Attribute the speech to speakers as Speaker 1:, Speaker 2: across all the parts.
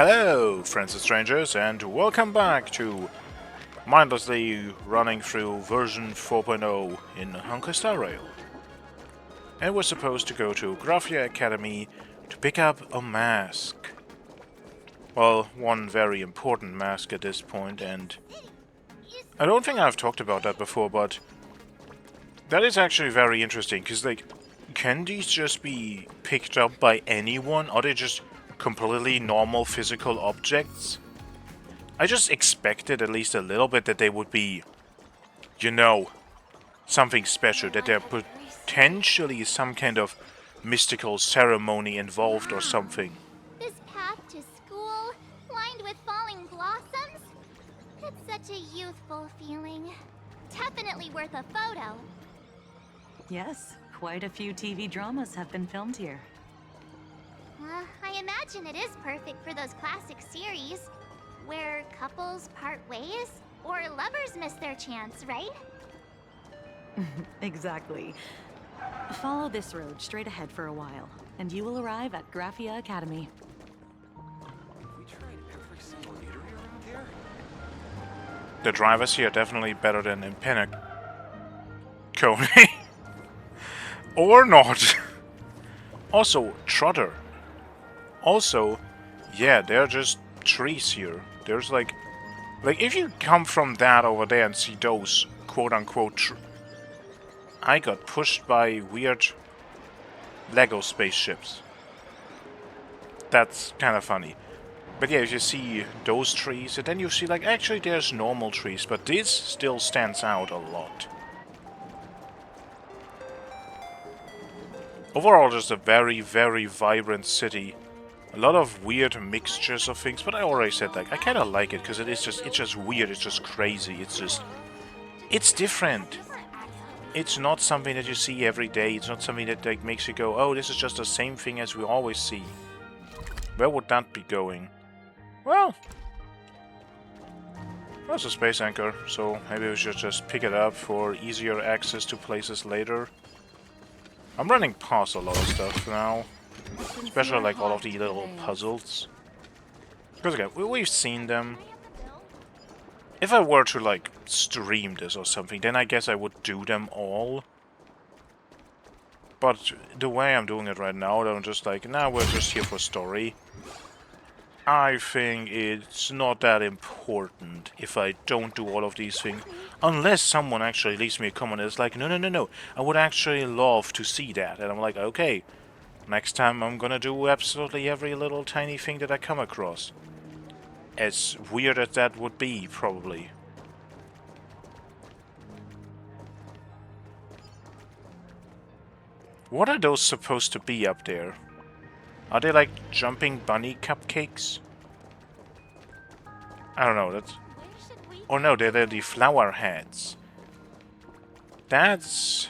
Speaker 1: Hello, friends and strangers, and welcome back to mindlessly running through version 4.0 in Honkai Star Rail. And we're supposed to go to Graphia Academy to pick up a mask. Well, one very important mask at this point, and I don't think I've talked about that before, but that is actually very interesting, because, like, can these just be picked up by anyone? Are they just completely normal physical objects? I just expected at least a little bit that they would be, you know, something special, that there potentially some kind of mystical ceremony involved or something.
Speaker 2: This path to school, lined with falling blossoms? It's such a youthful feeling. Definitely worth a photo.
Speaker 3: Yes, quite a few TV dramas have been filmed here.
Speaker 2: I imagine it is perfect for those classic series, where couples part ways, or lovers miss their chance, right?
Speaker 3: Exactly. Follow this road straight ahead for a while, and you will arrive at Graphia Academy.
Speaker 4: We tried every single eatery around here.
Speaker 1: The drivers here are definitely better than in Pinnacle. Or not. Also, Trotter. Also, yeah, they're just trees here. There's like if you come from that over there and see those quote-unquote I got pushed by weird Lego spaceships. That's kind of funny. But yeah, if you see those trees, and then you see, like, actually there's normal trees, but this still stands out a lot. Overall, just a very, very vibrant city. A lot of weird mixtures of things, but I already said, like, I kind of like it, because it's just weird, it's just crazy, it's different. It's not something that you see every day, it's not something that, like, makes you go, oh, this is just the same thing as we always see. Where would that be going? Well, there's a space anchor, so maybe we should just pick it up for easier access to places later. I'm running past a lot of stuff now. Especially like all of the little puzzles. Because again, we've seen them. If I were to like stream this or something, then I guess I would do them all. But the way I'm doing it right now, I'm just like, nah, we're just here for story. I think it's not that important if I don't do all of these things. Unless someone actually leaves me a comment that's like, no, I would actually love to see that. And I'm like, okay. Next time I'm gonna do absolutely every little tiny thing that I come across. As weird as that would be, probably. What are those supposed to be up there? Are they like jumping bunny cupcakes? I don't know, that's... Oh no, they're the flower heads. That's...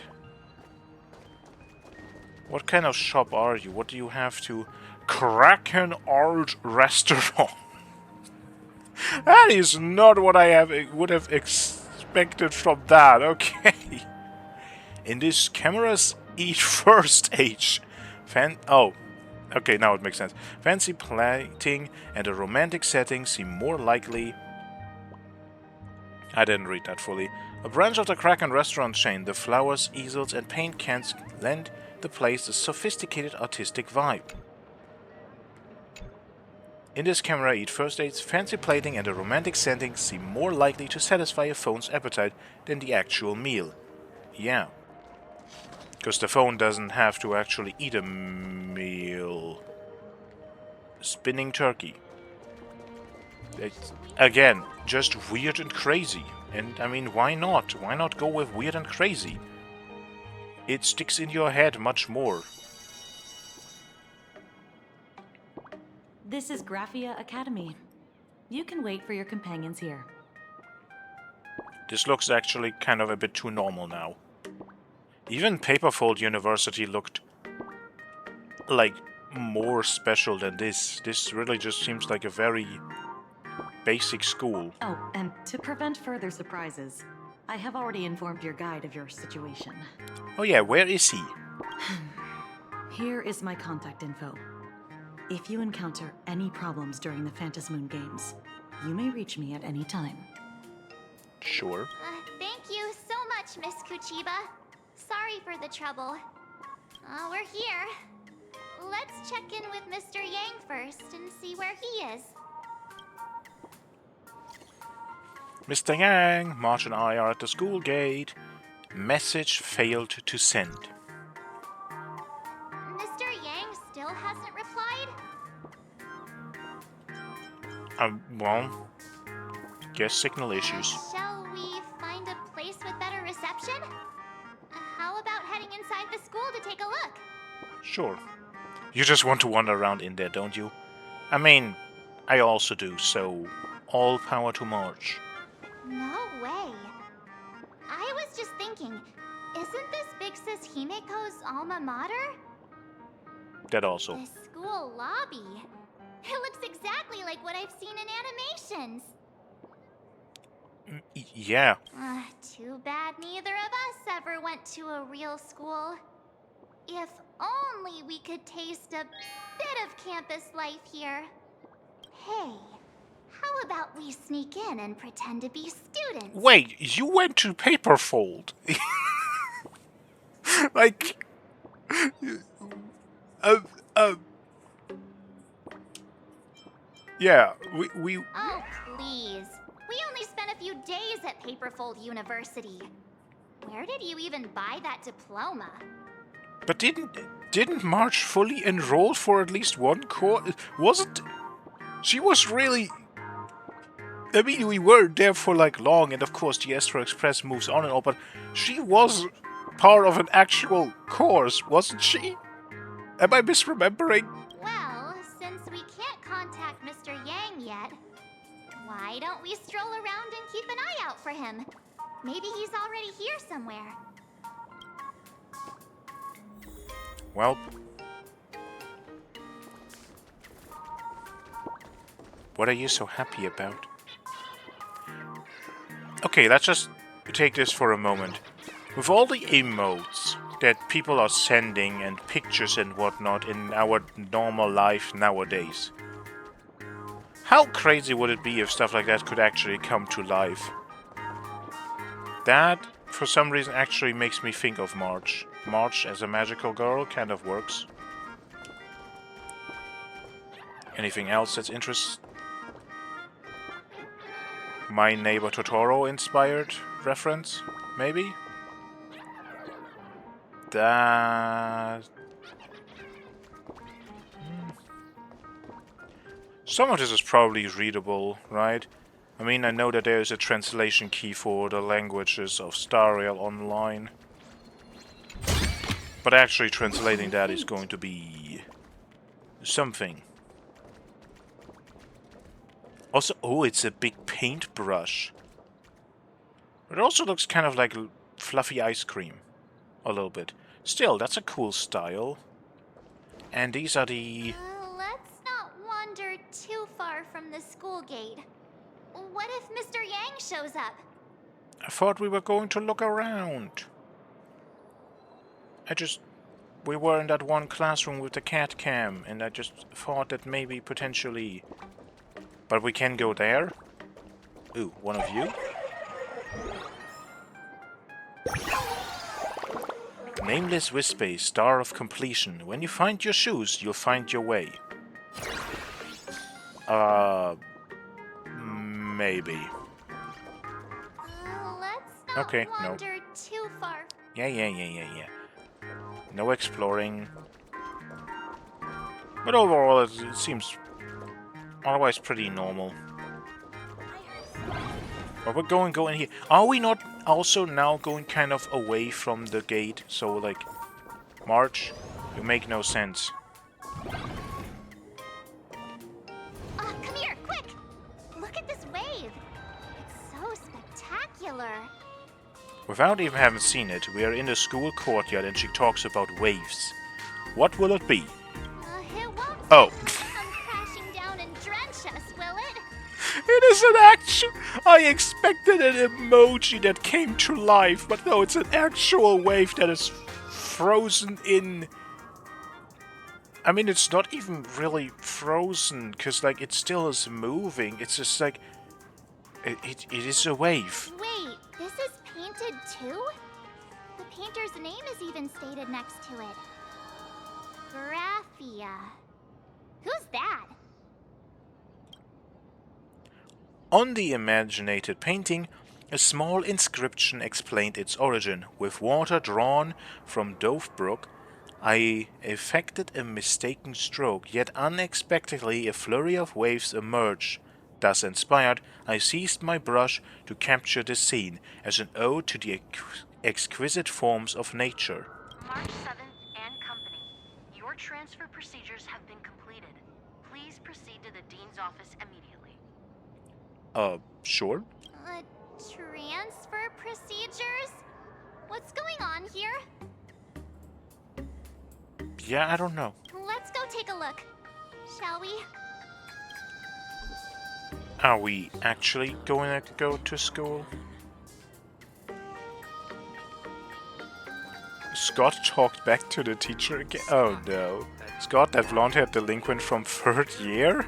Speaker 1: What kind of shop are you? What do you have to... Raccoon Art Restaurant. That is not what I would have expected from that, okay. In this camera's first age. Oh, okay, now it makes sense. Fancy plating and a romantic setting seem more likely... I didn't read that fully. A branch of the Kraken restaurant chain, the flowers, easels, and paint cans lend the place a sophisticated artistic vibe. In this camera eat first aids, fancy plating and a romantic setting seem more likely to satisfy a phone's appetite than the actual meal. Yeah. Because the phone doesn't have to actually eat a meal. Spinning turkey. It's, again, just weird and crazy. And, I mean, why not? Why not go with weird and crazy? It sticks in your head much more.
Speaker 3: This is Graphia Academy. You can wait for your companions here.
Speaker 1: This looks actually kind of a bit too normal now. Even Paperfold University looked like more special than this. This really just seems like a very basic school.
Speaker 3: Oh, and to prevent further surprises, I have already informed your guide of your situation.
Speaker 1: Oh yeah, where is he?
Speaker 3: Here is my contact info. If you encounter any problems during the Phantasmoon Games, you may reach me at any time.
Speaker 1: Sure.
Speaker 2: Thank you so much, Miss Kuchiba. Sorry for the trouble. We're here. Let's check in with Mr. Yang first and see where he is.
Speaker 1: Mr. Yang, March and I are at the school gate. Message failed to send.
Speaker 2: Mr. Yang still hasn't replied?
Speaker 1: Well, guess signal issues.
Speaker 2: Shall we find a place with better reception? How about heading inside the school to take a look?
Speaker 1: Sure. You just want to wander around in there, don't you? I mean, I also do, so all power to March.
Speaker 2: No way. I was just thinking, isn't this Big Sis Himeko's alma mater?
Speaker 1: That also.
Speaker 2: The school lobby. It looks exactly like what I've seen in animations.
Speaker 1: Yeah.
Speaker 2: Too bad neither of us ever went to a real school. If only we could taste a bit of campus life here. Hey, how about we sneak in and pretend to be students?
Speaker 1: Wait, you went to Paperfold? Like... Yeah, we...
Speaker 2: Oh, please. We only spent a few days at Paperfold University. Where did you even buy that diploma?
Speaker 1: But didn't March fully enroll for at least one course? Wasn't... She was really... I mean, we weren't there for like long, and of course the Astro Express moves on and all, but she was part of an actual course, wasn't she? Am I misremembering?
Speaker 2: Well, since we can't contact Mr. Yang yet, why don't we stroll around and keep an eye out for him? Maybe he's already here somewhere.
Speaker 1: Well... What are you so happy about? Okay, let's just take this for a moment. With all the emotes that people are sending and pictures and whatnot in our normal life nowadays, how crazy would it be if stuff like that could actually come to life? That, for some reason, actually makes me think of March. March as a magical girl kind of works. Anything else that's interesting? My Neighbor Totoro inspired reference, maybe? That... Some of this is probably readable, right? I mean, I know that there is a translation key for the languages of Star Rail Online. But actually translating that is going to be... something. Also, oh, it's a big paintbrush. It also looks kind of like fluffy ice cream. A little bit. Still, that's a cool style. And these are the...
Speaker 2: Let's not wander too far from the school gate. What if Mr. Yang shows up?
Speaker 1: I thought we were going to look around. We were in that one classroom with the cat cam, and I just thought that maybe potentially... But we can go there? Ooh, one of you? Nameless Wispe, Star of Completion. When you find your shoes, you'll find your way. Maybe.
Speaker 2: Let's not
Speaker 1: Okay, no.
Speaker 2: wander too far.
Speaker 1: Yeah. No exploring. But overall, it seems otherwise pretty normal. But we're going here. Are we not also now going kind of away from the gate? So, like, March, you make no sense.
Speaker 2: Come here, quick! Look at this wave. It's so spectacular.
Speaker 1: Without even having seen it, we are in the school courtyard and she talks about waves. What will it be?
Speaker 2: It won't
Speaker 1: Oh.
Speaker 2: come crashing down and drench us, will it?
Speaker 1: It is an actual... I expected an emoji that came to life, but no, it's an actual wave that is frozen in... I mean, it's not even really frozen, because, like, it still is moving. It's just, like, it is a wave.
Speaker 2: Wait, this is painted too? The painter's name is even stated next to it. Graphia. Who's that?
Speaker 1: On the imaginated painting, a small inscription explained its origin. With water drawn from Dove Brook, I effected a mistaken stroke, yet unexpectedly a flurry of waves emerged. Thus inspired, I seized my brush to capture the scene as an ode to the exquisite forms of nature.
Speaker 3: March 7th and Company. Your transfer procedures have been completed. Please proceed to the Dean's office immediately.
Speaker 1: Sure?
Speaker 2: Transfer procedures? What's going on here?
Speaker 1: Yeah, I don't know.
Speaker 2: Let's go take a look. Shall we?
Speaker 1: Are we actually going to go to school? Scott talked back to the teacher again. Oh no. Scott, that blonde-haired delinquent from 3rd year?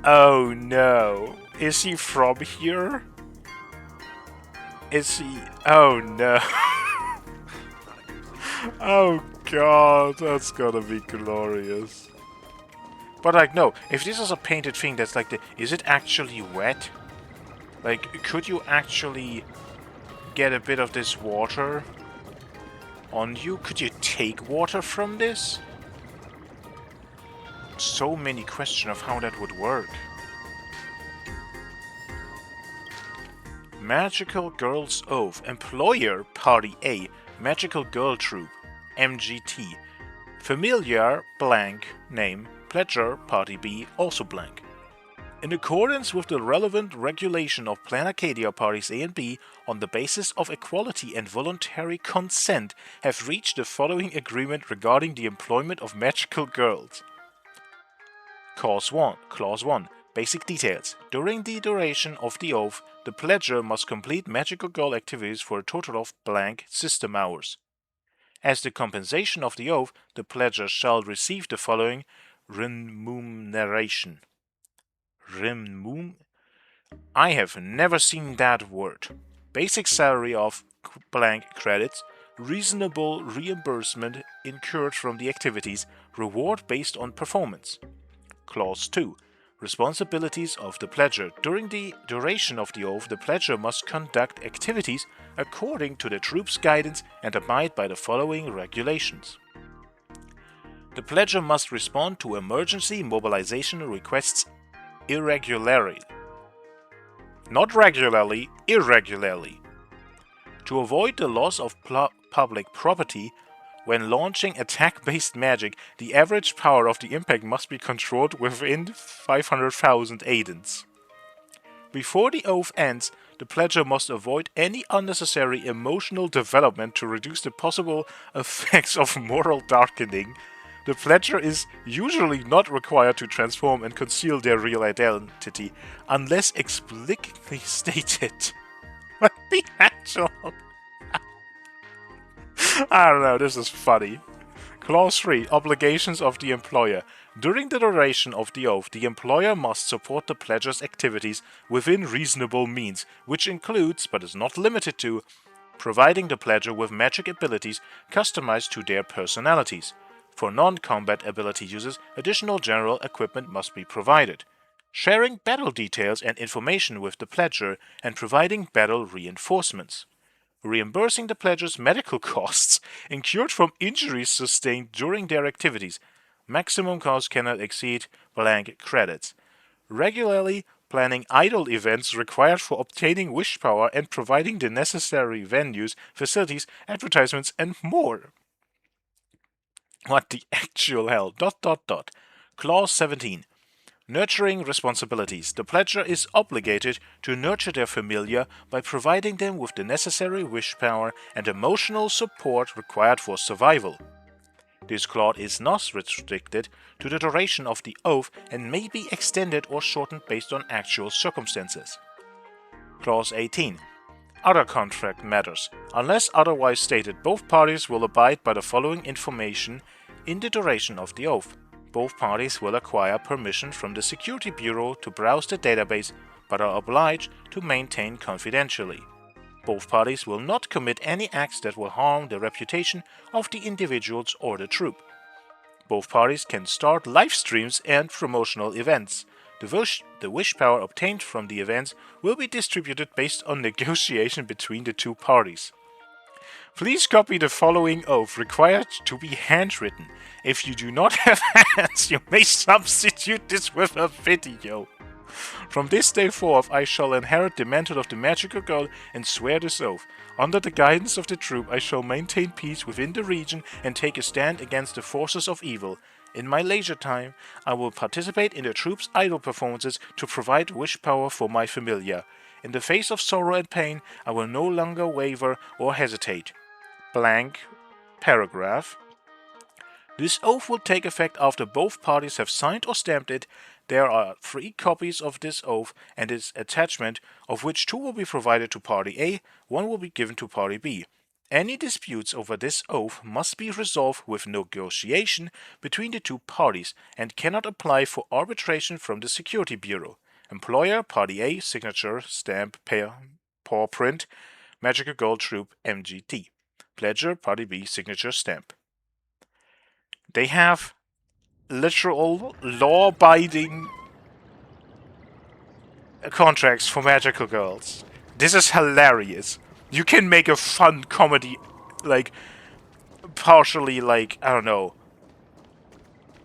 Speaker 1: Oh no. Is he from here? Is he... Oh no. Oh god, that's gonna be glorious. But like, no, if this is a painted thing that's like the... Is it actually wet? Like, could you actually get a bit of this water on you? Could you take water from this? So many questions of how that would work. Magical Girls Oath. Employer Party A. Magical Girl Troop. MGT. Familiar blank name. Pledger Party B. Also blank. In accordance with the relevant regulation of Plan Arcadia Parties A and B, on the basis of equality and voluntary consent, have reached the following agreement regarding the employment of magical girls. Clause 1. Basic details. During the duration of the oath, the pledger must complete magical girl activities for a total of blank system hours. As the compensation of the oath, the pledger shall receive the following remuneration. I have never seen that word. Basic salary of blank credits, reasonable reimbursement incurred from the activities, reward based on performance. Clause 2. Responsibilities of the pledger. During the duration of the oath, the pledger must conduct activities according to the troop's guidance and abide by the following regulations. The pledger must respond to emergency mobilization requests irregularly. Not regularly, irregularly. To avoid the loss of public property, when launching attack-based magic, the average power of the impact must be controlled within 500,000 Aidens. Before the oath ends, the pledger must avoid any unnecessary emotional development to reduce the possible effects of moral darkening. The pledger is usually not required to transform and conceal their real identity, unless explicitly stated. What the actual... I don't know, this is funny. Clause 3. Obligations of the employer. During the duration of the oath, the employer must support the pledger's activities within reasonable means, which includes, but is not limited to, providing the pledger with magic abilities customized to their personalities. For non-combat ability users, additional general equipment must be provided. Sharing battle details and information with the pledger, and providing battle reinforcements. Reimbursing the pledger's medical costs incurred from injuries sustained during their activities. Maximum cost cannot exceed blank credits. Regularly planning idle events required for obtaining wish power and providing the necessary venues, facilities, advertisements, and more. What the actual hell? ... Clause 17. Nurturing responsibilities. The pledger is obligated to nurture their familiar by providing them with the necessary wish power and emotional support required for survival. This clause is not restricted to the duration of the oath and may be extended or shortened based on actual circumstances. Clause 18. Other contract matters. Unless otherwise stated, both parties will abide by the following information in the duration of the oath. Both parties will acquire permission from the Security Bureau to browse the database, but are obliged to maintain confidentially. Both parties will not commit any acts that will harm the reputation of the individuals or the troop. Both parties can start live streams and promotional events. The wish power obtained from the events will be distributed based on negotiation between the two parties. Please copy the following oath, required to be handwritten. If you do not have hands, you may substitute this with a video. From this day forth, I shall inherit the mantle of the magical girl and swear this oath. Under the guidance of the troop, I shall maintain peace within the region and take a stand against the forces of evil. In my leisure time, I will participate in the troop's idol performances to provide wish power for my familiar. In the face of sorrow and pain, I will no longer waver or hesitate. Blank paragraph. This oath will take effect after both parties have signed or stamped it. There are 3 copies of this oath and its attachment, of which 2 will be provided to Party A, 1 will be given to Party B. Any disputes over this oath must be resolved with negotiation between the 2 parties and cannot apply for arbitration from the Security Bureau. Employer, Party A, signature, stamp, paw print, Magical Gold Troop, MGT. Pledger, Party B, signature, stamp. They have literal law-abiding contracts for magical girls. This is hilarious. You can make a fun comedy, like, partially, like, I don't know,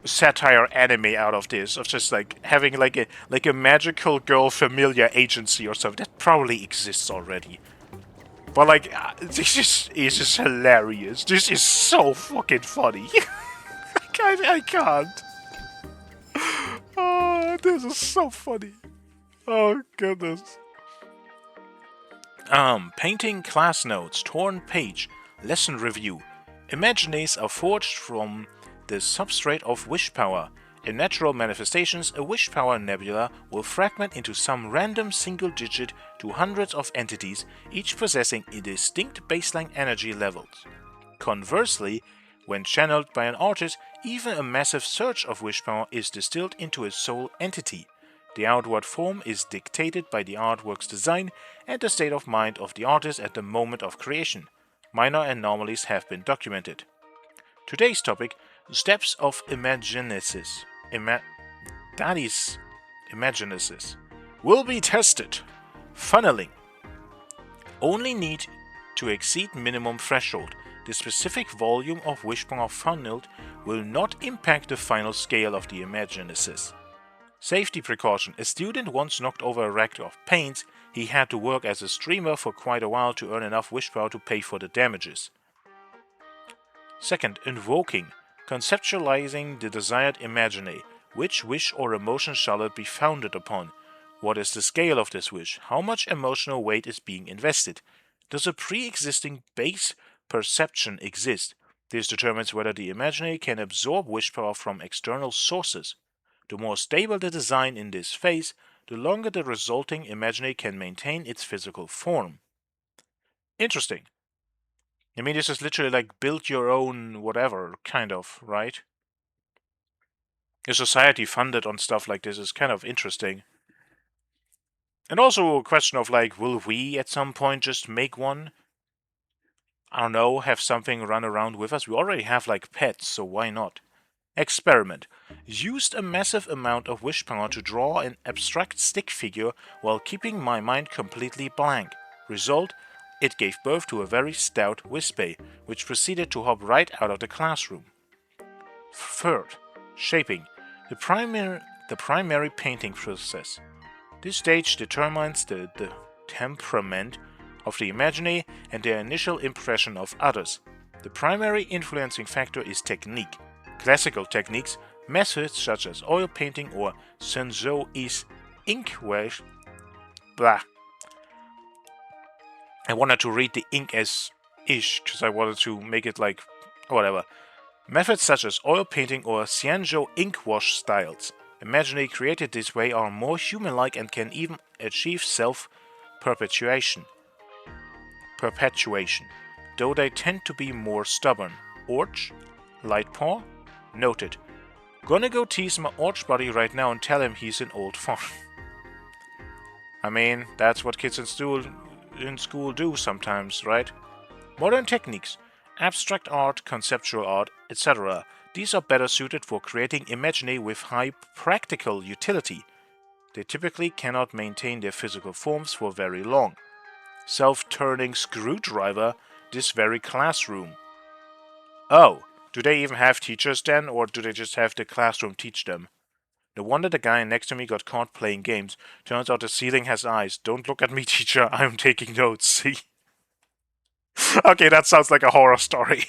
Speaker 1: satire anime out of this, of just like having like a magical girl familiar agency or something. That probably exists already. But like, this is just hilarious. This is so fucking funny. I can't. Oh, this is so funny. Oh, goodness. Painting class notes, torn page, lesson review. Imagines are forged from the substrate of wish power. In natural manifestations, a wish power nebula will fragment into some random single digit to hundreds of entities, each possessing a distinct baseline energy levels. Conversely, when channeled by an artist, even a massive surge of wish power is distilled into a sole entity. The outward form is dictated by the artwork's design and the state of mind of the artist at the moment of creation. Minor anomalies have been documented. Today's topic, steps of imagenesis. Imagenesis. Will be tested. Funneling. Only need to exceed minimum threshold. The specific volume of wish power funneled will not impact the final scale of the imagenesis. Safety precaution. A student once knocked over a rack of paint. He had to work as a streamer for quite a while to earn enough wish power to pay for the damages. Second, invoking. Conceptualizing the desired imagine. Which wish or emotion shall it be founded upon? What is the scale of this wish? How much emotional weight is being invested? Does a pre-existing base perception exist? This determines whether the imagine can absorb wish power from external sources. The more stable the design in this phase, the longer the resulting imagine can maintain its physical form. Interesting. I mean, this is literally like build your own whatever, kind of, right? A society funded on stuff like this is kind of interesting. And also a question of like, will we at some point just make one? I don't know, have something run around with us? We already have like pets, so why not? Experiment. Used a massive amount of wish power to draw an abstract stick figure while keeping my mind completely blank. Result? It gave birth to a very stout Wispy, which proceeded to hop right out of the classroom. Third, shaping. The primary painting process. This stage determines the temperament of the imaginee and their initial impression of others. The primary influencing factor is technique. Classical techniques, methods such as oil painting or Senzo-is inkweight. Blah. I wanted to read the ink as ish because I wanted to make it like whatever. Methods such as oil painting or Xianzhou ink wash styles, imaginary created this way, are more human-like and can even achieve self-perpetuation, though they tend to be more stubborn. Orch, Lightpaw, Noted. Gonna go tease my arch buddy right now and tell him he's an old fart. I mean, that's what kids in school do sometimes, right? Modern techniques, abstract art, conceptual art, etc. These are better suited for creating imagery with high practical utility. They typically cannot maintain their physical forms for very long. Self-turning screwdriver, this very classroom. Oh, do they even have teachers then, or do they just have the classroom teach them? No wonder the guy next to me got caught playing games. Turns out the ceiling has eyes. Don't look at me, teacher. I'm taking notes, see? Okay, that sounds like a horror story.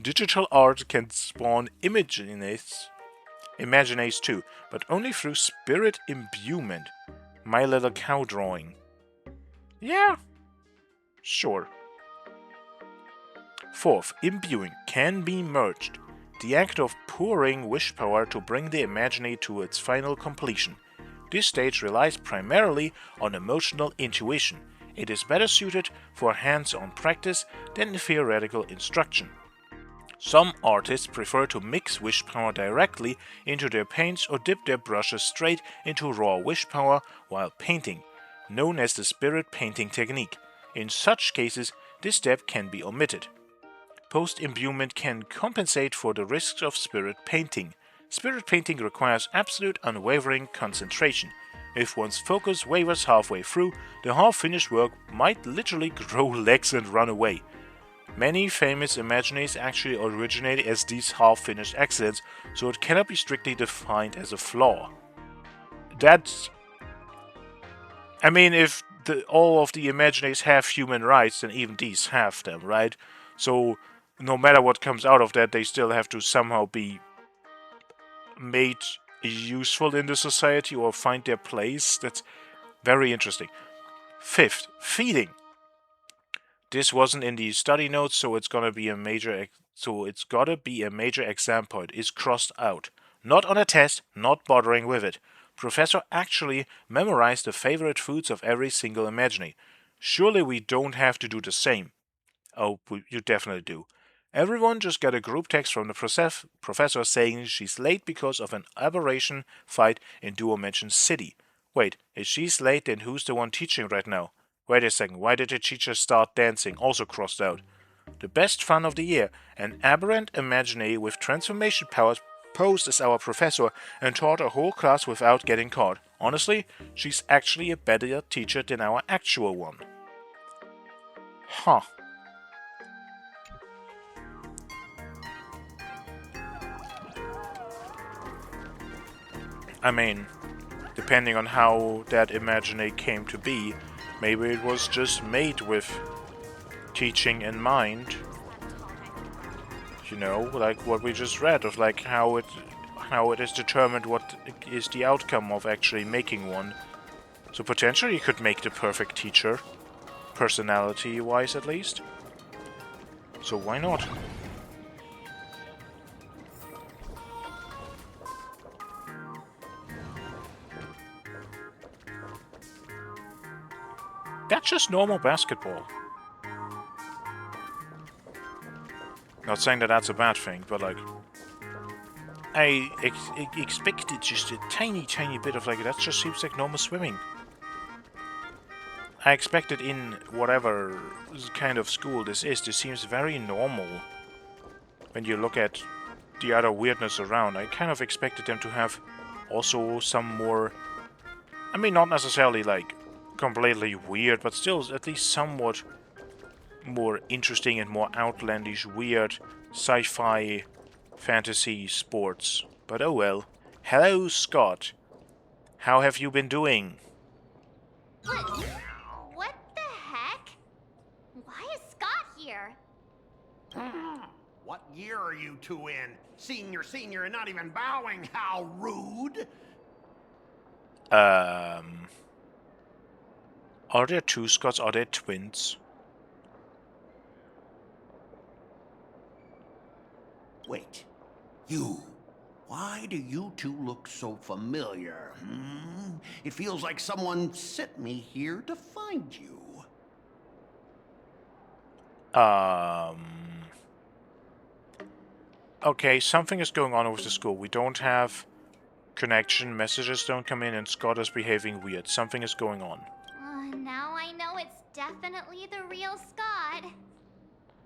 Speaker 1: Digital art can spawn imaginaries too, but only through spirit imbuement. My Little Cow drawing. Yeah, sure. Fourth, imbuing can be merged. The act of pouring wish power to bring the imaginary to its final completion. This stage relies primarily on emotional intuition. It is better suited for hands-on practice than theoretical instruction. Some artists prefer to mix wish power directly into their paints or dip their brushes straight into raw wish power while painting, known as the spirit painting technique. In such cases, this step can be omitted. Post-imbuement can compensate for the risks of spirit painting. Spirit painting requires absolute unwavering concentration. If one's focus wavers halfway through, the half-finished work might literally grow legs and run away. Many famous imaginaries actually originate as these half-finished accidents, so it cannot be strictly defined as a flaw. That's... I mean, if all of the imaginaries have human rights, then even these have them, right? So, no matter what comes out of that, they still have to somehow be made useful in the society or find their place. That's very interesting. Fifth, feeding. This wasn't in the study notes, so it's gotta be a major exam point. Is crossed out. Not on a test, not bothering with it. Professor actually memorized the favorite foods of every single imaginary. Surely we don't have to do the same. Oh, you definitely do. Everyone just got a group text from the professor saying she's late because of an aberration fight in Duo Mansion City. Wait, if she's late, then who's the one teaching right now? Wait a second, why did the teacher start dancing? Also crossed out. The best fun of the year, an aberrant imaginary with transformation powers posed as our professor and taught a whole class without getting caught. Honestly, she's actually a better teacher than our actual one. Huh. I mean, depending on how that imaginary came to be, maybe it was just made with teaching in mind. You know, like what we just read of like how it is determined what is the outcome of actually making one. So potentially you could make the perfect teacher, personality-wise at least. So why not? That's just normal basketball. Not saying that that's a bad thing, but like... I expected just a tiny bit of like, that just seems like normal swimming. I expected in whatever kind of school this seems very normal. When you look at the other weirdness around, I kind of expected them to have also some more... I mean, not necessarily like completely weird, but still at least somewhat more interesting and more outlandish, weird sci-fi fantasy sports. But oh well. Hello, Scott. How have you been doing?
Speaker 2: What the heck? Why is Scott here?
Speaker 5: What year are you two in? Senior, and not even bowing. How rude!
Speaker 1: Are there two Scotts? Are they twins?
Speaker 5: Wait, you. Why do you two look so familiar? It feels like someone sent me here to find you.
Speaker 1: Okay, something is going on with the school. We don't have connection, messages don't come in, and Scott is behaving weird. Something is going on.
Speaker 2: Now I know it's definitely the real Scott.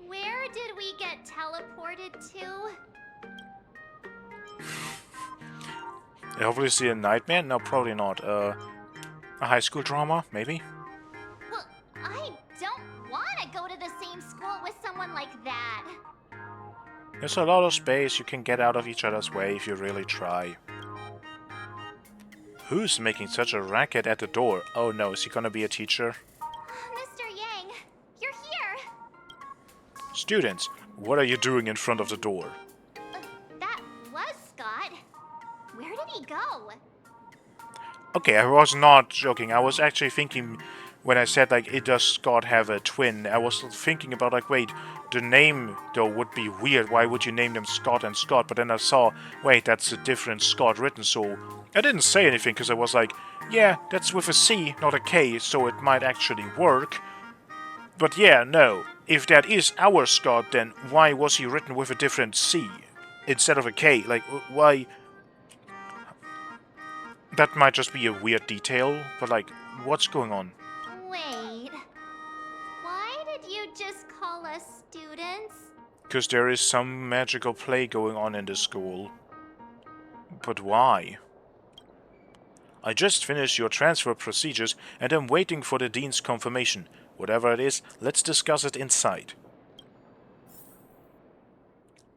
Speaker 2: Where did we get teleported to?
Speaker 1: Obviously a nightmare? No, probably not. A high school drama, maybe?
Speaker 2: Well, I don't want to go to the same school with someone like that.
Speaker 1: There's a lot of space. You can get out of each other's way if you really try. Who's making such a racket at the door? Oh no, is he gonna be a teacher?
Speaker 2: Mr. Yang, you're here.
Speaker 1: Students, what are you doing in front of the door?
Speaker 2: That was Scott. Where did he go?
Speaker 1: Okay, I was not joking. I was actually thinking when I said, like, does Scott have a twin? I was thinking about, like, wait, the name, though, would be weird. Why would you name them Scott and Scott? But then I saw, wait, that's a different Scott written, so I didn't say anything, because I was like, yeah, that's with a C, not a K, so it might actually work. But yeah, no. If that is our Scott, then why was he written with a different C instead of a K? Like, why? That might just be a weird detail, but, like, what's going on?
Speaker 2: Wait. Why did you just call us students?
Speaker 1: Because there is some magical play going on in the school. But why? I just finished your transfer procedures and am waiting for the dean's confirmation. Whatever it is, let's discuss it inside.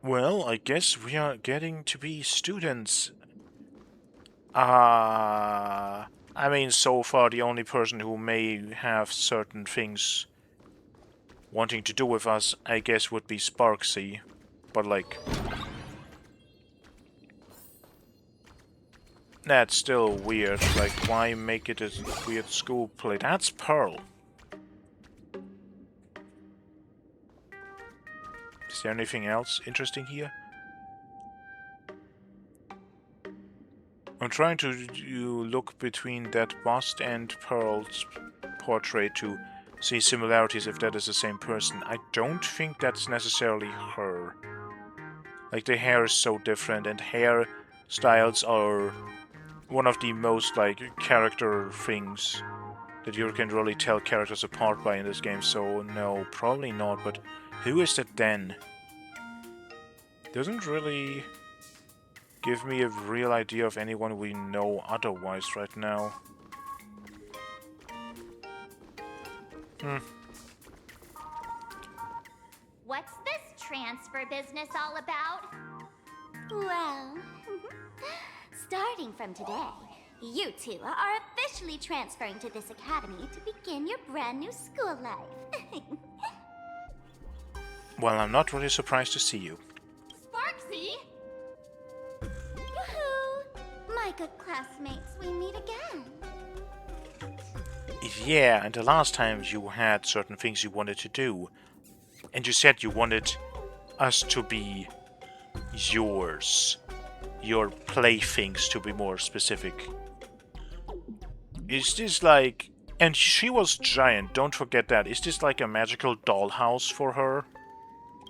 Speaker 1: Well, I guess we are getting to be students. I mean, so far the only person who may have certain things wanting to do with us, I guess, would be Sparksy. But, like, that's still weird. Like, why make it a weird school play? That's Pearl. Is there anything else interesting here? I'm trying to look between that bust and Pearl's portrait to see similarities if that is the same person. I don't think that's necessarily her. Like, the hair is so different, and hair styles are one of the most, like, character things that you can really tell characters apart by in this game, so no, probably not, but who is that then? Doesn't really give me a real idea of anyone we know otherwise right now.
Speaker 2: What's this transfer business all about?
Speaker 6: Well, starting from today, you two are officially transferring to this academy to begin your brand new school life.
Speaker 1: Well, I'm not really surprised to see you.
Speaker 2: Sparksy?
Speaker 6: Yoo-hoo! My good classmates, we meet again.
Speaker 1: Yeah, and the last time you had certain things you wanted to do. And you said you wanted us to be yours. Your playthings, to be more specific. Is this like... And she was giant, don't forget that. Is this like a magical dollhouse for her?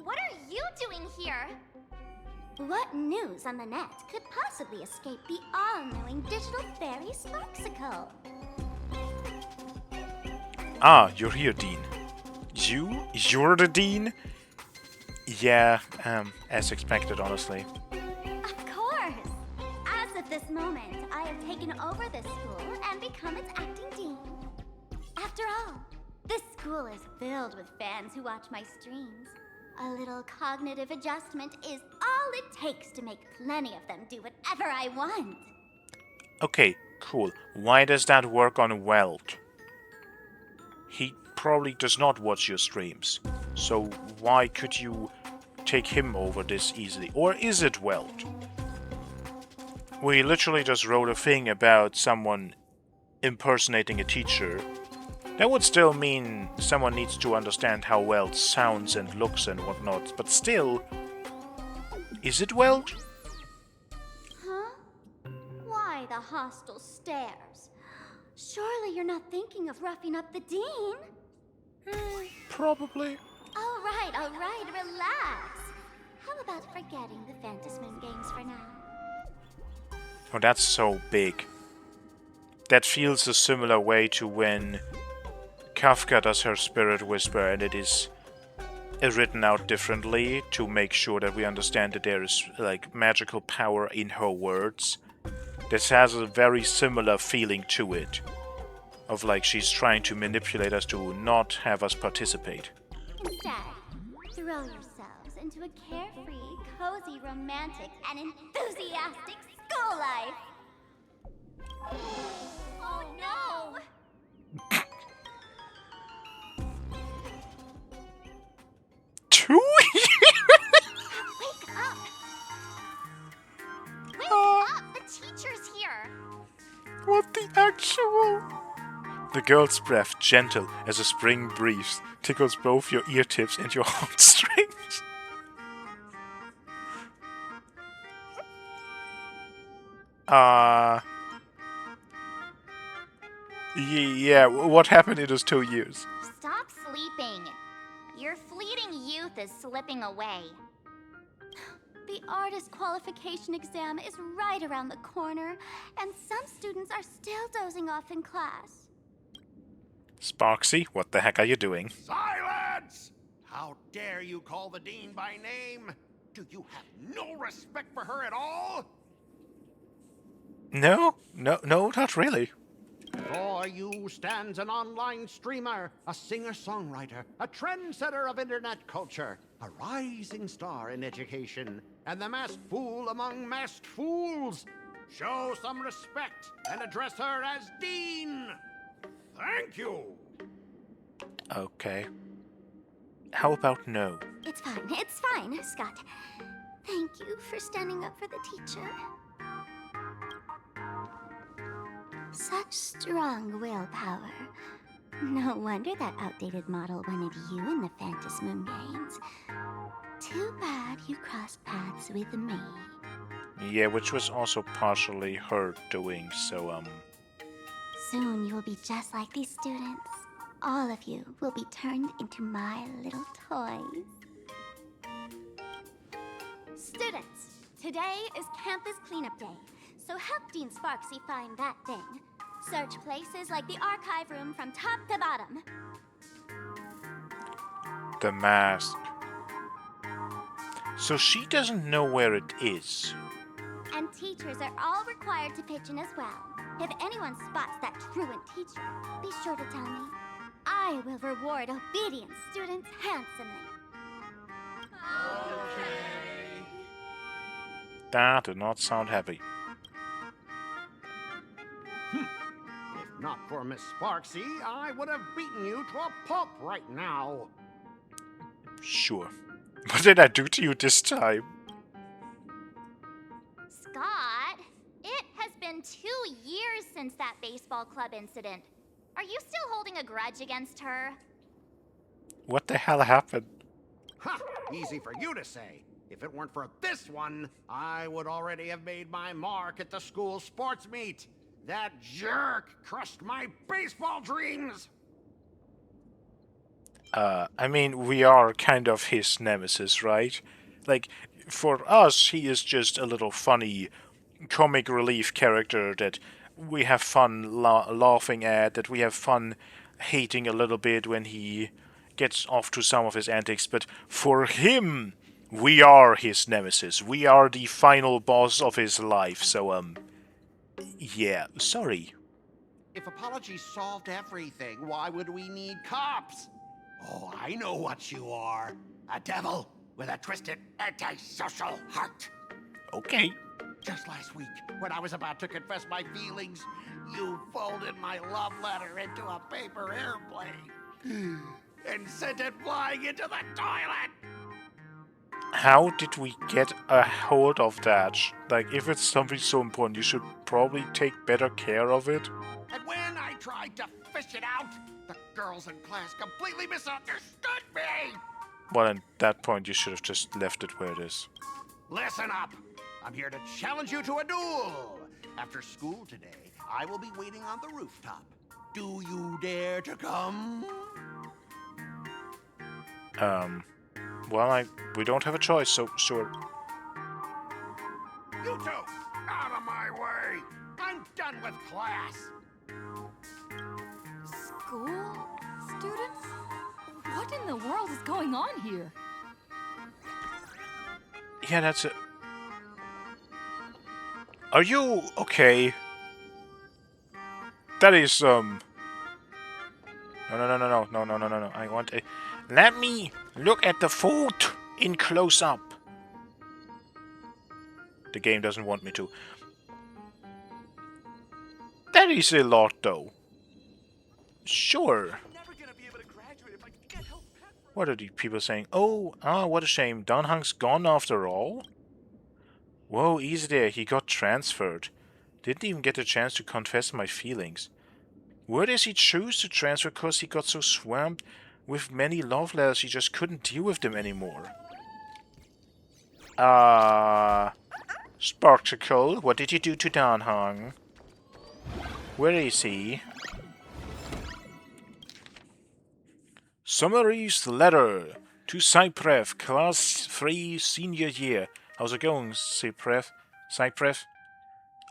Speaker 2: What are you doing here?
Speaker 6: What news on the net could possibly escape the all-knowing digital fairy Sparksicle?
Speaker 1: Ah, you're here, Dean. You're the Dean? Yeah, as expected, honestly.
Speaker 6: Of course! As of this moment, I have taken over this school and become its acting dean. After all, this school is filled with fans who watch my streams. A little cognitive adjustment is all it takes to make plenty of them do whatever I want.
Speaker 1: Okay, cool. Why does that work on Welt? He probably does not watch your streams. So why could you take him over this easily? Or is it Welt? We literally just wrote a thing about someone impersonating a teacher. That would still mean someone needs to understand how Welt sounds and looks and whatnot. But still, is it Welt?
Speaker 6: Huh? Why the hostile stares? Surely you're not thinking of roughing up the dean?
Speaker 1: Probably.
Speaker 6: All right, relax. How about forgetting the Phantasmoon games for now?
Speaker 1: Oh, that's so big. That feels a similar way to when Kafka does her spirit whisper and it is written out differently to make sure that we understand that there is like magical power in her words. This has a very similar feeling to it. Of like she's trying to manipulate us to not have us participate.
Speaker 6: Instead, throw yourselves into a carefree, cozy, romantic, and enthusiastic school life! Oh no!
Speaker 1: Two?
Speaker 2: Wake up! Wake up! The teacher's here!
Speaker 1: What the actual? The girl's breath, gentle as a spring breeze, tickles both your ear tips and your heartstrings. Yeah, what happened in those 2 years?
Speaker 2: Stop sleeping. Your fleeting youth is slipping away.
Speaker 6: The artist qualification exam is right around the corner, and some students are still dozing off in class.
Speaker 1: Sparksy, what the heck are you doing?
Speaker 5: Silence! How dare you call the dean by name? Do you have no respect for her at all?
Speaker 1: No, not really.
Speaker 5: Before you stands an online streamer, a singer-songwriter, a trendsetter of internet culture, a rising star in education, and the masked fool among masked fools. Show some respect and address her as Dean. Thank you.
Speaker 1: Okay. How about no?
Speaker 6: It's fine, Scott. Thank you for standing up for the teacher. Such strong willpower. No wonder that outdated model wanted you in the Phantasmoon games. Too bad you crossed paths with me.
Speaker 1: Yeah, which was also partially her doing, so,
Speaker 6: Soon you will be just like these students. All of you will be turned into my little toys. Students, today is campus cleanup day, so help Dean Sparksy find that thing. Search places like the archive room from top to bottom.
Speaker 1: the mask. So she doesn't know where it is.
Speaker 6: And teachers are all required to pitch in as well. If anyone spots that truant teacher, be sure to tell me. I will reward obedient students handsomely.
Speaker 1: That did not sound happy.
Speaker 5: If not for Miss Sparksy, I would have beaten you to a pulp right now.
Speaker 1: Sure. What did I do to you this time?
Speaker 2: Scott, it has been 2 years since that baseball club incident. Are you still holding a grudge against her?
Speaker 1: What the hell happened?
Speaker 5: Ha! Easy for you to say. If it weren't for this one, I would already have made my mark at the school sports meet. That jerk crushed my baseball dreams!
Speaker 1: I mean, we are kind of his nemesis, right? Like, for us, he is just a little funny comic relief character that we have fun laughing at, that we have fun hating a little bit when he gets off to some of his antics. But for him, we are his nemesis. We are the final boss of his life. So, yeah, sorry.
Speaker 5: If apologies solved everything, why would we need cops? Oh, I know what you are. A devil with a twisted antisocial heart.
Speaker 1: Okay.
Speaker 5: Just last week, when I was about to confess my feelings, you folded my love letter into a paper airplane and sent it flying into the toilet.
Speaker 1: How did we get a hold of that? Like, if it's something so important, you should probably take better care of it.
Speaker 5: And when I tried to fish it out, the girls in class completely misunderstood me.
Speaker 1: Well, at that point, you should have just left it where it is.
Speaker 5: Listen up. I'm here to challenge you to a duel. After school today, I will be waiting on the rooftop. Do you dare to come?
Speaker 1: Well, we don't have a choice, so sure.
Speaker 5: You two, out of my way! I'm done with class!
Speaker 7: School? Students? What in the world is going on here?
Speaker 1: Yeah, that's it. Are you okay? That is, No. I want a... Let me look at the foot in close-up. The game doesn't want me to. That is a lot, though. Sure. What are the people saying? Oh, what a shame. Dunhang's gone after all? Whoa, easy there. He got transferred. Didn't even get a chance to confess my feelings. Where does he choose to transfer because he got so swamped with many love letters he just couldn't deal with them anymore? Sparkle, what did you do to Danhang? Where is he? Summary's letter to Cypref, class 3 senior year. How's it going, Cypref?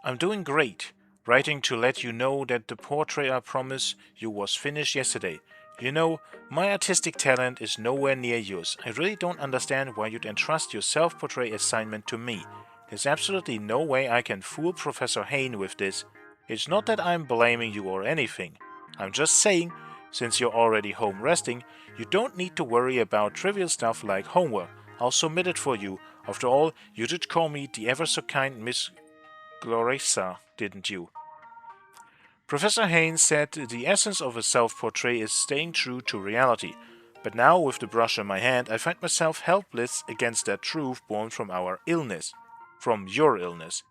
Speaker 1: I'm doing great. Writing to let you know that the portrait I promised you was finished yesterday. You know, my artistic talent is nowhere near yours. I really don't understand why you'd entrust your self-portrait assignment to me. There's absolutely no way I can fool Professor Hayne with this. It's not that I'm blaming you or anything. I'm just saying, since you're already home resting, you don't need to worry about trivial stuff like homework. I'll submit it for you. After all, you did call me the ever-so-kind Miss Glorissa, didn't you? Professor Haynes said the essence of a self-portrait is staying true to reality. But now, with the brush in my hand, I find myself helpless against that truth born from our illness. From your illness.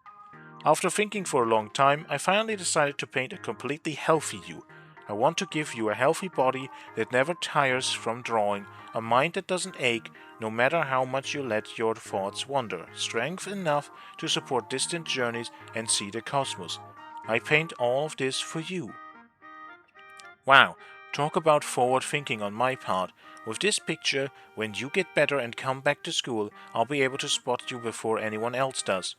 Speaker 1: After thinking for a long time, I finally decided to paint a completely healthy you. I want to give you a healthy body that never tires from drawing, a mind that doesn't ache, no matter how much you let your thoughts wander, strength enough to support distant journeys and see the cosmos. I paint all of this for you. Wow, talk about forward thinking on my part. With this picture, when you get better and come back to school, I'll be able to spot you before anyone else does.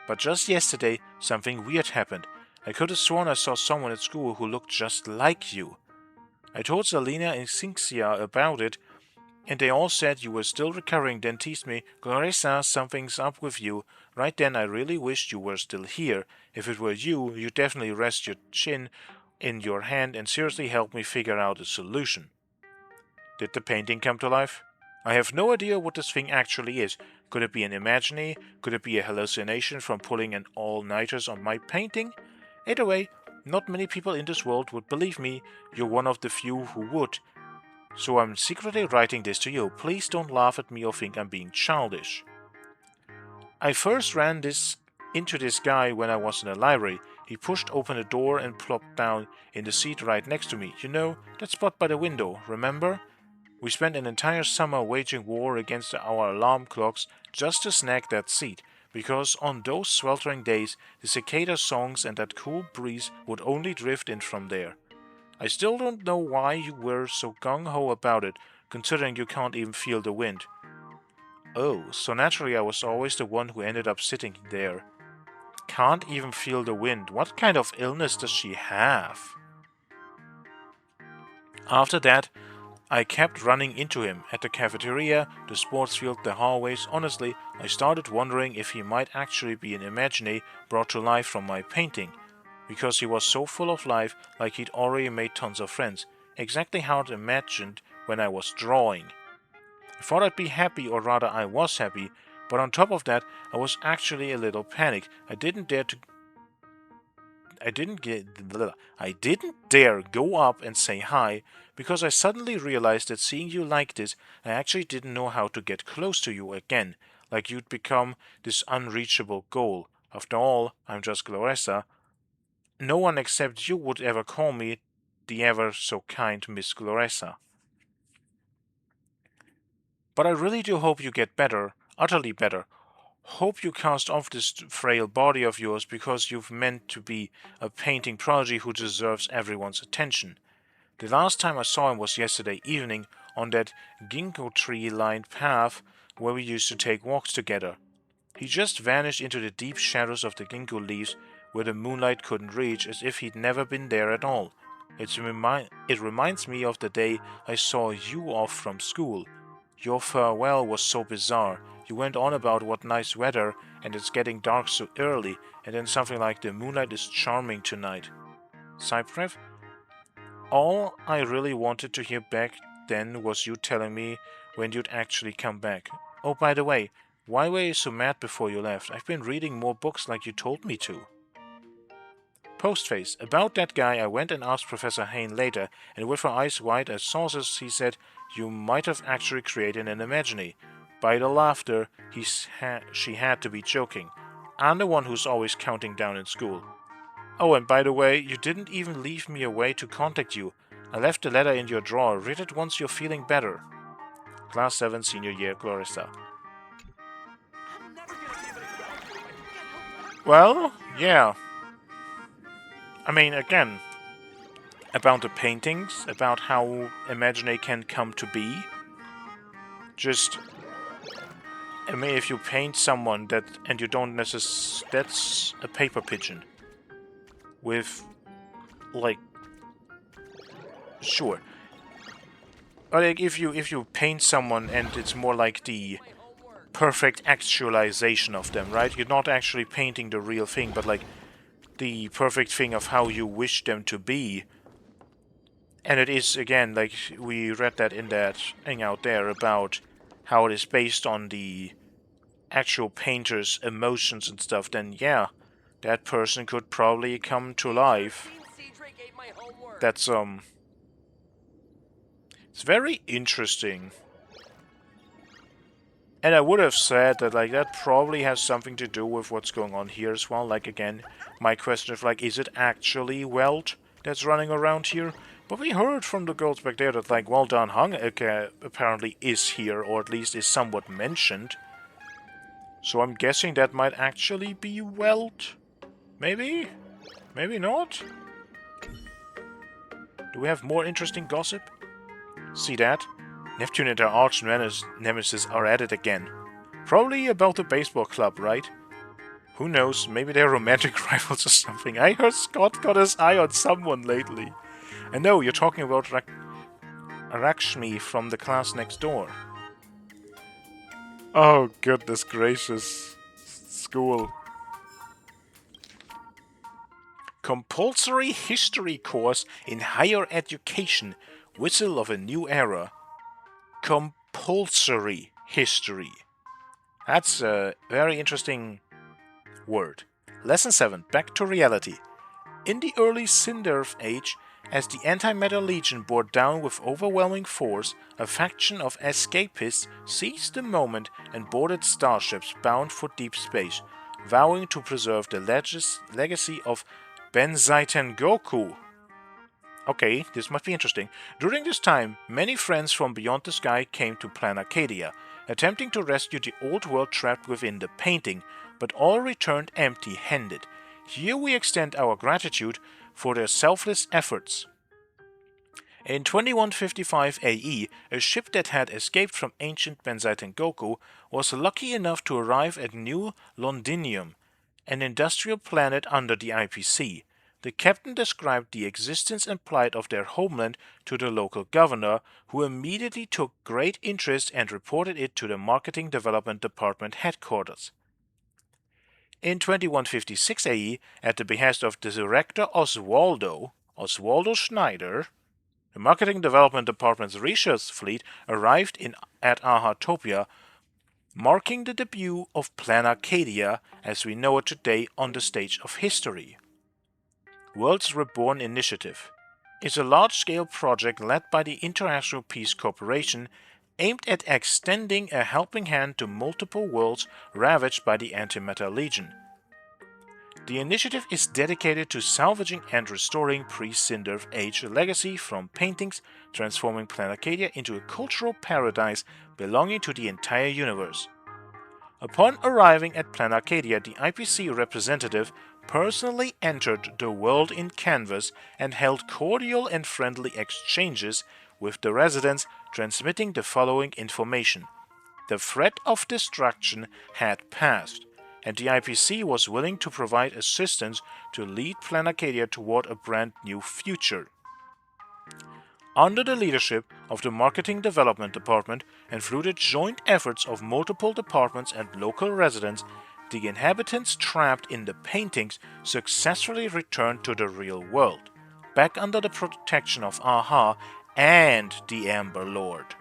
Speaker 1: But just yesterday, something weird happened. I could have sworn I saw someone at school who looked just like you. I told Selena and Cynthia about it, and they all said you were still recovering, then teased me, Clarissa, something's up with you. Right then I really wished you were still here. If it were you, you'd definitely rest your chin in your hand and seriously help me figure out a solution. Did the painting come to life? I have no idea what this thing actually is. Could it be an imaginary? Could it be a hallucination from pulling an all-nighters on my painting? Either way, not many people in this world would believe me. You're one of the few who would. So I'm secretly writing this to you. Please don't laugh at me or think I'm being childish. I first ran into this guy when I was in the library. He pushed open the door and plopped down in the seat right next to me. You know, that spot by the window, remember? We spent an entire summer waging war against our alarm clocks just to snag that seat, because on those sweltering days, the cicada songs and that cool breeze would only drift in from there. I still don't know why you were so gung-ho about it, considering you can't even feel the wind. Oh, so naturally I was always the one who ended up sitting there. Can't even feel the wind. What kind of illness does she have? After that, I kept running into him at the cafeteria, the sports field, the hallways. Honestly, I started wondering if he might actually be an imaginary brought to life from my painting, because he was so full of life, like he'd already made tons of friends, exactly how I'd imagined when I was drawing. I thought I'd be happy, or rather I was happy, but on top of that, I was actually a little panicked. I didn't dare go up and say hi, because I suddenly realized that seeing you like this, I actually didn't know how to get close to you again, like you'd become this unreachable goal. After all, I'm just Glorissa. No one except you would ever call me the ever-so-kind Miss Glorissa. But I really do hope you get better, utterly better. Hope you cast off this frail body of yours, because you've meant to be a painting prodigy who deserves everyone's attention. The last time I saw him was yesterday evening, on that ginkgo tree-lined path where we used to take walks together. He just vanished into the deep shadows of the ginkgo leaves where the moonlight couldn't reach, as if he'd never been there at all. It reminds me of the day I saw you off from school. Your farewell was so bizarre. You went on about what nice weather, and it's getting dark so early, and then something like the moonlight is charming tonight. Cyprev? All I really wanted to hear back then was you telling me when you'd actually come back. Oh, by the way, why were you so mad before you left? I've been reading more books like you told me to. Postface. About that guy, I went and asked Professor Hayne later, and with her eyes wide as saucers, he said, you might have actually created an imaginary. By the laughter, she had to be joking. I'm the one who's always counting down in school. Oh, and by the way, you didn't even leave me a way to contact you. I left the letter in your drawer. Read it once you're feeling better. Class 7, Senior Year, Clarissa. Well, yeah. I mean, again, about the paintings, about how imaginary can come to be. Just, I mean, if you paint someone and you don't necessarily, that's a paper pigeon. With, like, sure. But like, if you paint someone and it's more like the perfect actualization of them, right? You're not actually painting the real thing, but like the perfect thing of how you wish them to be. And it is, again, like we read that in that thing out there about how it is based on the actual painter's emotions and stuff, then yeah, that person could probably come to life. That's, it's very interesting. And I would have said that, like, that probably has something to do with what's going on here as well. Like, again, my question of, like, is it actually Welt that's running around here? But we heard from the girls back there that, like, well done, Honkai apparently is here, or at least is somewhat mentioned. So I'm guessing that might actually be Welt? Maybe? Maybe not? Do we have more interesting gossip? See that? Neptune and her arch nemesis are at it again. Probably about the baseball club, right? Who knows, maybe they're romantic rivals or something. I heard Scott got his eye on someone lately. And no, you're talking about Rakshmi from the class next door. Oh, goodness gracious. School. Compulsory history course in higher education. Whistle of a new era. Compulsory history. That's a very interesting word. Lesson 7. Back to reality. In the early Sindarf age, as the Antimatter Legion bore down with overwhelming force, a faction of escapists seized the moment and boarded starships bound for deep space, vowing to preserve the legacy of Benzaiten Goku. Okay, this must be interesting. During this time, many friends from beyond the sky came to Plan Arcadia, attempting to rescue the old world trapped within the painting, but all returned empty-handed. Here we extend our gratitude for their selfless efforts. In 2155 AE, a ship that had escaped from ancient Benzaiten Goku was lucky enough to arrive at New Londinium, an industrial planet under the IPC. The captain described the existence and plight of their homeland to the local governor, who immediately took great interest and reported it to the Marketing Development Department headquarters. In 2156 AE, at the behest of the director Oswaldo Schneider, the Marketing Development Department's research fleet arrived at Ahatopia, marking the debut of Plan Arcadia as we know it today on the stage of history. Worlds Reborn Initiative is a large-scale project led by the International Peace Corporation aimed at extending a helping hand to multiple worlds ravaged by the Antimatter Legion. The initiative is dedicated to salvaging and restoring pre-Sindarf Age legacy from paintings, transforming Plan Arcadia into a cultural paradise belonging to the entire universe. Upon arriving at Plan Arcadia, the IPC representative personally entered the world in canvas and held cordial and friendly exchanges with the residents, transmitting the following information. The threat of destruction had passed, and the IPC was willing to provide assistance to lead Planacadia toward a brand new future. Under the leadership of the Marketing Development Department and through the joint efforts of multiple departments and local residents, the inhabitants trapped in the paintings successfully returned to the real world, back under the protection of AHA and the Amber Lord.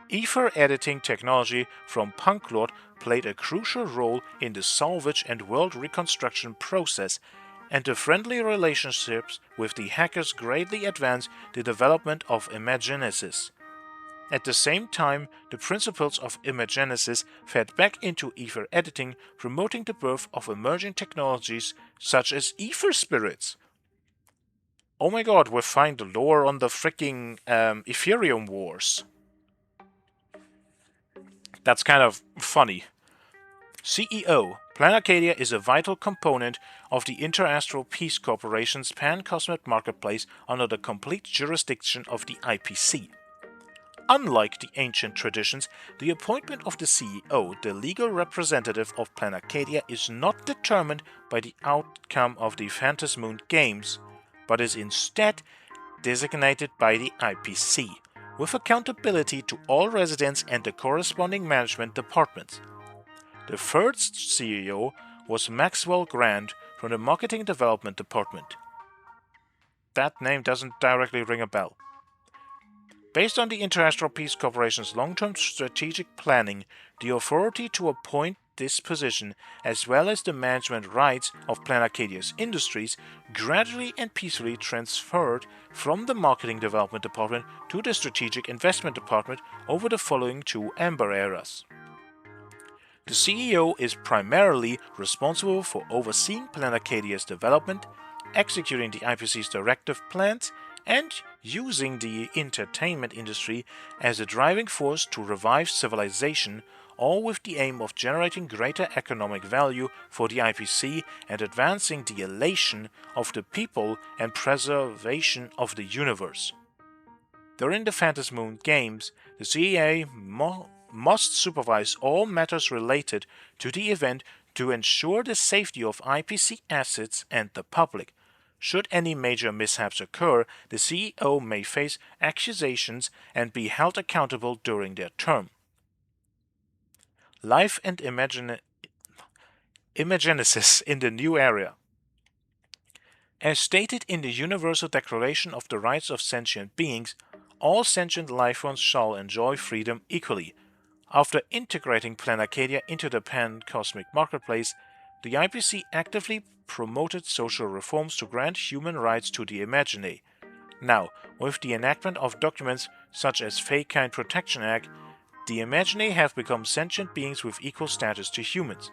Speaker 1: Ether editing technology from Punklord played a crucial role in the salvage and world reconstruction process, and the friendly relationships with the hackers greatly advanced the development of Imagenesis. At the same time, the principles of Imagenesis fed back into ether editing, promoting the birth of emerging technologies such as ether spirits. Oh my god, we'll find the lore on the freaking Ethereum Wars. That's kind of funny. CEO, Planacadia is a vital component of the Interastral Peace Corporation's pan-cosmic marketplace under the complete jurisdiction of the IPC. Unlike the ancient traditions, the appointment of the CEO, the legal representative of Planacadia, is not determined by the outcome of the Phantasmoon Games, but is instead designated by the IPC, with accountability to all residents and the corresponding management departments. The first CEO was Maxwell Grant from the Marketing Development Department. That name doesn't directly ring a bell. Based on the Interastral Peace Corporation's long-term strategic planning, the authority to appoint this position, as well as the management rights of Planacadia's industries, gradually and peacefully transferred from the Marketing Development Department to the Strategic Investment Department over the following two Amber eras. The CEO is primarily responsible for overseeing Planacadia's development, executing the IPC's directive plans, and using the entertainment industry as a driving force to revive civilization, all with the aim of generating greater economic value for the IPC and advancing the elation of the people and preservation of the universe. During the Phantasmoon Games, the CEA must supervise all matters related to the event to ensure the safety of IPC assets and the public. Should any major mishaps occur, the CEO may face accusations and be held accountable during their term. Life and Imagenesis in the new area. As stated in the Universal Declaration of the Rights of Sentient Beings, all sentient life forms shall enjoy freedom equally. After integrating Planacadia into the pan-cosmic marketplace, the IPC actively promoted social reforms to grant human rights to the Imagine. Now, with the enactment of documents such as Feykind Protection Act, the Imagine have become sentient beings with equal status to humans.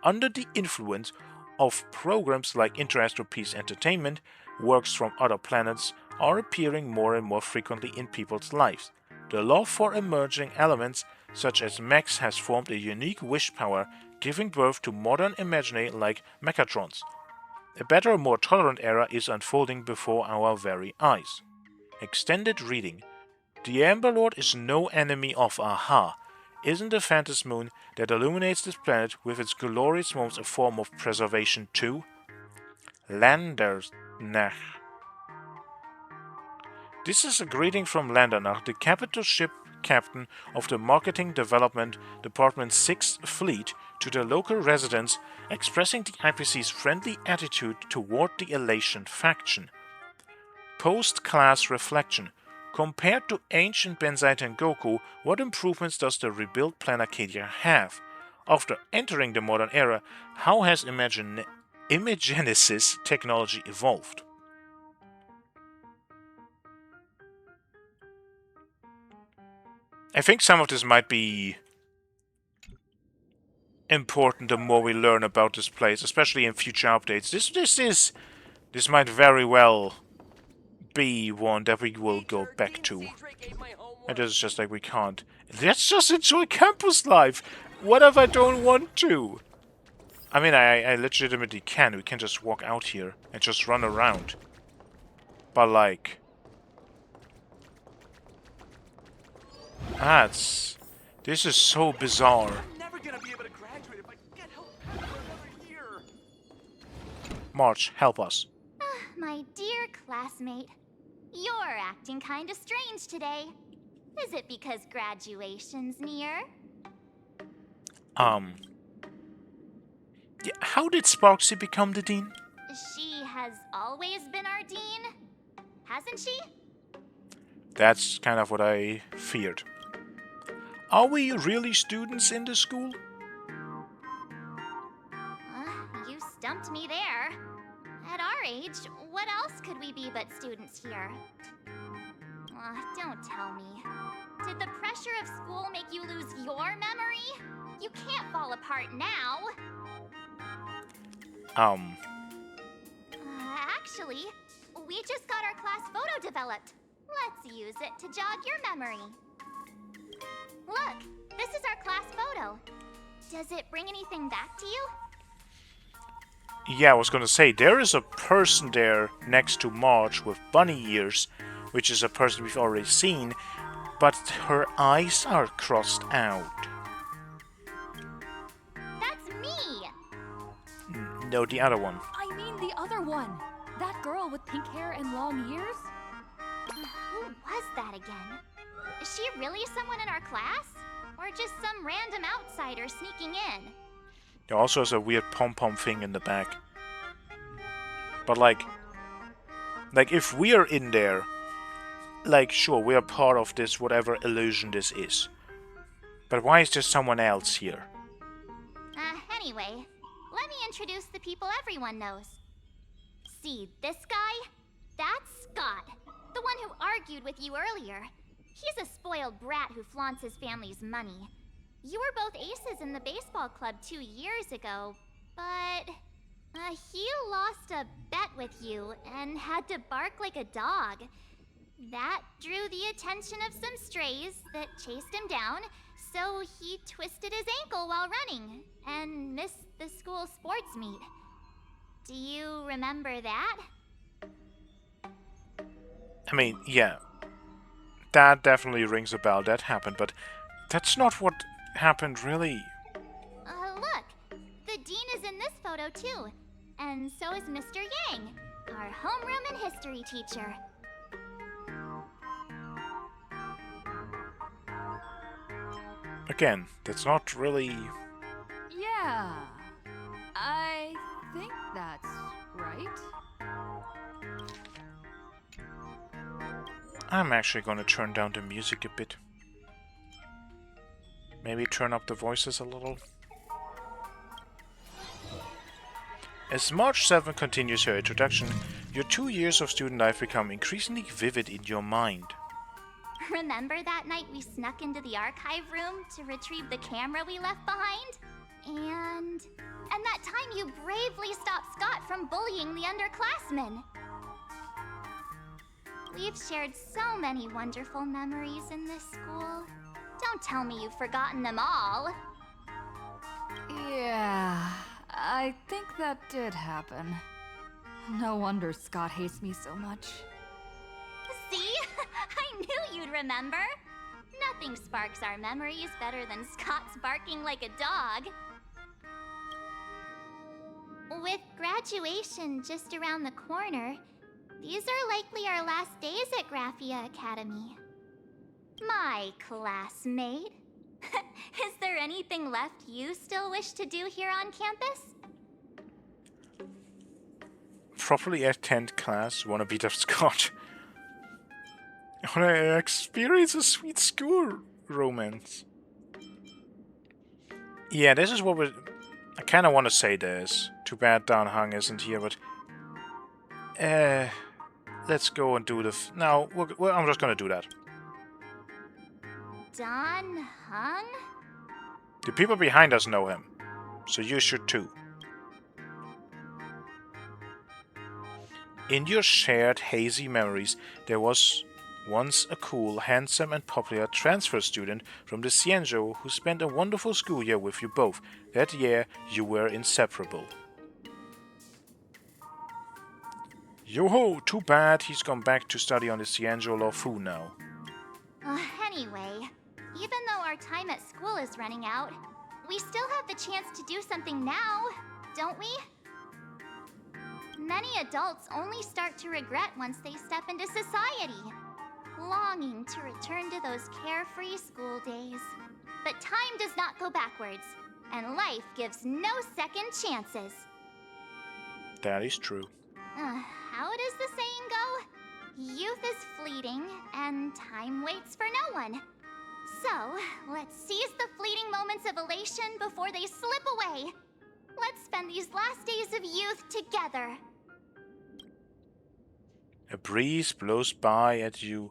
Speaker 1: Under the influence of programs like Interastral Peace Entertainment, works from other planets are appearing more and more frequently in people's lives. The love for emerging elements such as mechs has formed a unique wish power, giving birth to modern Imagine like Mechatrons. A better, more tolerant era is unfolding before our very eyes. Extended reading. The Amber Lord is no enemy of AHA. Isn't the Phantasmoon that illuminates this planet with its glorious moments a form of preservation too? Landernach. This is a greeting from Landernach, the capital ship captain of the Marketing Development Department's 6th Fleet, to the local residents, expressing the IPC's friendly attitude toward the Elation faction. Post-class reflection. Compared to ancient Benzaiten Goku, what improvements does the rebuilt Planacadia have? After entering the modern era, how has Imagenesis technology evolved? I think some of this might be important the more we learn about this place, especially in future updates. This might very well be one that we will go back to. And this is just like we can't. Let's just enjoy campus life! What if I don't want to? I mean, I legitimately can. We can just walk out here and just run around. But like... This is so bizarre.
Speaker 4: I'm never gonna be able to graduate if I get help for another year.
Speaker 1: March, help us.
Speaker 2: My dear classmate, you're acting kinda strange today. Is it because graduation's near?
Speaker 1: Yeah, how did Sparksy become the dean?
Speaker 2: She has always been our dean, hasn't she?
Speaker 1: That's kind of what I feared. Are we really students in the school?
Speaker 2: You stumped me there. At our age, what else could we be but students here? Don't tell me. Did the pressure of school make you lose your memory? You can't fall apart now. Actually, we just got our class photo developed. Let's use it to jog your memory. Look, this is our class photo. Does it bring anything back to you?
Speaker 1: Yeah, I was gonna say, there is a person there next to March with bunny ears, which is a person we've already seen, but her eyes are crossed out.
Speaker 2: That's me!
Speaker 1: No, the other one.
Speaker 7: I mean the other one. That girl with pink hair and long ears?
Speaker 2: Who was that again? Is she really someone in our class? Or just some random outsider sneaking in?
Speaker 1: There also has a weird pom-pom thing in the back. But like if we are in there, like, sure, we are part of this, whatever illusion this is. But why is there someone else here?
Speaker 2: Anyway, let me introduce the people everyone knows. See this guy? That's Scott, the one who argued with you earlier. He's a spoiled brat who flaunts his family's money. You were both aces in the baseball club 2 years ago, but he lost a bet with you and had to bark like a dog. That drew the attention of some strays that chased him down, so he twisted his ankle while running and missed the school sports meet. Do you remember that?
Speaker 1: I mean, yeah. That definitely rings a bell, that happened, but that's not what happened really.
Speaker 2: Look, the dean is in this photo too, and so is Mr. Yang, our homeroom and history teacher.
Speaker 1: Again, that's not really...
Speaker 7: Yeah. I think that's right.
Speaker 1: I'm actually gonna turn down the music a bit. Maybe turn up the voices a little. As March 7 continues her introduction, your 2 years of student life become increasingly vivid in your mind.
Speaker 2: Remember that night we snuck into the archive room to retrieve the camera we left behind? And that time you bravely stopped Scott from bullying the underclassmen. We've shared so many wonderful memories in this school. Don't tell me you've forgotten them all.
Speaker 7: Yeah, I think that did happen. No wonder Scott hates me so much.
Speaker 2: See? I knew you'd remember. Nothing sparks our memories better than Scott's barking like a dog. With graduation just around the corner, these are likely our last days at Graphia Academy. My classmate. Is there anything left you still wish to do here on campus?
Speaker 1: Properly attend class, wanna beat up Scott. Wanna experience a sweet school romance. Yeah, this is what I kinda wanna say this. Too bad Dan Hung isn't here, but... let's go and do the... No, I'm just gonna do that.
Speaker 2: Don Hung?
Speaker 1: The people behind us know him, so you should too. In your shared hazy memories, there was once a cool, handsome and popular transfer student from the Xianzhou who spent a wonderful school year with you both. That year, you were inseparable. Yo-ho! Too bad he's gone back to study on the Xianzhou Law Fu now.
Speaker 2: Anyway, Even though our time at school is running out, we still have the chance to do something now, don't we? Many adults only start to regret once they step into society, longing to return to those carefree school days. But time does not go backwards, and life gives no second chances.
Speaker 1: That is true.
Speaker 2: How does the saying go? Youth is fleeting, and time waits for no one. So, let's seize the fleeting moments of elation before they slip away. Let's spend these last days of youth together.
Speaker 1: A breeze blows by at you.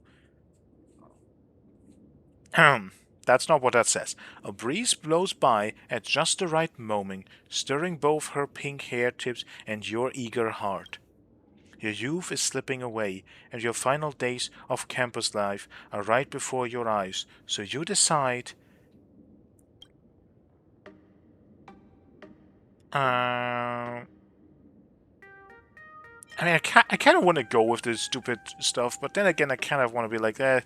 Speaker 1: That's not what that says. A breeze blows by at just the right moment, stirring both her pink hair tips and your eager heart. Your youth is slipping away, and your final days of campus life are right before your eyes, so you decide... I mean, I kind of want to go with this stupid stuff, but then again, I kind of want to be like, eh.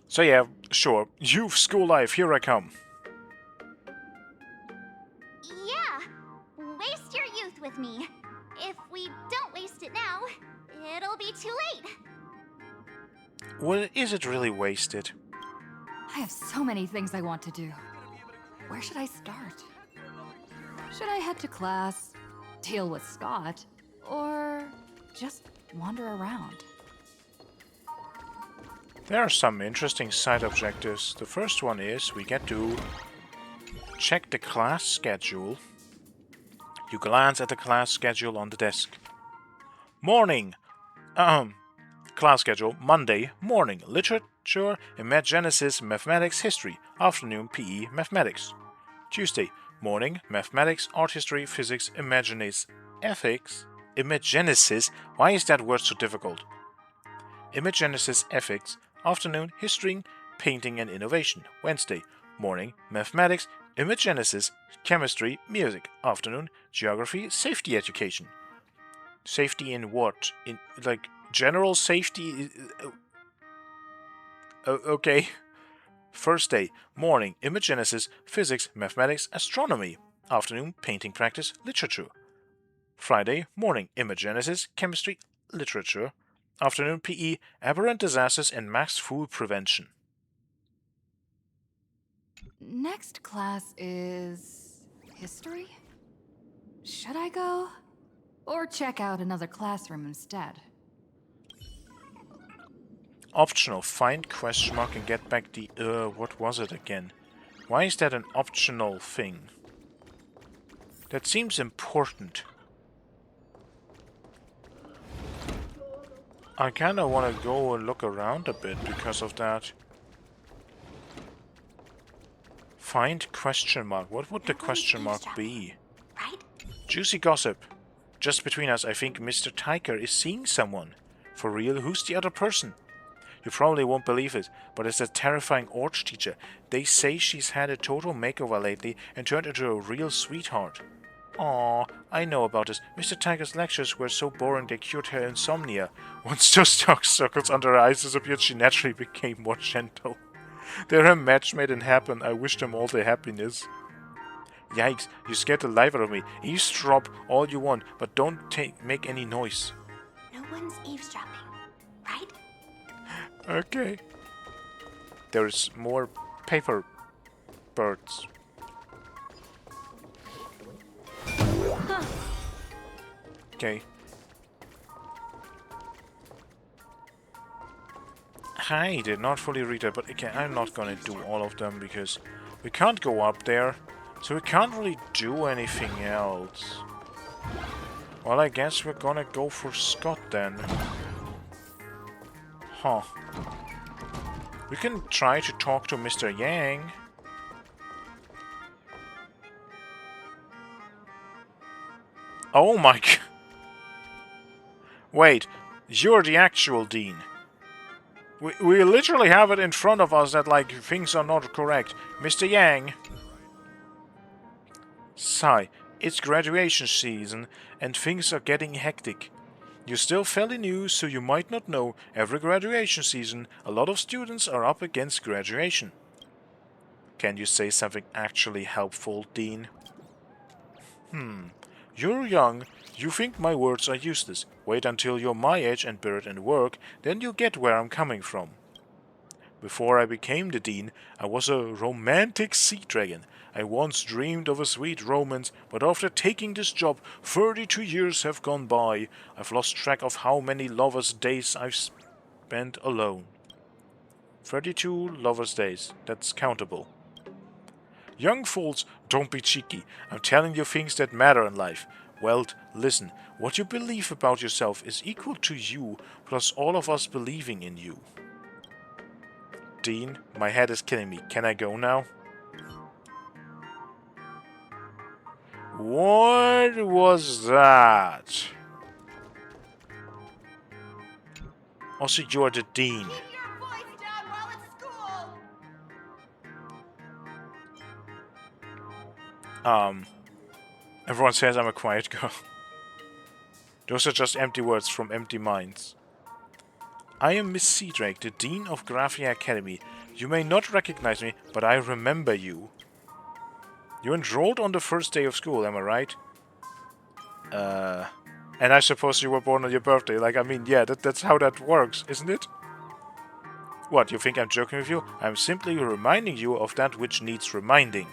Speaker 1: So yeah, sure. Youth, school life, here I come.
Speaker 2: Yeah, waste your youth with me. If we don't waste it now, it'll be too late.
Speaker 1: Well, is it really wasted?
Speaker 7: I have so many things I want to do. Where should I start? Should I head to class, deal with Scott, or just wander around?
Speaker 1: There are some interesting side objectives. The first one is we get to check the class schedule. You glance at the class schedule on the desk. Morning! Class schedule. Monday, morning. Literature, Imagenesis, Mathematics, History. Afternoon, PE, Mathematics. Tuesday, morning. Mathematics, Art History, Physics, Imagenesis, Ethics. Imagenesis? Why is that word so difficult? Imagenesis, Ethics. Afternoon, History, Painting and Innovation. Wednesday, morning. Mathematics, Imagenesis, Chemistry, Music. Afternoon, Geography, Safety Education. Safety in what? In, like, general safety? Okay. First day, morning, Imagenesis, Physics, Mathematics, Astronomy. Afternoon, Painting Practice, Literature. Friday, morning, Imagenesis, Chemistry, Literature. Afternoon, PE, Aberrant Disasters and Mass Food Prevention.
Speaker 7: Next class is... history? Should I go? Or check out another classroom instead?
Speaker 1: Optional. Find question mark and get back the... what was it again? Why is that an optional thing? That seems important. I kinda wanna go and look around a bit because of that. Find question mark. What would the question mark be?
Speaker 2: Right?
Speaker 1: Juicy gossip. Just between us, I think Mr. Tiger is seeing someone. For real, who's the other person? You probably won't believe it, but it's that terrifying art teacher. They say she's had a total makeover lately and turned into a real sweetheart. Aw, I know about this. Mr. Tiger's lectures were so boring they cured her insomnia. Once those dark circles under her eyes disappeared, she naturally became more gentle. They're a match made in heaven. I wish them all the happiness. Yikes, you scared the life out of me. Eavesdrop all you want, but don't make any noise.
Speaker 2: No one's eavesdropping, right?
Speaker 1: Okay. There's more paper birds. Okay. I did not fully read it, but again, I'm not gonna do all of them because we can't go up there, so we can't really do anything else. Well, I guess we're gonna go for Scott then. Huh. We can try to talk to Mr. Yang. Oh my god. Wait, you're the actual dean. We literally have it in front of us that, like, things are not correct. Mr. Yang. Sigh, it's graduation season and things are getting hectic. You're still fairly new, so you might not know, every graduation season, a lot of students are up against graduation. Can you say something actually helpful, Dean? You're young, you think my words are useless. Wait until you're my age and buried in work, then you get where I'm coming from. Before I became the Dean, I was a romantic sea dragon. I once dreamed of a sweet romance, but after taking this job, 32 years have gone by. I've lost track of how many lovers' days I've spent alone. 32 lovers' days, that's countable. Young fools, don't be cheeky. I'm telling you things that matter in life. Well, listen, what you believe about yourself is equal to you, plus all of us believing in you. Dean, my head is killing me. Can I go now? What was that? Also, you're the Dean.
Speaker 6: Keep your voice down while at school!
Speaker 1: Everyone says I'm a quiet girl. Those are just empty words from empty minds. I am Miss Seadrake, the Dean of Graphia Academy. You may not recognize me, but I remember you. You enrolled on the first day of school, am I right? And I suppose you were born on your birthday. Like, I mean, yeah, that's how that works, isn't it? What, you think I'm joking with you? I'm simply reminding you of that which needs reminding.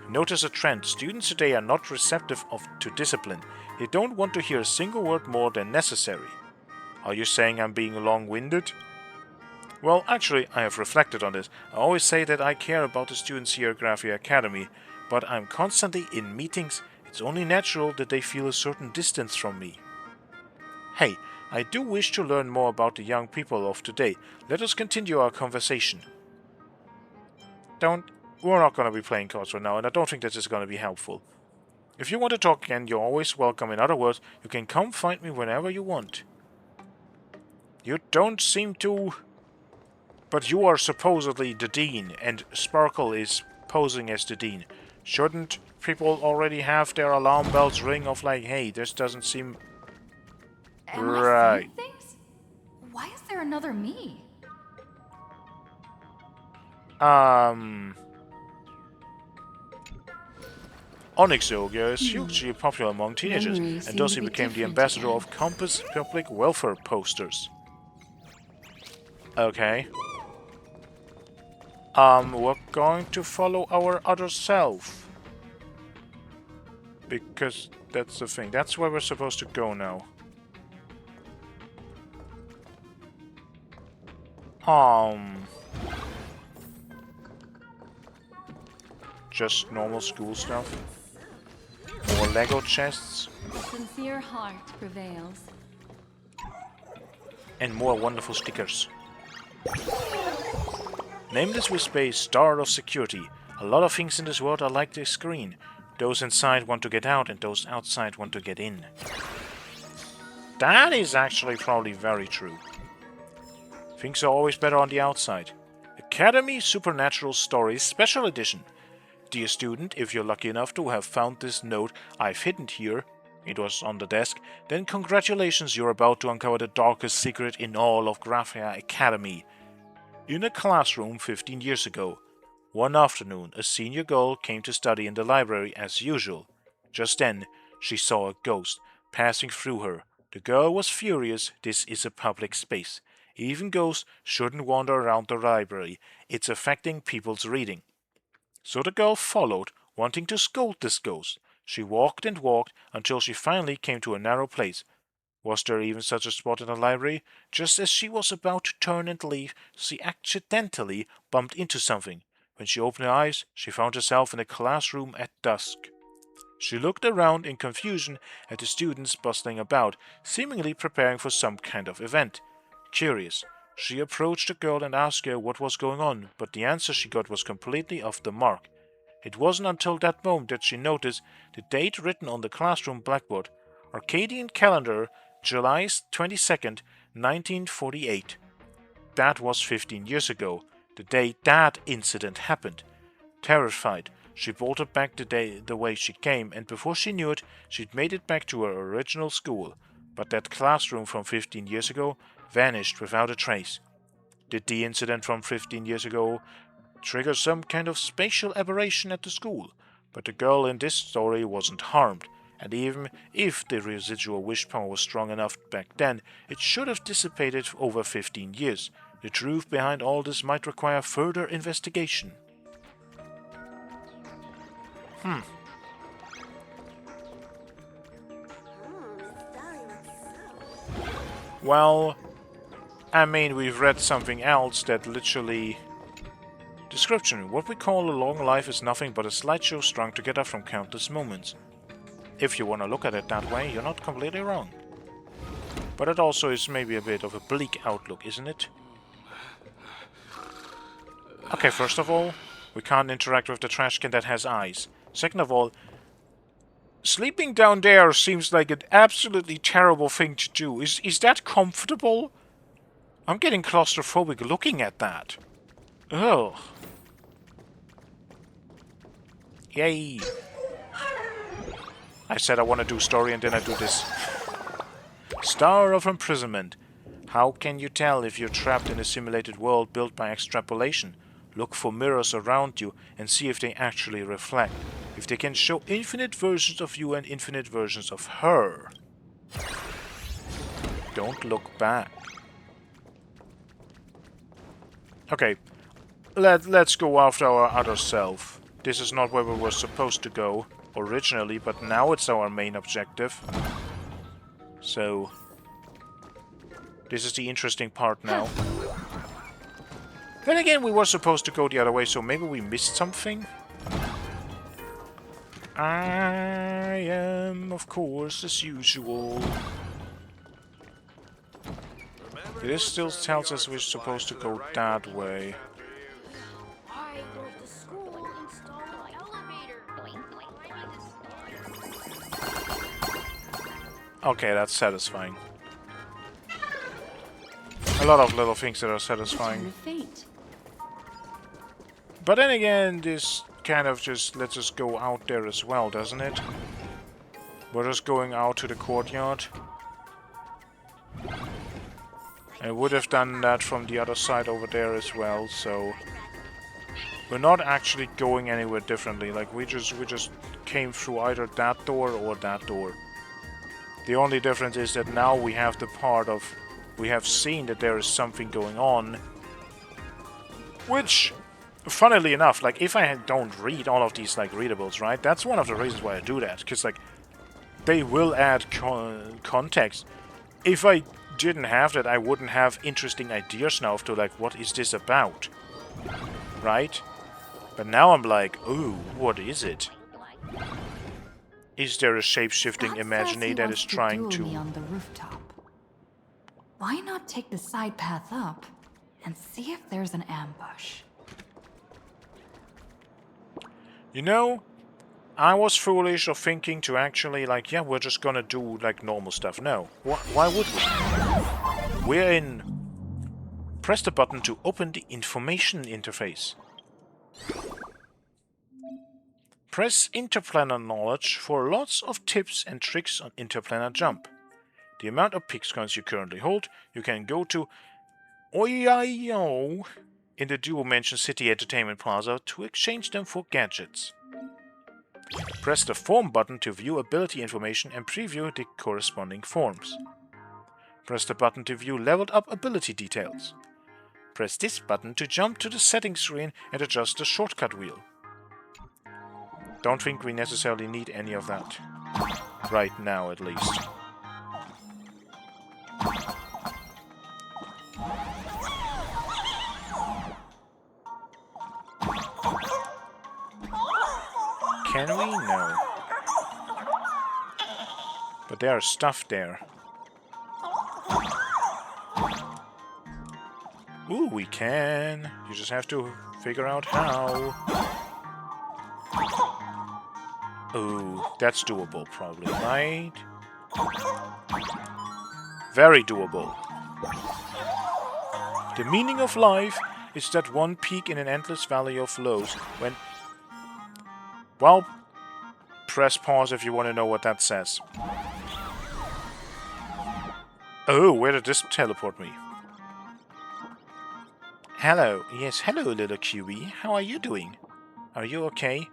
Speaker 1: Notice a trend. Students today are not receptive to discipline. They don't want to hear a single word more than necessary. Are you saying I'm being long-winded? Well, actually, I have reflected on this. I always say that I care about the students here at Graphia Academy, but I'm constantly in meetings. It's only natural that they feel a certain distance from me. Hey, I do wish to learn more about the young people of today. Let us continue our conversation. We're not going to be playing cards right now, and I don't think this is going to be helpful. If you want to talk again, you're always welcome. In other words, you can come find me whenever you want. You don't seem to... But you are supposedly the Dean, and Sparkle is posing as the Dean. Shouldn't people already have their alarm bells ring of like, hey, this doesn't seem...
Speaker 7: Am I
Speaker 1: right.
Speaker 7: seeing things? Why is there another me?
Speaker 1: Onyxoga is hugely popular among teenagers,
Speaker 8: Memories
Speaker 1: and
Speaker 8: seem
Speaker 1: thus
Speaker 8: to
Speaker 1: he
Speaker 8: be
Speaker 1: became the
Speaker 8: different
Speaker 1: ambassador
Speaker 8: again.
Speaker 1: of Compass Public Welfare posters. Okay. We're going to follow our other self. Because that's the thing. That's where we're supposed to go now. Just normal school stuff. More Lego chests.
Speaker 8: Sincere heart prevails.
Speaker 1: And more wonderful stickers. Nameless with space, star of security. A lot of things in this world are like this screen. Those inside want to get out and those outside want to get in. That is actually probably very true. Things are always better on the outside. Academy Supernatural Stories Special Edition. Dear student, if you're lucky enough to have found this note I've hidden here, it was on the desk, then congratulations, you're about to uncover the darkest secret in all of Graphia Academy. In a classroom 15 years ago, one afternoon, a senior girl came to study in the library as usual. Just then, she saw a ghost passing through her. The girl was furious. This is a public space. Even ghosts shouldn't wander around the library. It's affecting people's reading. So the girl followed, wanting to scold this ghost. She walked and walked until she finally came to a narrow place. Was there even such a spot in the library? Just as she was about to turn and leave, she accidentally bumped into something. When she opened her eyes, she found herself in a classroom at dusk. She looked around in confusion at the students bustling about, seemingly preparing for some kind of event. Curious, she approached the girl and asked her what was going on, but the answer she got was completely off the mark. It wasn't until that moment that she noticed the date written on the classroom blackboard. Arcadian calendar, July 22nd, 1948. That was 15 years ago, the day that incident happened. Terrified, she bolted back the way she came, and before she knew it, she'd made it back to her original school. But that classroom from 15 years ago vanished without a trace. Did the incident from 15 years ago trigger some kind of spatial aberration at the school? But the girl in this story wasn't harmed, and even if the residual wish power was strong enough back then, it should have dissipated over 15 years. The truth behind all this might require further investigation. Well, I mean, we've read something else that literally... Description. What we call a long life is nothing but a slideshow strung together from countless moments. If you want to look at it that way, you're not completely wrong. But it also is maybe a bit of a bleak outlook, isn't it? Okay, first of all, we can't interact with the trash can that has eyes. Second of all, sleeping down there seems like an absolutely terrible thing to do. Is that comfortable? I'm getting claustrophobic looking at that. Ugh. Yay. I said I want to do story and then I do this. Star of Imprisonment. How can you tell if you're trapped in a simulated world built by extrapolation? Look for mirrors around you and see if they actually reflect. If they can show infinite versions of you and infinite versions of her. Don't look back. Okay, let's go after our other self. This is not where we were supposed to go originally, but now it's our main objective. So, this is the interesting part now. Then again, we were supposed to go the other way, so maybe we missed something? I am, of course, as usual. This still tells us we're supposed to go that way. Okay, that's satisfying. A lot of little things that are satisfying. But then again, this kind of just lets us go out there as well, doesn't it? We're just going out to the courtyard. I would have done that from the other side over there as well, so... We're not actually going anywhere differently, like we just came through either that door or that door. The only difference is that now we have the part of... We have seen that there is something going on. Which, funnily enough, like, if I don't read all of these, like, readables, right? That's one of the reasons why I do that. Because, like, they will add context. If I didn't have that, I wouldn't have interesting ideas now to, like, what is this about? Right? But now I'm like, ooh, what is it? Is there a shape-shifting imaginary that is trying to...
Speaker 7: on the rooftop. Why not take the side path up and see if there's an ambush?
Speaker 1: You know, I was foolish of thinking to actually, like, yeah, we're just gonna do, like, normal stuff. No. Why would we? We're in... Press the button to open the information interface. Press Interplanar Knowledge for lots of tips and tricks on Interplanar Jump. The amount of Pix coins you currently hold, you can go to Oyayo in the Duo Mansion City Entertainment Plaza to exchange them for gadgets. Press the Form button to view ability information and preview the corresponding forms. Press the button to view leveled up ability details. Press this button to jump to the settings screen and adjust the shortcut wheel. Don't think we necessarily need any of that. Right now, at least. Can we? No. But there is stuff there. Ooh, we can. You just have to figure out how. Ooh, that's doable probably, right? Very doable. The meaning of life is that one peak in an endless valley of lows when... Well, press pause if you want to know what that says. Oh, where did this teleport me? Hello. Yes, hello, little QB. How are you doing? Are you okay?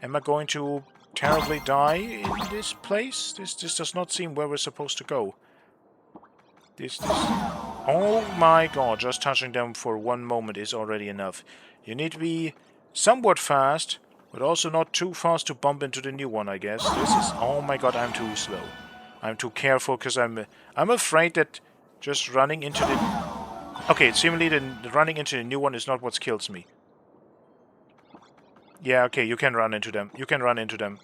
Speaker 1: Am I going to terribly die in this place? This does not seem where we're supposed to go. This... Oh my god, just touching them for one moment is already enough. You need to be somewhat fast, but also not too fast to bump into the new one, I guess. This is... Oh my god, I'm too slow. I'm too careful, because I'm afraid that just running into the... Okay, seemingly the running into the new one is not what kills me. Yeah, okay, you can run into them. You can run into them.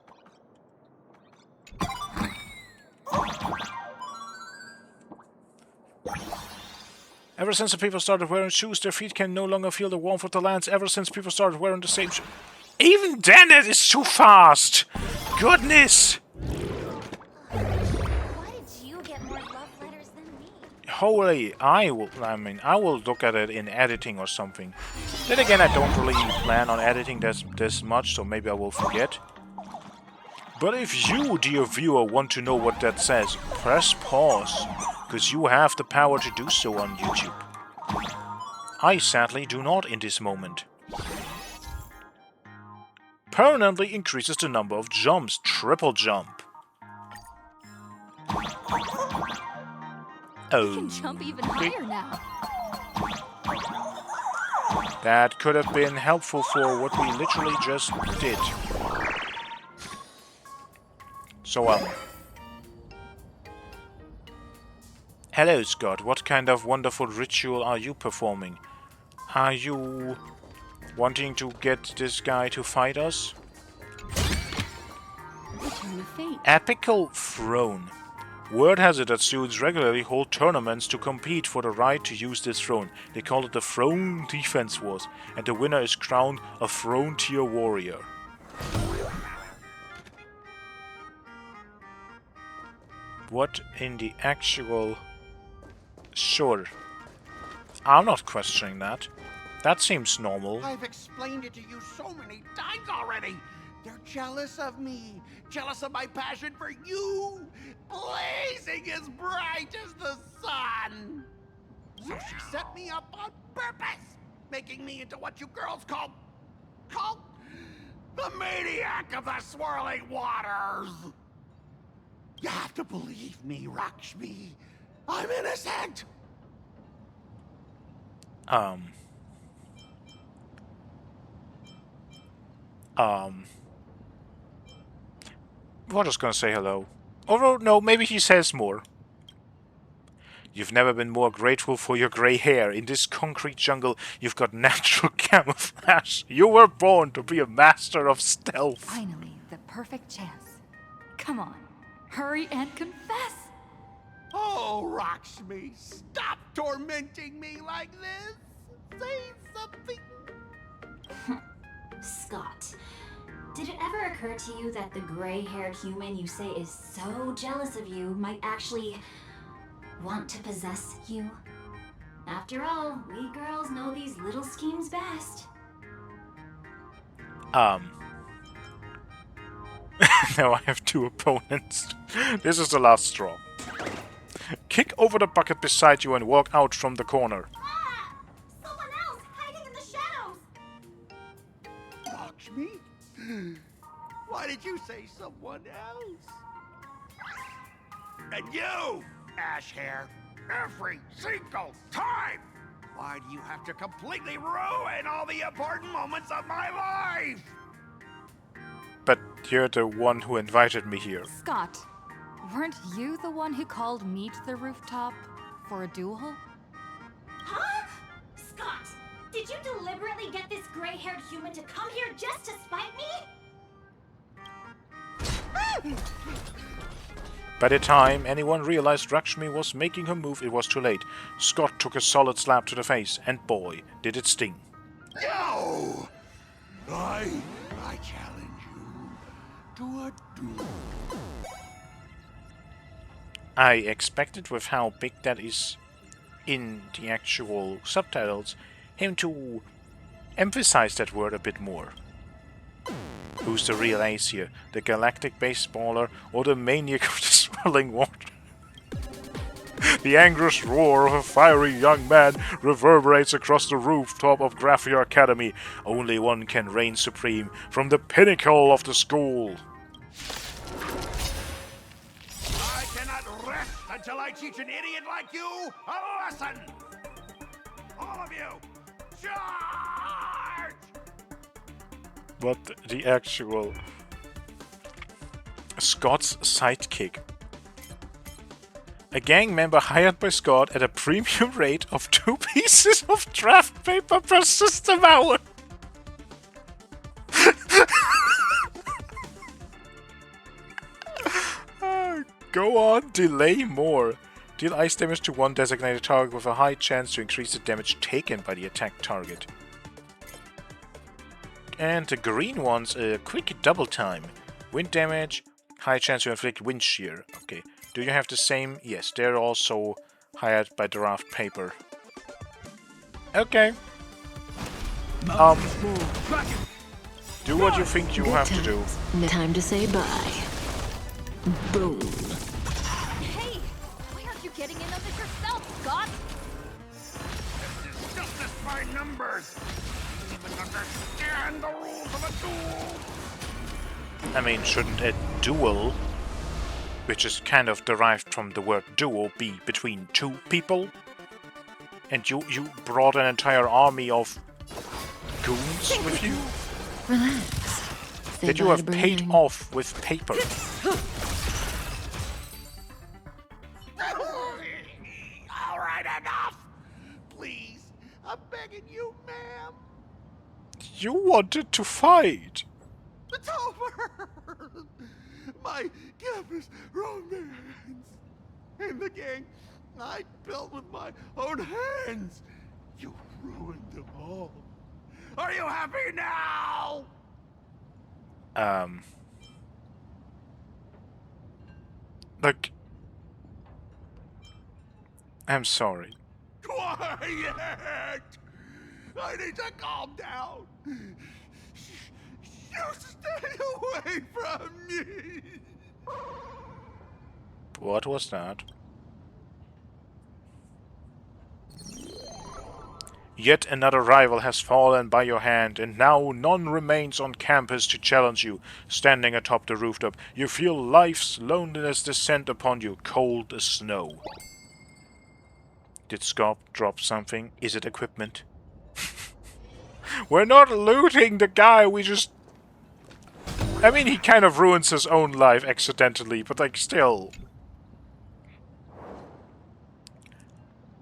Speaker 1: Ever since the people started wearing shoes, their feet can no longer feel the warmth of the lands. Ever since people started wearing the same shoes... Even then it is too fast! Goodness!
Speaker 6: Why did you get more love letters than me?
Speaker 1: Holy, I will look at it in editing or something. Then again, I don't really plan on editing this much, so maybe I will forget. But if you, dear viewer, want to know what that says, press pause, because you have the power to do so on YouTube. I sadly do not in this moment. Permanently increases the number of jumps, triple jump.
Speaker 7: I can jump even higher now.
Speaker 1: That could have been helpful for what we literally just did. So, hello, Scott. What kind of wonderful ritual are you performing? Are you wanting to get this guy to fight us?
Speaker 8: Return of fate.
Speaker 1: Epical throne. Word has it that students regularly hold tournaments to compete for the right to use this throne. They call it the Throne Defense Wars, and the winner is crowned a Throne Tier Warrior. What in the actual... Sure. I'm not questioning that. That seems normal.
Speaker 5: I've explained it to you so many times already. They're jealous of me, jealous of my passion for you, blazing as bright as the sun. So she set me up on purpose, making me into what you girls call the maniac of the swirling waters. You have to believe me, Rakshmi. I'm innocent.
Speaker 1: We're just gonna say hello. Although, no, maybe he says more. You've never been more grateful for your grey hair. In this concrete jungle, you've got natural camouflage. You were born to be a master of stealth.
Speaker 7: Finally, the perfect chance. Come on, hurry and confess.
Speaker 5: Oh, Rakshmi, stop tormenting me like this. Say something.
Speaker 9: Scott, did it ever occur to you that the gray-haired human you say is so jealous of you might actually want to possess you? After all, we girls know these little schemes best.
Speaker 1: Now I have two opponents. This is the last straw. Kick over the bucket beside you and walk out from the corner.
Speaker 6: Ah! Someone else hiding in the shadows!
Speaker 5: Lakshmi? Why did you say someone else? And you, Ash Hair, every single time! Why do you have to completely ruin all the important moments of my life?
Speaker 1: But you're the one who invited me here.
Speaker 7: Scott, weren't you the one who called me to the rooftop for a duel?
Speaker 6: Huh? Scott, did you deliberately get this gray-haired human to come here just to spite me?
Speaker 1: By the time anyone realized Lakshmi was making her move, it was too late. Scott took a solid slap to the face, and boy, did it sting.
Speaker 5: No! I challenge you to a duel.
Speaker 1: I expected, with how big that is in the actual subtitles, him to emphasize that word a bit more. Who's the real ace here? The galactic baseballer or the maniac of the swirling water? The angerous roar of a fiery young man reverberates across the rooftop of Graphia Academy. Only one can reign supreme from the pinnacle of the school.
Speaker 5: I cannot rest until I teach an idiot like you a lesson! All of you, charge!
Speaker 1: But the actual Scott's sidekick. A gang member hired by Scott at a premium rate of 2 pieces of draft paper per system hour. Go on, delay more. Deal ice damage to one designated target with a high chance to increase the damage taken by the attack target. And the green one's a quick double time. Wind damage, high chance to inflict wind shear. Okay. Do you have the same? Yes, they're also hired by draft paper. Okay. Do what you think you have to do.
Speaker 10: Time to say bye. Boom.
Speaker 7: Hey! Why aren't you getting in on this yourself, Scott?
Speaker 5: This is justice by numbers! You even understand the rules of a duel!
Speaker 1: I mean, shouldn't a duel, which is kind of derived from the word duel, be between 2 people? And you brought an entire army of goons with you?
Speaker 10: Relax.
Speaker 1: That you have paid off with paper.
Speaker 5: Alright, enough! Please, I'm begging you, ma'am.
Speaker 1: You wanted to fight.
Speaker 5: It's over! My campus romance! And the gang I built with my own hands! You ruined them all! Are you happy now?
Speaker 1: Look. I'm sorry.
Speaker 5: Quiet! I need to calm down! You stay away from me!
Speaker 1: What was that? Yet another rival has fallen by your hand, and now none remains on campus to challenge you. Standing atop the rooftop, you feel life's loneliness descend upon you, cold as snow. Did Scott drop something? Is it equipment? We're not looting the guy, we just... I mean, he kind of ruins his own life accidentally, but like, still...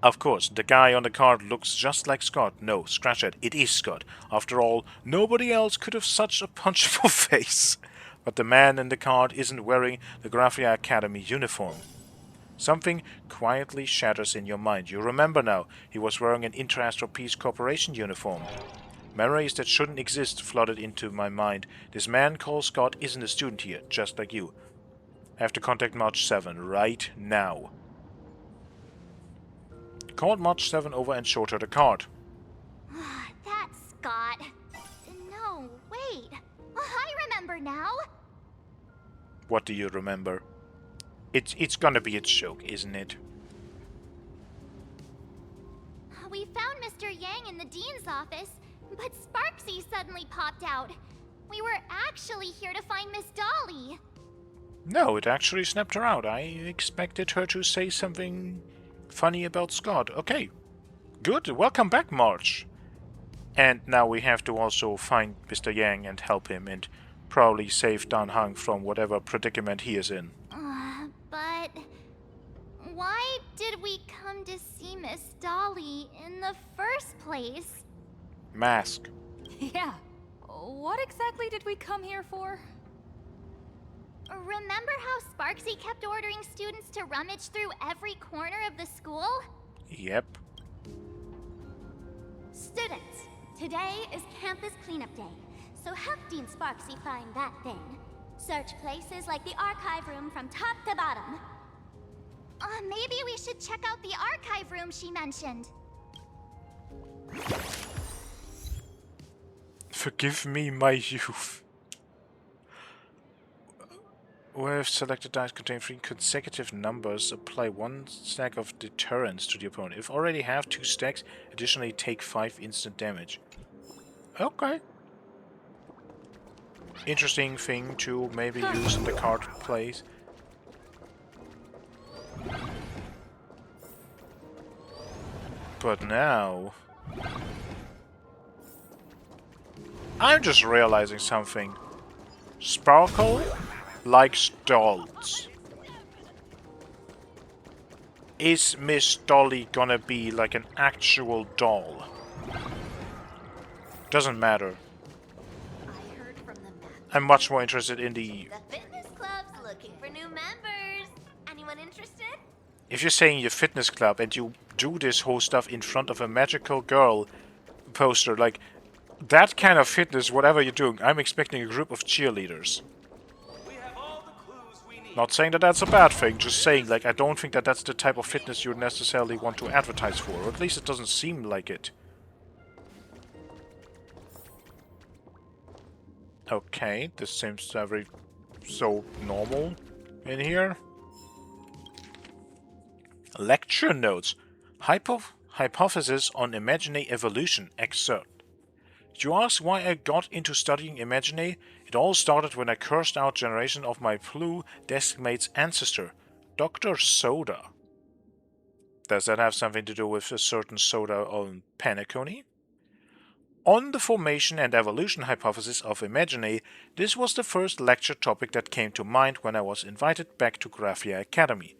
Speaker 1: Of course, the guy on the card looks just like Scott. No, scratch it. It is Scott. After all, nobody else could have such a punchable face. But the man in the card isn't wearing the Graphia Academy uniform. Something quietly shatters in your mind. You remember now, he was wearing an Inter-Astral Peace Corporation uniform. Memories that shouldn't exist flooded into my mind. This man called Scott isn't a student here, just like you. I have to contact March 7 right now. Call March 7 over and showed her the card.
Speaker 2: That's Scott. No, wait. I remember now.
Speaker 1: What do you remember? It's gonna be a joke, isn't it?
Speaker 2: We found Mr. Yang in the dean's office, but Sparksy suddenly popped out. We were actually here to find Miss Dolly.
Speaker 1: No, it actually snapped her out. I expected her to say something funny about Scott. Okay, good. Welcome back, March. And now we have to also find Mr. Yang and help him and probably save Dan Hang from whatever predicament he is in.
Speaker 2: But why did we come to see Miss Dolly in the first place?
Speaker 1: Mask.
Speaker 7: Yeah. What exactly did we come here for?
Speaker 2: Remember how Sparksy kept ordering students to rummage through every corner of the school?
Speaker 1: Yep.
Speaker 6: Students, today is campus cleanup day, so help Dean Sparksy find that thing. Search places like the archive room from top to bottom.
Speaker 2: Maybe we should check out the archive room she mentioned.
Speaker 1: Forgive me my youth. With selected dice contain 3 consecutive numbers, apply 1 stack of deterrence to the opponent. If already have 2 stacks, additionally take 5 instant damage. Okay. Interesting thing to maybe use in the card plays. But now... I'm just realizing something. Sparkle likes dolls. Is Miss Dolly gonna be like an actual doll? Doesn't matter. I'm much more interested in the...
Speaker 6: The fitness club's looking for new members. Anyone interested?
Speaker 1: If you're saying your fitness club and you do this whole stuff in front of a magical girl poster, like, that kind of fitness, whatever you're doing, I'm expecting a group of cheerleaders. Not saying that that's a bad thing, just saying, like, I don't think that that's the type of fitness you would necessarily want to advertise for, or at least it doesn't seem like it. Okay, this seems very so normal in here. Lecture notes. Hypothesis on Imaginae evolution excerpt. You ask why I got into studying Imaginae? It all started when I cursed out generation of my blue deskmate's ancestor, Dr. Soda. Does that have something to do with a certain soda on Penacony? On the formation and evolution hypothesis of Imaginae, this was the first lecture topic that came to mind when I was invited back to Graphia Academy.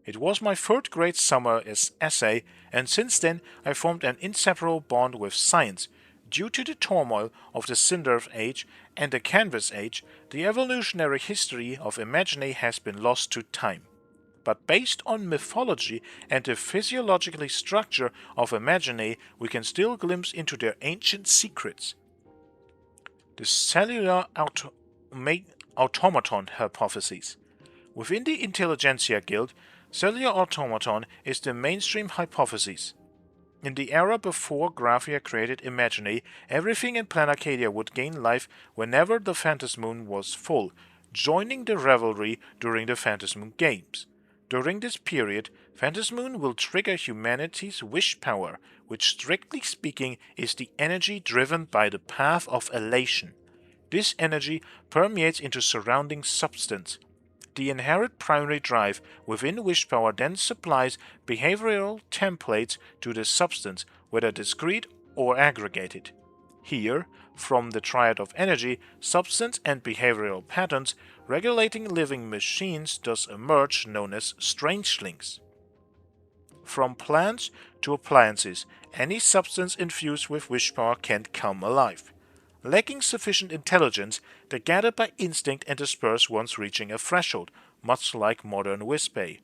Speaker 1: It was my 3rd grade summer essay, and since then I formed an inseparable bond with science. Due to the turmoil of the Cinder Age and the Canvas Age, the evolutionary history of Imaginae has been lost to time. But based on mythology and the physiological structure of Imaginae, we can still glimpse into their ancient secrets. The cellular automaton hypothesis. Within the Intelligentsia Guild, cellular automaton is the mainstream hypothesis. In the era before Graphia created Imaginae, everything in Planacadia would gain life whenever the Phantasmoon was full, joining the revelry during the Phantasmoon Games. During this period, Phantasmoon will trigger humanity's wish power, which strictly speaking is the energy driven by the path of elation. This energy permeates into surrounding substance. The inherent primary drive within wish power then supplies behavioral templates to the substance, whether discrete or aggregated. Here, from the triad of energy, substance, and behavioral patterns, regulating living machines thus emerge, known as strangelings. From plants to appliances, any substance infused with wish power can come alive. Lacking sufficient intelligence, they gather by instinct and disperse once reaching a threshold, much like modern Wispai.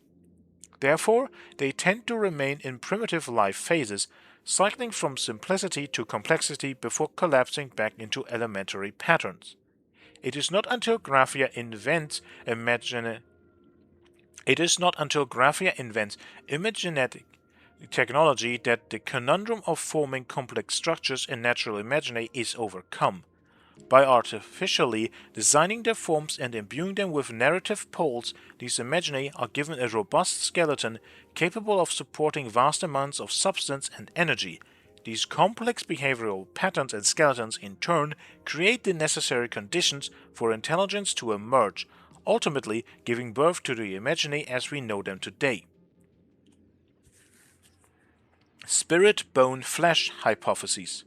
Speaker 1: Therefore, they tend to remain in primitive life phases, cycling from simplicity to complexity before collapsing back into elementary patterns. It is not until Graphia invents imagenetic technology that the conundrum of forming complex structures in natural Imaginae is overcome. By artificially designing their forms and imbuing them with narrative poles, these Imaginae are given a robust skeleton capable of supporting vast amounts of substance and energy. These complex behavioral patterns and skeletons in turn create the necessary conditions for intelligence to emerge, ultimately giving birth to the Imaginae as we know them today. Spirit-bone-flesh hypothesis.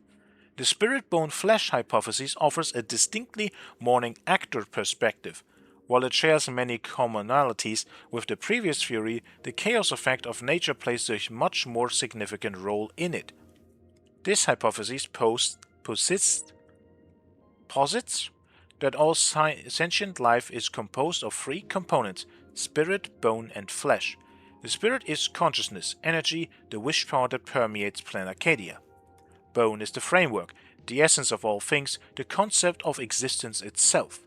Speaker 1: The spirit-bone-flesh hypothesis offers a distinctly morning actor perspective. While it shares many commonalities with the previous theory, the chaos effect of nature plays a much more significant role in it. This hypothesis posits that all sentient life is composed of 3 components: spirit, bone, and flesh. The spirit is consciousness, energy, the wish power that permeates Planacadia. Bone is the framework, the essence of all things, the concept of existence itself.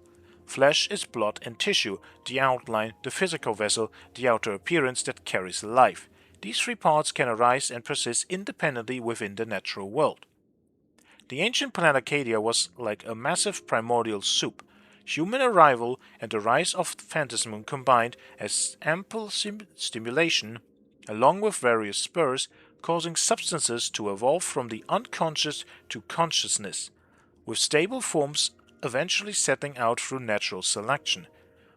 Speaker 1: Flesh is blood and tissue, the outline, the physical vessel, the outer appearance that carries life. These 3 parts can arise and persist independently within the natural world. The ancient Planacadia was like a massive primordial soup. Human arrival and the rise of Phantasm Moon combined as ample stimulation, along with various spurs, causing substances to evolve from the unconscious to consciousness, with stable forms eventually settling out through natural selection.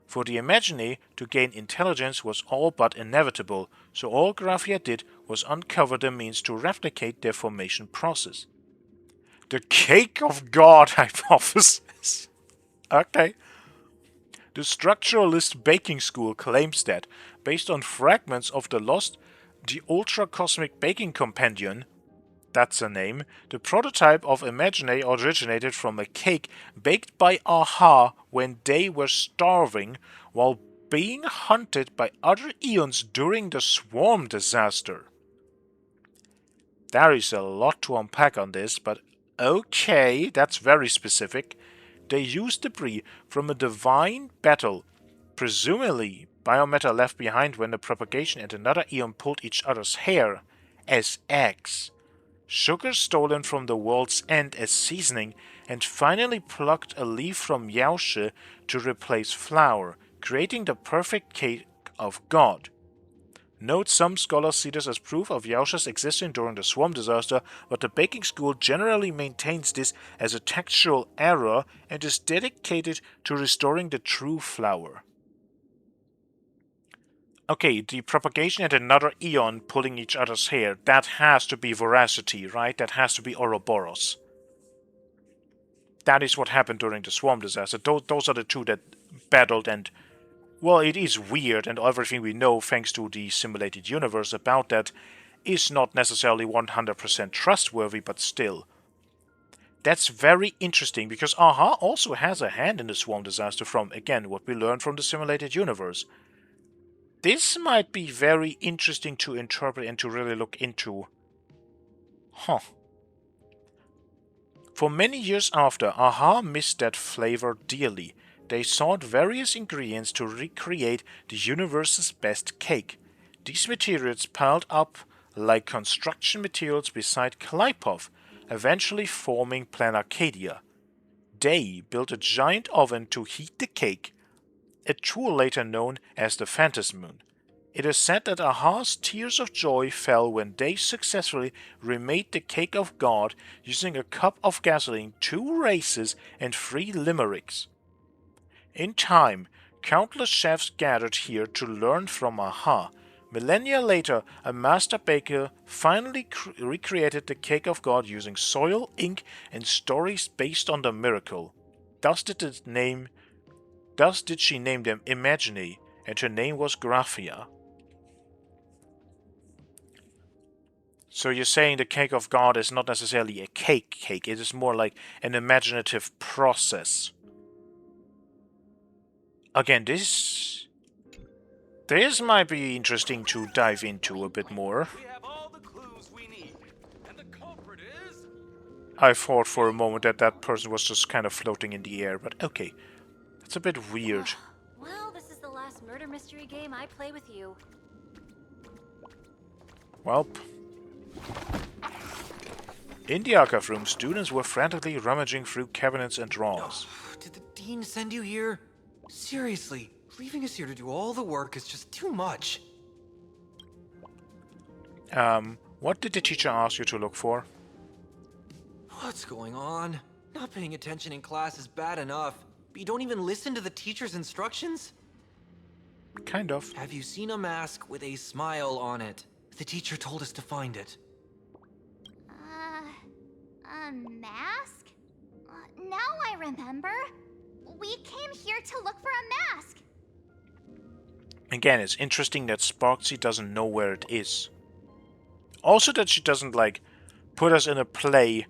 Speaker 1: For the Imaginary to gain intelligence was all but inevitable, so all Graphia did was uncover the means to replicate their formation process. The Cake of God hypothesis. Okay. The structuralist baking school claims that, based on fragments of the Ultra Cosmic Baking Compendium, that's a name, the prototype of Imaginary originated from a cake baked by Aha when they were starving while being hunted by other Eons during the Swarm disaster. There is a lot to unpack on this, but okay, that's very specific. They used debris from a divine battle, presumably biomatter left behind when the propagation and another Eon pulled each other's hair, as eggs. Sugar stolen from the world's end as seasoning, and finally plucked a leaf from Yaoshe to replace flour, creating the perfect cake of God. Note some scholars see this as proof of Yaoshe's existence during the Swarm disaster, but the baking school generally maintains this as a textual error and is dedicated to restoring the true flour. Okay, the propagation and another Eon pulling each other's hair, that has to be Voracity, right? That has to be Ouroboros. That is what happened during the Swarm disaster. Those are the two that battled, and, well, it is weird, and everything we know thanks to the simulated universe about that is not necessarily 100% trustworthy, but still. That's very interesting, because Aha also has a hand in the Swarm disaster from, again, what we learned from the simulated universe. This might be very interesting to interpret and to really look into. Huh. For many years after, Aha missed that flavor dearly. They sought various ingredients to recreate the universe's best cake. These materials piled up like construction materials beside Klypov, eventually forming Plan Arcadia. They built a giant oven to heat the cake, a tool later known as the Phantasm Moon. It is said that Aha's tears of joy fell when they successfully remade the Cake of God using a cup of gasoline, 2 races, and 3 limericks. In time, countless chefs gathered here to learn from Aha. Millennia later, a master baker finally recreated the Cake of God using soil, ink, and stories based on the miracle. Thus did she name them Imaginary, and her name was Graphia. So you're saying the Cake of God is not necessarily a cake, it is more like an imaginative process. Again, this might be interesting to dive into a bit more.
Speaker 4: We have all the clues we need, and the culprit is...
Speaker 1: I thought for a moment that person was just kind of floating in the air, but okay. That's a bit weird.
Speaker 3: Well, this is the last murder mystery game I play with you.
Speaker 1: Welp. In the archive room, students were frantically rummaging through cabinets and drawers.
Speaker 4: Did the dean send you here? Seriously, leaving us here to do all the work is just too much.
Speaker 1: What did the teacher ask you to look for?
Speaker 4: What's going on? Not paying attention in class is bad enough, but you don't even listen to the teacher's instructions?
Speaker 1: Kind of.
Speaker 4: Have you seen a mask with a smile on it? The teacher told us to find it.
Speaker 2: A mask? Now I remember. We came here to look for a mask.
Speaker 1: Again, it's interesting that Sparksy doesn't know where it is. Also that she doesn't, like, put us in a play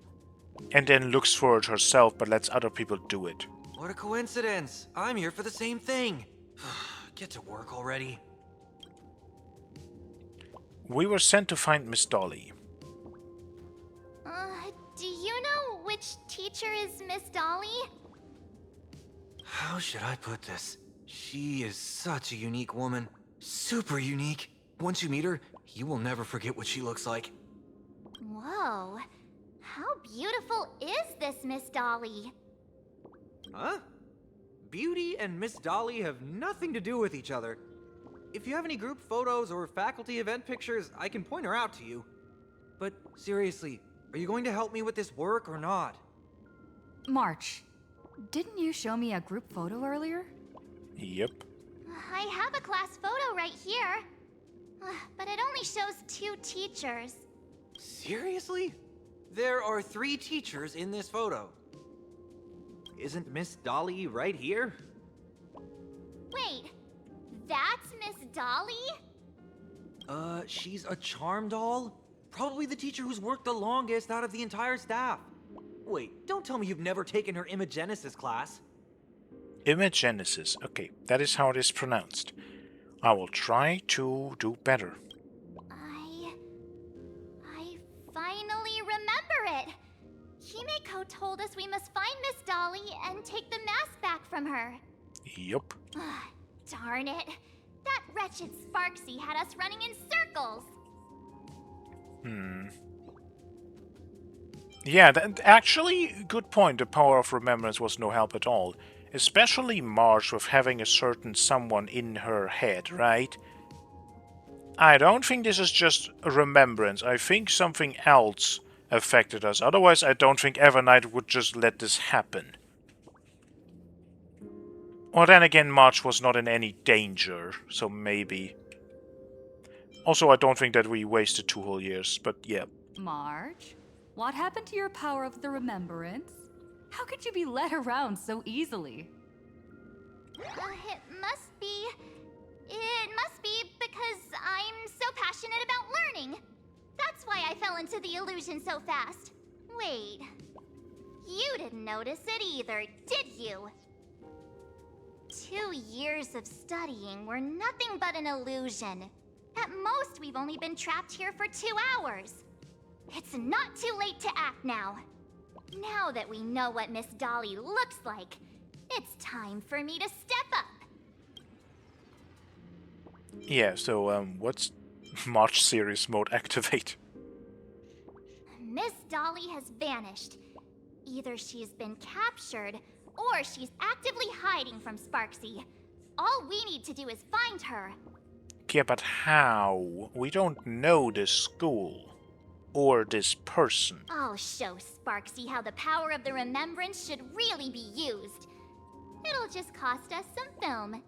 Speaker 1: and then looks for it herself, but lets other people do it.
Speaker 4: What a coincidence! I'm here for the same thing! Get to work already.
Speaker 1: We were sent to find Miss Dolly.
Speaker 2: Do you know which teacher is Miss Dolly?
Speaker 4: How should I put this? She is such a unique woman. Super unique. Once you meet her, you will never forget what she looks like.
Speaker 2: Whoa. How beautiful is this Miss Dolly?
Speaker 4: Huh? Beauty and Miss Dolly have nothing to do with each other. If you have any group photos or faculty event pictures, I can point her out to you. But seriously, are you going to help me with this work or not?
Speaker 7: March, didn't you show me a group photo earlier?
Speaker 1: Yep.
Speaker 2: I have a class photo right here. But it only shows 2 teachers.
Speaker 4: Seriously? There are 3 teachers in this photo. Isn't Miss Dolly right here?
Speaker 2: Wait, that's Miss Dolly?
Speaker 4: She's a charm doll? Probably the teacher who's worked the longest out of the entire staff. Wait, don't tell me you've never taken her Imagenesis class.
Speaker 1: Imagenesis. Okay, that is how it is pronounced. I will try to do better.
Speaker 2: I finally remember it. Himeko told us we must find Miss Dolly and take the mask back from her.
Speaker 1: Yup.
Speaker 2: Darn it. That wretched Sparksy had us running in circles.
Speaker 1: Yeah, actually, good point. The power of remembrance was no help at all. Especially Marge with having a certain someone in her head, right? I don't think this is just a remembrance. I think something else affected us. Otherwise, I don't think Evernight would just let this happen. Or then again, Marge was not in any danger, so maybe. Also, I don't think that we wasted 2 whole years, but yeah.
Speaker 7: March, what happened to your power of the remembrance? How could you be led around so easily?
Speaker 2: It must be because I'm so passionate about learning. That's why I fell into the illusion so fast. Wait, you didn't notice it either, did you? 2 years of studying were nothing but an illusion. At most, we've only been trapped here for 2 hours. It's not too late to act now. Now that we know what Miss Dolly looks like, it's time for me to step up.
Speaker 1: Yeah, so, what's March Serious Mode activate?
Speaker 2: Miss Dolly has vanished. Either she's been captured, or she's actively hiding from Sparksy. All we need to do is find her.
Speaker 1: Yeah, but how? We don't know this school. Or this person.
Speaker 2: I'll show Sparksy how the power of the remembrance should really be used. It'll just cost us some film.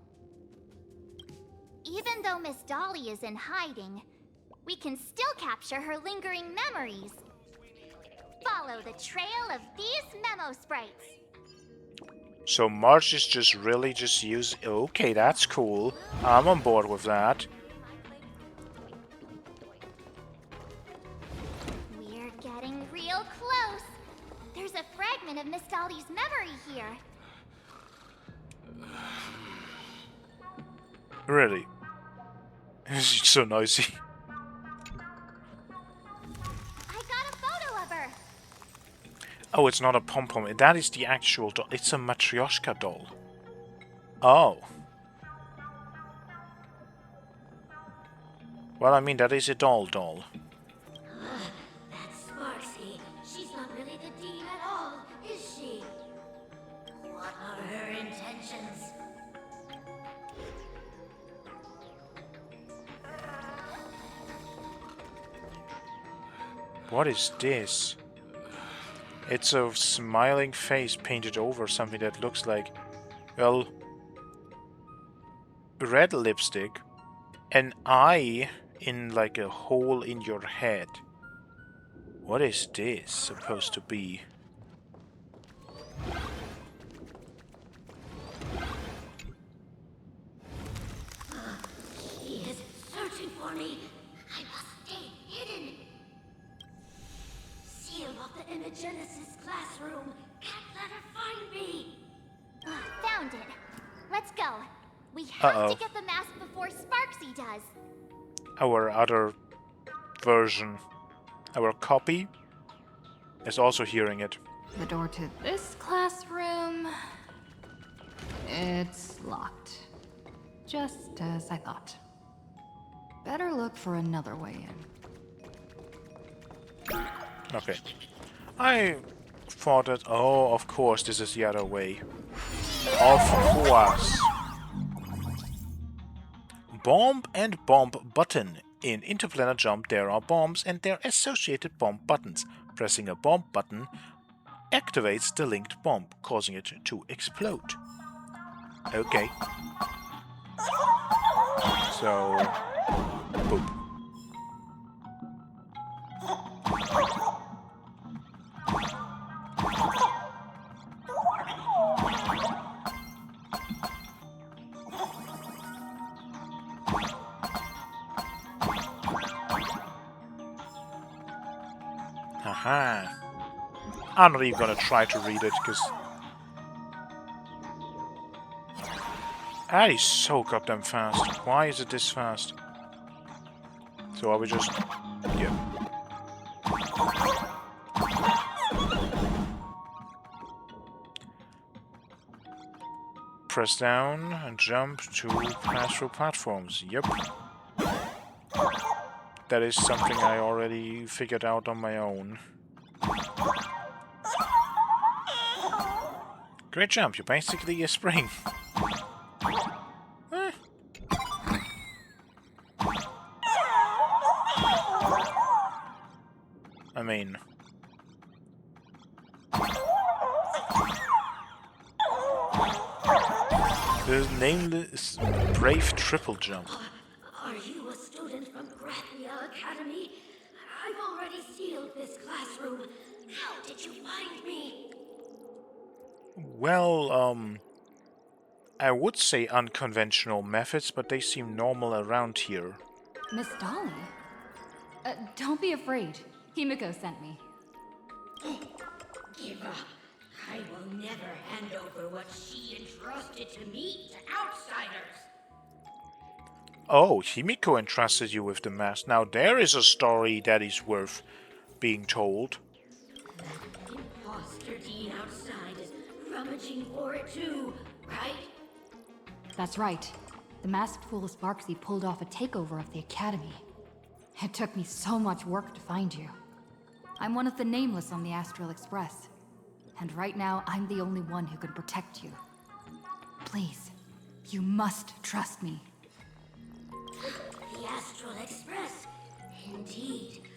Speaker 2: Even though Miss Dolly is in hiding, we can still capture her lingering memories. Follow the trail of these memo sprites.
Speaker 1: So March is just really just use. Okay, that's cool. I'm on board with that.
Speaker 2: We're getting real close. There's a fragment of Miss Dolly's memory here.
Speaker 1: Really? She's so noisy.
Speaker 2: I got a photo of her.
Speaker 1: Oh, it's not a pom-pom. That is the actual doll. It's a Matryoshka doll. Oh. Well, I mean, that is a doll.
Speaker 9: That's Sparksy. She's not really the dean at all, is she? What are her intentions?
Speaker 1: What is this? It's a smiling face painted over something that looks like, well, red lipstick, an eye in like a hole in your head. What is this supposed to be?
Speaker 9: She is searching for me. I must stay hidden. Seal off the Imagenesis classroom. Can't let her find me.
Speaker 2: Found it. Let's go. We have to get the mask before Sparksy does.
Speaker 1: Our other version, our copy, is also hearing it.
Speaker 7: The door to this classroom... it's locked. Just as I thought. Better look for another way in.
Speaker 1: Okay. I thought that, oh, of course, this is the other way. Of course. Bomb and bomb button. In Interplanar Jump there are bombs and their associated bomb buttons. Pressing a bomb button activates the linked bomb, causing it to explode. Okay. So... boop. Haha. I'm not even gonna try to read it, because... that is so goddamn fast. Why is it this fast? So are we just... yeah. Press down and jump to pass through platforms. Yep. That is something I already figured out on my own. Great jump, you're basically a spring. I mean... the nameless brave triple jump.
Speaker 11: Are you a student from Grathia Academy? I've already sealed this classroom. How did you find me?
Speaker 1: Well, I would say unconventional methods, but they seem normal around here.
Speaker 7: Miss Dolly? Don't be afraid. Himiko sent me.
Speaker 11: Give up. I will never hand over what she entrusted to me to outsiders.
Speaker 1: Oh, Himiko entrusted you with the mask. Now there is a story that is worth being told.
Speaker 11: That imposter dean outside is rummaging for it too, right?
Speaker 7: That's right. The masked fool Sparksy pulled off a takeover of the Academy. It took me so much work to find you. I'm one of the nameless on the Astral Express. And right now, I'm the only one who can protect you. Please, you must trust me.
Speaker 11: The Astral Express? Indeed.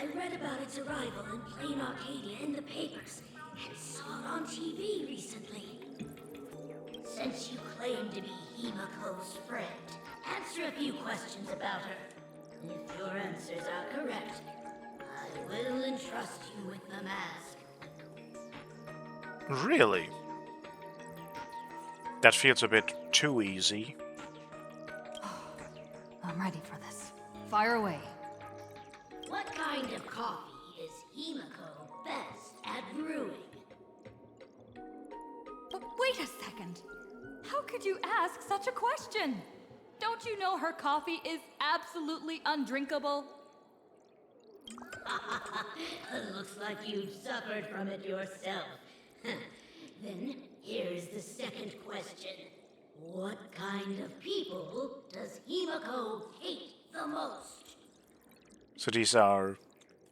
Speaker 11: I read about its arrival in Plain Arcadia in the papers, and saw it on TV recently. Since you claim to be Himiko's friend, answer a few questions about her. If your answers are correct, I will entrust you with the mask.
Speaker 1: Really? That feels a bit too easy.
Speaker 7: I'm ready for this. Fire away.
Speaker 11: What kind of coffee is Himiko best at brewing?
Speaker 7: But wait a second. How could you ask such a question? Don't you know her coffee is absolutely undrinkable?
Speaker 11: Looks like you've suffered from it yourself. Then here's the second question. What kind of people does Himiko hate the most?
Speaker 1: So these are...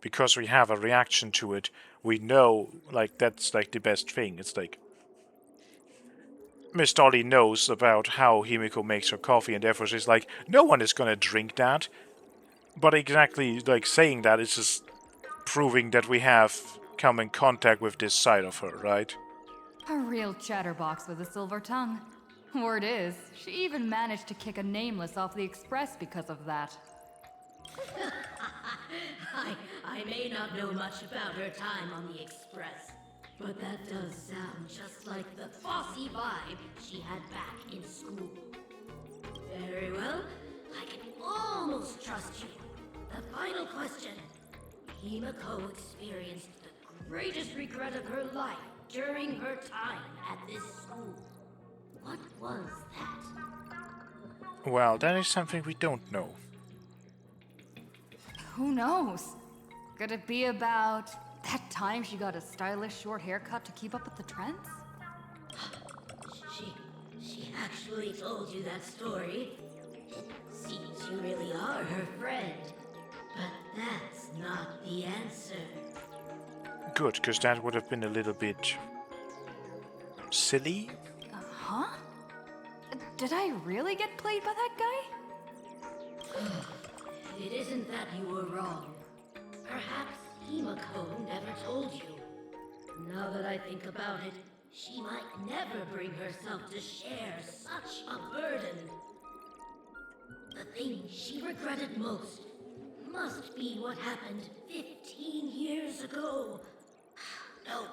Speaker 1: because we have a reaction to it, we know, like, that's like the best thing. It's like... Miss Dolly knows about how Himiko makes her coffee, and therefore she's like, no one is gonna drink that. But exactly, like, saying that is just proving that we have come in contact with this side of her, right?
Speaker 7: A real chatterbox with a silver tongue. Word is, she even managed to kick a nameless off the express because of that.
Speaker 11: I may not know much about her time on the express, but that does sound just like the bossy vibe she had back in school. Very well, I can almost trust you. The final question. Himiko experienced the greatest regret of her life during her time at this school. What was that?
Speaker 1: Well, that is something we don't know.
Speaker 7: Who knows? Could it be about that time she got a stylish short haircut to keep up with the trends?
Speaker 11: She actually told you that story. It seems you really are her friend. But that's not the answer.
Speaker 1: Good, because that would have been a little bit... silly?
Speaker 7: Huh? Did I really get played by that guy?
Speaker 11: It isn't that you were wrong. Perhaps Himako never told you. Now that I think about it, she might never bring herself to share such a burden. The thing she regretted most must be what happened 15 years ago. No,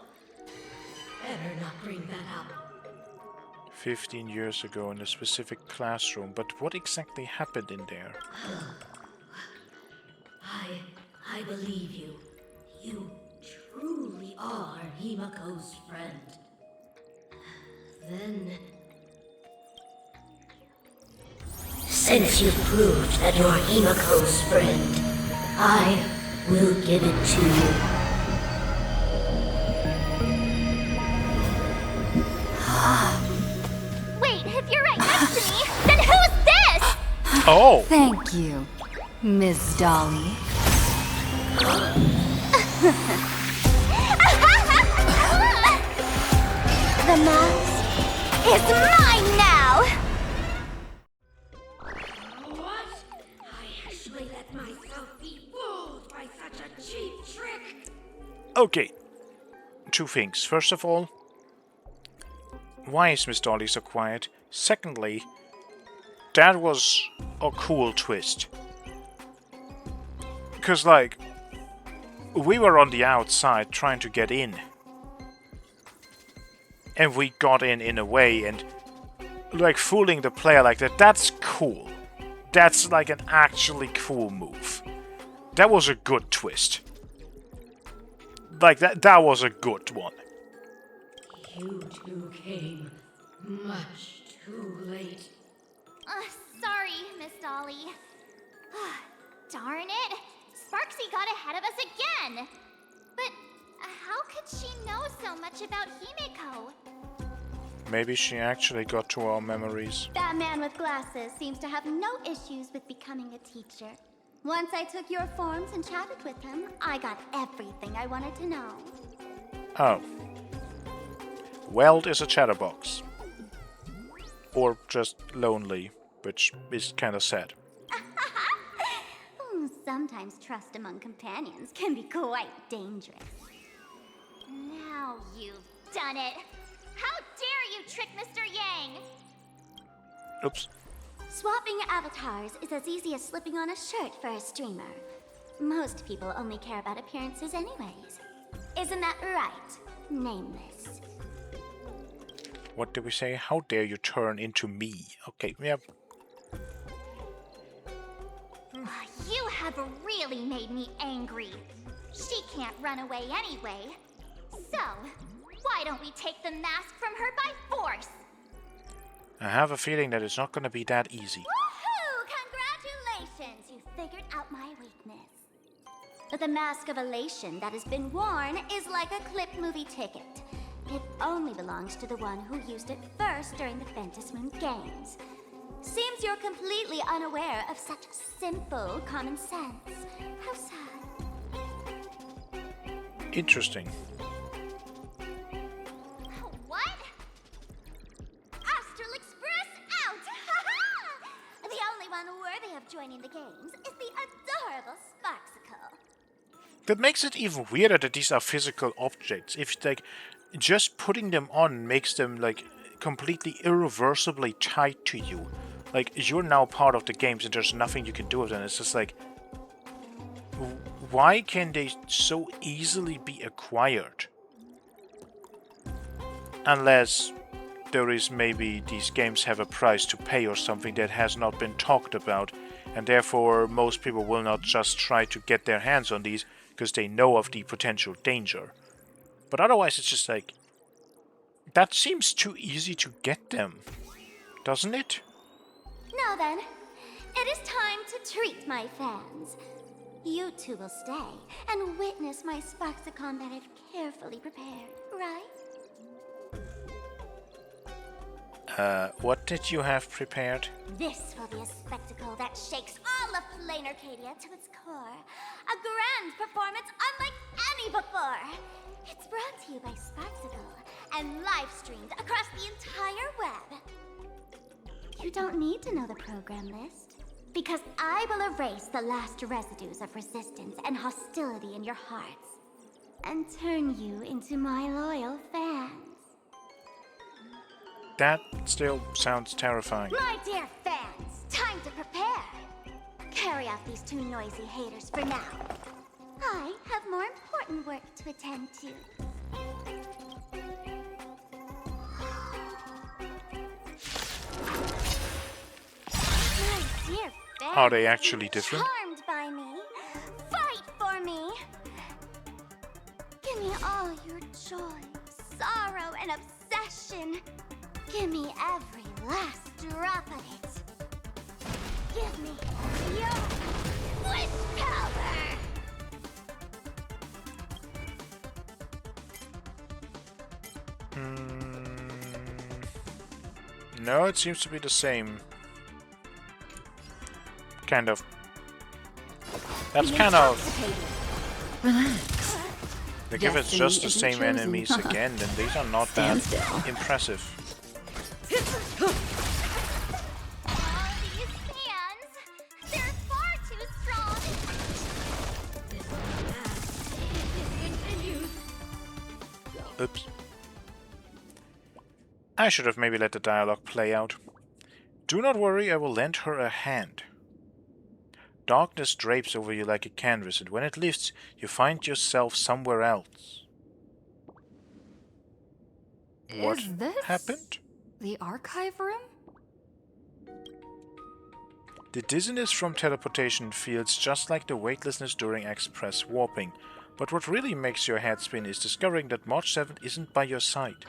Speaker 11: better not bring that up.
Speaker 1: 15 years ago in a specific classroom, but what exactly happened in there?
Speaker 11: I believe you. You truly are Himako's friend. Then... Since you've proved that you're Himako's friend, I will give it to you.
Speaker 2: Wait, if you're right next to me, then who's this?
Speaker 1: Oh!
Speaker 7: Thank you, Miss Dolly.
Speaker 2: The mask is mine now!
Speaker 11: What? I actually let myself be fooled by such a cheap trick?
Speaker 1: Okay. Two things. First of all, why is Miss Dolly so quiet? Secondly, that was a cool twist. Because, like, we were on the outside trying to get in. And we got in a way, and, like, fooling the player like that, that's cool. That's, like, an actually cool move. That was a good twist. Like, that was a good one.
Speaker 11: You two came much too late.
Speaker 2: Sorry, Miss Dolly. Darn it! Sparksy got ahead of us again! But how could she know so much about Himiko?
Speaker 1: Maybe she actually got to our memories.
Speaker 6: That man with glasses seems to have no issues with becoming a teacher. Once I took your forms and chatted with him, I got everything I wanted to know.
Speaker 1: Oh. Weld is a chatterbox. Or just lonely, which is kinda sad.
Speaker 6: Sometimes trust among companions can be quite dangerous.
Speaker 2: Now you've done it! How dare you trick Mr. Yang!
Speaker 1: Oops.
Speaker 6: Swapping avatars is as easy as slipping on a shirt for a streamer. Most people only care about appearances anyways. Isn't that right, Nameless?
Speaker 1: What did we say? How dare you turn into me? Okay, yep.
Speaker 2: You have really made me angry. She can't run away anyway. So, why don't we take the mask from her by force?
Speaker 1: I have a feeling that it's not gonna be that easy.
Speaker 6: Woohoo! Congratulations! You figured out my weakness. But the mask of elation that has been worn is like a clip movie ticket. It only belongs to the one who used it first during the Ventus Moon Games. Seems you're completely unaware of such simple common sense. How sad.
Speaker 1: Interesting.
Speaker 2: What?
Speaker 6: Astral Express out! The only one worthy of joining the games is the adorable Sparksicle.
Speaker 1: That makes it even weirder that these are physical objects. If, like, just putting them on makes them, like, completely irreversibly tied to you. Like, you're now part of the games and there's nothing you can do with them. It's just like, why can they so easily be acquired? Unless there is maybe these games have a price to pay or something that has not been talked about, and therefore most people will not just try to get their hands on these because they know of the potential danger. But otherwise it's just like, that seems too easy to get them, doesn't it?
Speaker 6: Now then, it is time to treat my fans. You two will stay and witness my Sparksicon that I've carefully prepared, right?
Speaker 1: What did you have prepared?
Speaker 6: This will be a spectacle that shakes all of Plain Arcadia to its core. A grand performance unlike any before. It's brought to you by Sparksicle, and live streamed across the entire web. You don't need to know the program list, because I will erase the last residues of resistance and hostility in your hearts, and turn you into my loyal fans.
Speaker 1: That still sounds terrifying.
Speaker 6: My dear fans, time to prepare. Carry out these two noisy haters for now. I have more important work to attend to. My dear fans,
Speaker 1: Are they actually different?
Speaker 6: charmed by me. Fight for me. Give me all your joy, sorrow, and obsession. Give me every last drop of it. Give me your wish power!
Speaker 1: No, it seems to be the same. Kind of. That's kind of...
Speaker 10: Relax.
Speaker 1: Like if it's
Speaker 10: Destiny
Speaker 1: just the
Speaker 10: isn't
Speaker 1: same
Speaker 10: chosen.
Speaker 1: enemies again, then these are not
Speaker 10: Stand
Speaker 1: that
Speaker 10: still.
Speaker 1: impressive.
Speaker 6: All these fans, they're far too strong.
Speaker 1: Oops. I should have maybe let the dialogue play out. Do not worry, I will lend her a hand. Darkness drapes over you like a canvas, and when it lifts, you find yourself somewhere else. What
Speaker 7: Is this
Speaker 1: happened?
Speaker 7: the archive room?
Speaker 1: The dizziness from teleportation feels just like the weightlessness during express warping, but what really makes your head spin is discovering that March 7th isn't by your side.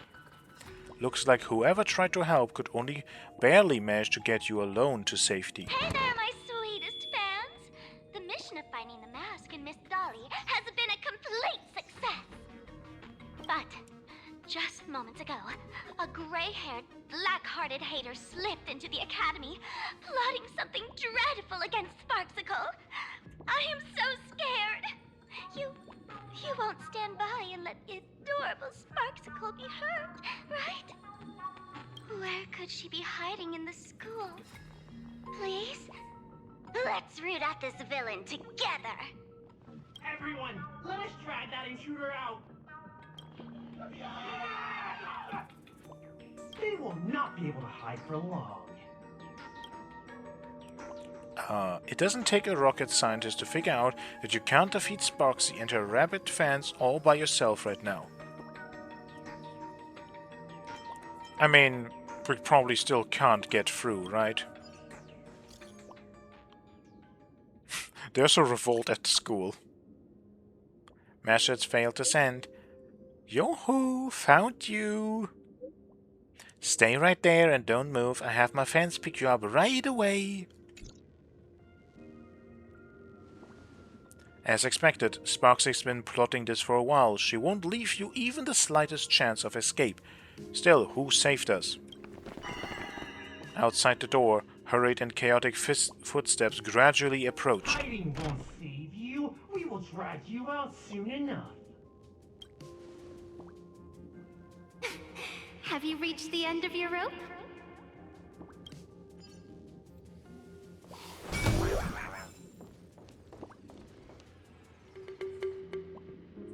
Speaker 1: Looks like whoever tried to help could only barely manage to get you alone to safety.
Speaker 6: Hey there, my sweetest fans. The mission of finding the mask and Miss Dolly has been a complete success. But just moments ago, a gray-haired, black-hearted hater slipped into the academy, plotting something dreadful against Sparksicle. I am so scared. You won't stand by and let the adorable Sparksicle be hurt, right? Where could she be hiding in the school? Please? Let's root out this villain together.
Speaker 12: Everyone, let us drag that intruder out! They will not be able to hide for long.
Speaker 1: It doesn't take a rocket scientist to figure out that you can't defeat Sparksy and her rabid fans all by yourself right now. I mean, we probably still can't get through, right? There's a revolt at the school. Message failed to send. Yo-hoo! Found you! Stay right there and don't move. I have my fans pick you up right away. As expected, Sparksy's been plotting this for a while. She won't leave you even the slightest chance of escape. Still, who saved us? Outside the door, hurried and chaotic footsteps gradually approach.
Speaker 12: Hiding won't save you. We will drag you out soon enough.
Speaker 6: Have you reached the end of your rope?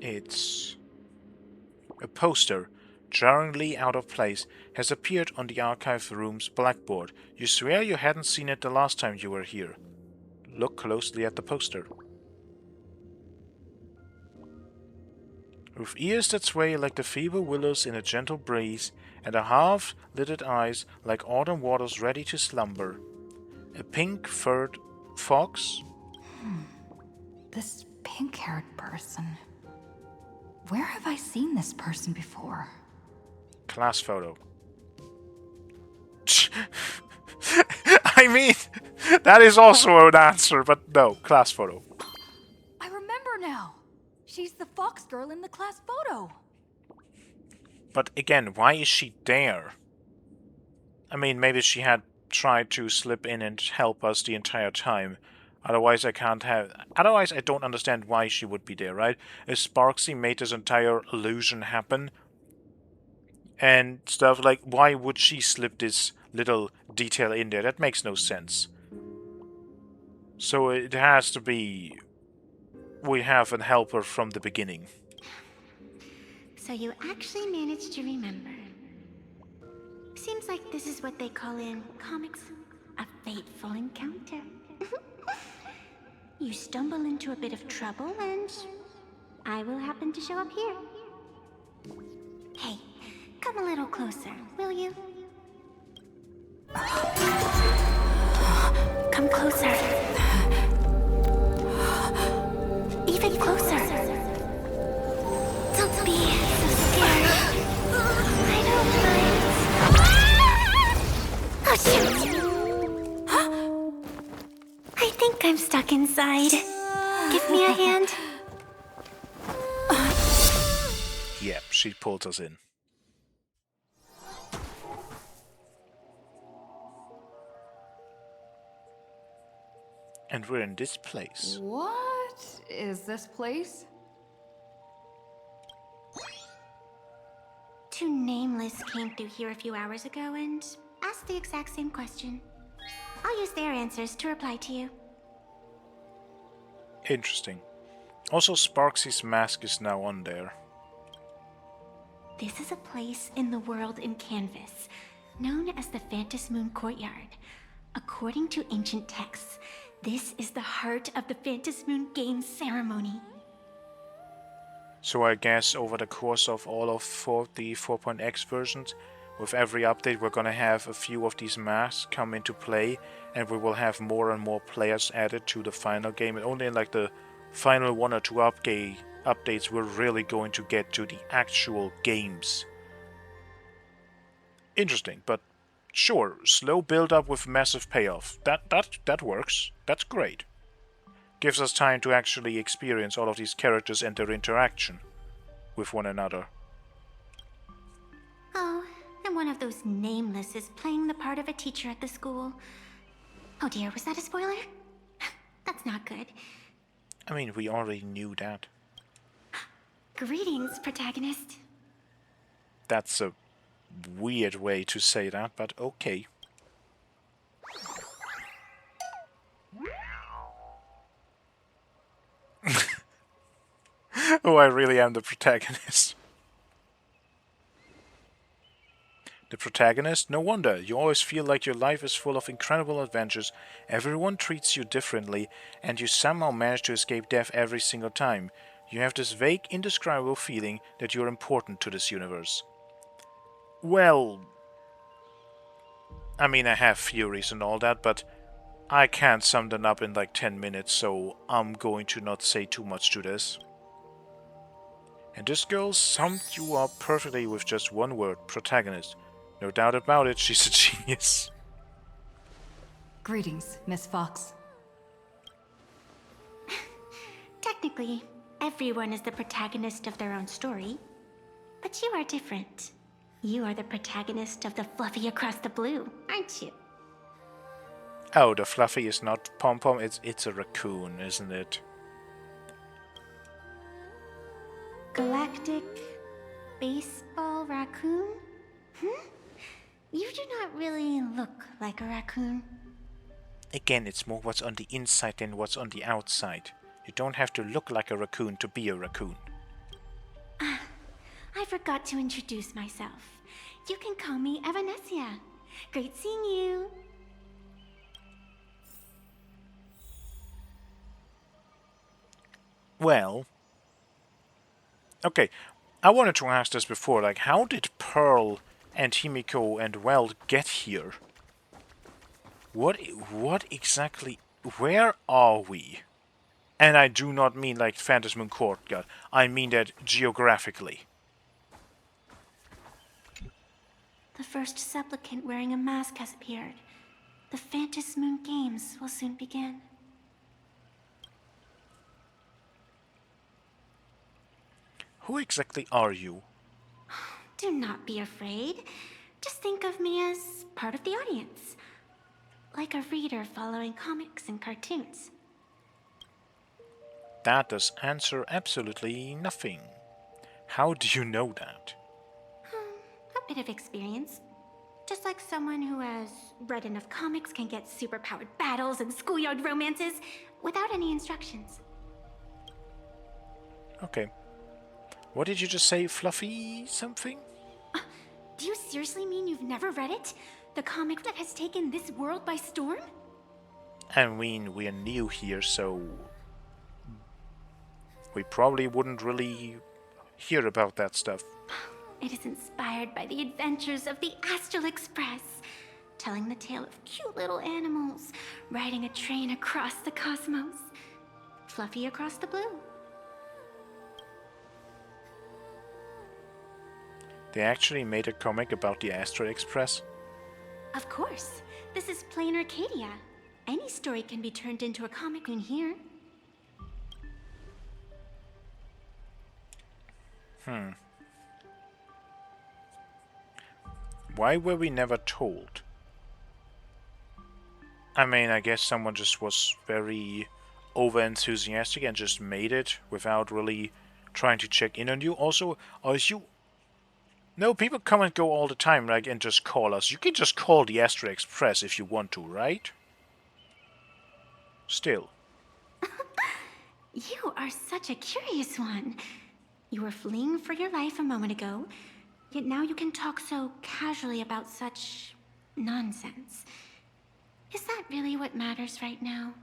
Speaker 1: It's a poster, jarringly out of place, has appeared on the archive room's blackboard. You swear you hadn't seen it the last time you were here. Look closely at the poster. With ears that sway like the feeble willows in a gentle breeze, and a half-lidded eyes like autumn waters ready to slumber. A pink-furred fox?
Speaker 7: This pink-haired person. Where have I seen this person before?
Speaker 1: Class photo. I mean, that is also an answer, but no, class photo.
Speaker 7: I remember now. She's the fox girl in the class photo.
Speaker 1: But again, why is she there? I mean, maybe she had tried to slip in and help us the entire time. Otherwise, I don't understand why she would be there, right? If Sparksy made this entire illusion happen, and stuff like, why would she slip this little detail in there? That makes no sense. So it has to be we have a helper from the beginning.
Speaker 6: So you actually managed to remember. Seems like this is what they call in comics a fateful encounter. You stumble into a bit of trouble and I will happen to show up here. Hey, come a little closer, will you? Come closer. Even closer. Don't be so scared. I don't mind. Oh, shoot. I think I'm stuck inside. Give me a hand.
Speaker 1: Yep, she pulled us in. And we're in this place.
Speaker 7: What is this place?
Speaker 6: Two nameless came through here a few hours ago and asked the exact same question. I'll use their answers to reply to you.
Speaker 1: Interesting. Also, Sparksy's mask is now on there.
Speaker 6: This is a place in the world in Canvas, known as the Phantasmoon Courtyard. According to ancient texts, this is the heart of the Phantasmoon Games ceremony.
Speaker 1: So I guess over the course of all of the 4.x versions, with every update we're gonna have a few of these masks come into play, and we will have more and more players added to the final game, and only in like the final one or two updates we're really going to get to the actual games. Interesting, but sure, slow build up with massive payoff. That works. That's great. Gives us time to actually experience all of these characters and their interaction with one another.
Speaker 6: Oh, and one of those nameless is playing the part of a teacher at the school. Oh dear, was that a spoiler? That's not good.
Speaker 1: I mean, we already knew that.
Speaker 6: Greetings, protagonist.
Speaker 1: That's a weird way to say that, but okay. Oh, I really am the protagonist. The protagonist? No wonder. You always feel like your life is full of incredible adventures, everyone treats you differently, and you somehow manage to escape death every single time. You have this vague, indescribable feeling that you're important to this universe. Well, I mean, I have theories and all that, but I can't sum them up in like 10 minutes, so I'm going to not say too much to this. And this girl summed you up perfectly with just one word, protagonist. No doubt about it, she's a genius.
Speaker 7: Greetings, Miss Fox.
Speaker 6: Technically, everyone is the protagonist of their own story. But you are different. You are the protagonist of the Fluffy Across the Blue, aren't you?
Speaker 1: Oh, the Fluffy is not Pom-Pom, it's a raccoon, isn't it?
Speaker 6: Galactic Baseball Raccoon? You do not really look like a raccoon.
Speaker 1: Again, it's more what's on the inside than what's on the outside. You don't have to look like a raccoon to be a raccoon.
Speaker 6: I forgot to introduce myself. You can call me Evanessia. Great seeing you.
Speaker 1: Well... Okay, I wanted to ask this before, like, how did Pearl and Himiko and Weld get here? What exactly... Where are we? And I do not mean like Phantasmoon Courtyard. I mean that geographically.
Speaker 6: The first supplicant wearing a mask has appeared. The Phantasmoon Games will soon begin.
Speaker 1: Who exactly are you?
Speaker 6: Do not be afraid. Just think of me as part of the audience. Like a reader following comics and cartoons.
Speaker 1: That does answer absolutely nothing. How do you know that?
Speaker 6: A bit of experience. Just like someone who has read enough comics can get superpowered battles and schoolyard romances without any instructions.
Speaker 1: Okay. What did you just say, Fluffy something?
Speaker 6: Do you seriously mean you've never read it? The comic that has taken this world by storm?
Speaker 1: I mean, we're new here, so we probably wouldn't really hear about that stuff.
Speaker 6: It is inspired by the adventures of the Astral Express, telling the tale of cute little animals riding a train across the cosmos. Fluffy across the blue.
Speaker 1: They actually made a comic about the Astral Express?
Speaker 6: Of course. This is plain Arcadia. Any story can be turned into a comic in here.
Speaker 1: Why were we never told? I mean, I guess someone just was very over-enthusiastic and just made it without really trying to check in on you. Also, are you... No, people come and go all the time, like, and just call us. You can just call the Astral Express if you want to, right? Still.
Speaker 6: You are such a curious one. You were fleeing for your life a moment ago, yet now you can talk so casually about such nonsense. Is that really what matters right now?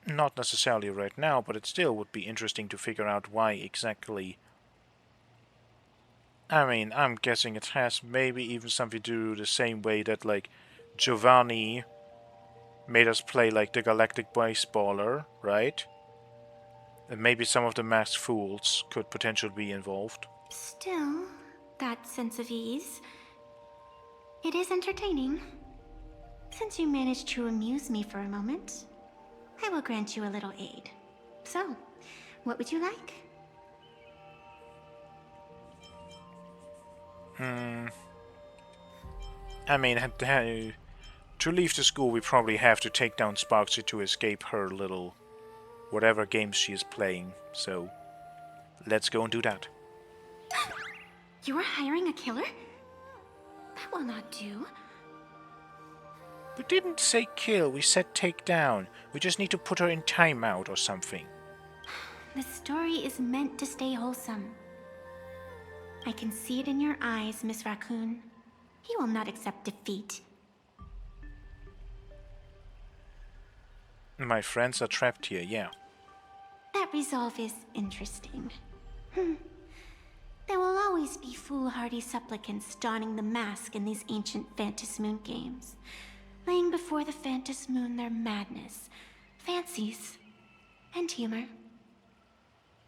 Speaker 1: Not necessarily right now, but it still would be interesting to figure out why exactly. I mean, I'm guessing it has maybe even something to do the same way that, like, Giovanni made us play, like, the Galactic Baseballer, right? And maybe some of the masked fools could potentially be involved.
Speaker 6: Still, that sense of ease. It is entertaining. Since you managed to amuse me for a moment, I will grant you a little aid. So, what would you like?
Speaker 1: I mean, to leave the school, we probably have to take down Sparksy to escape her little whatever games she is playing. So, let's go and do that.
Speaker 6: You are hiring a killer? That will not do.
Speaker 1: We didn't say kill, we said take down. We just need to put her in timeout or something.
Speaker 6: The story is meant to stay wholesome. I can see it in your eyes, Miss Raccoon. He will not accept defeat.
Speaker 1: My friends are trapped here, yeah.
Speaker 6: That resolve is interesting. There will always be foolhardy supplicants donning the mask in these ancient Phantas Moon games, laying before the Phantas Moon their madness, fancies, and humor.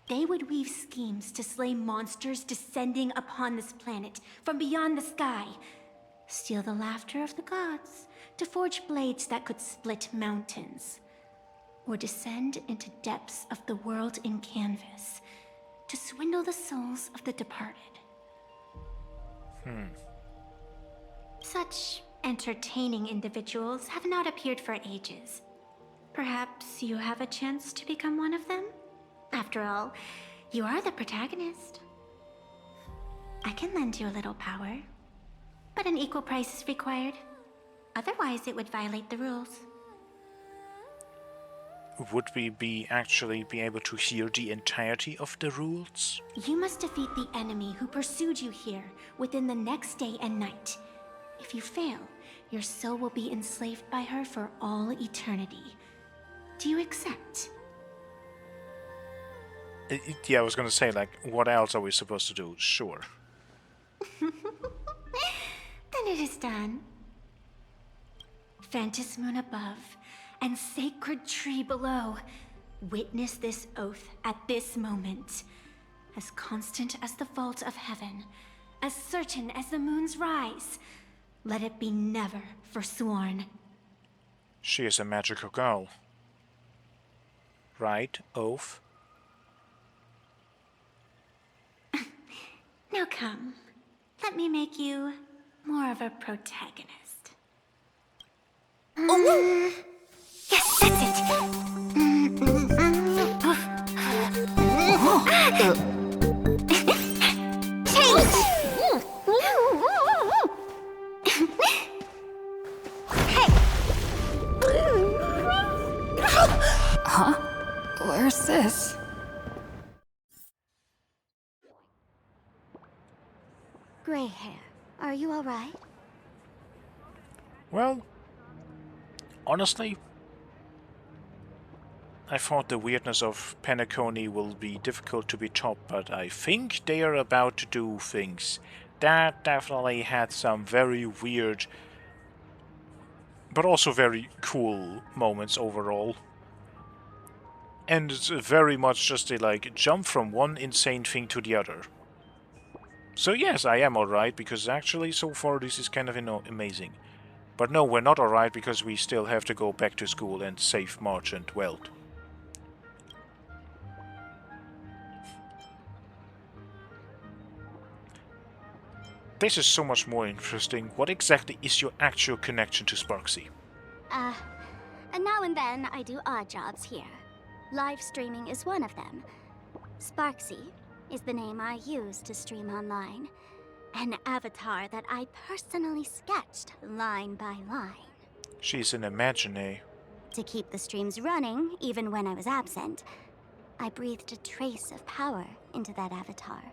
Speaker 6: They would weave schemes to slay monsters descending upon this planet from beyond the sky, steal the laughter of the gods to forge blades that could split mountains, or descend into depths of the world in canvas to swindle the souls of the departed. Such entertaining individuals have not appeared for ages. Perhaps you have a chance to become one of them? After all, you are the protagonist. I can lend you a little power, but an equal price is required. Otherwise, it would violate the rules.
Speaker 1: Would we actually be able to hear the entirety of the rules?
Speaker 6: You must defeat the enemy who pursued you here within the next day and night. If you fail, your soul will be enslaved by her for all eternity. Do you accept?
Speaker 1: Yeah, I was gonna say, like, what else are we supposed to do? Sure.
Speaker 6: Then it is done. Phantas Moon above and sacred tree below, witness this oath at this moment. As constant as the vault of heaven, as certain as the moon's rise, let it be never forsworn.
Speaker 1: She is a magical girl. Right, oath?
Speaker 6: Now come, let me make you more of a protagonist. Yes, that's it. Change! Gray hair, are you alright?
Speaker 1: Well, honestly, I thought the weirdness of Penacony will be difficult to be topped, but I think they are about to do things. That definitely had some very weird, but also very cool moments overall. And it's very much just a like jump from one insane thing to the other. So yes, I am alright, because actually so far this is kind of amazing. But no, we're not alright, because we still have to go back to school and save March and Welt. This is so much more interesting. What exactly is your actual connection to Sparksy?
Speaker 6: And now and then I do odd jobs here. Live streaming is one of them. Sparksy is the name I use to stream online. An avatar that I personally sketched line by line.
Speaker 1: She's an imaginary.
Speaker 6: To keep the streams running, even when I was absent, I breathed a trace of power into that avatar.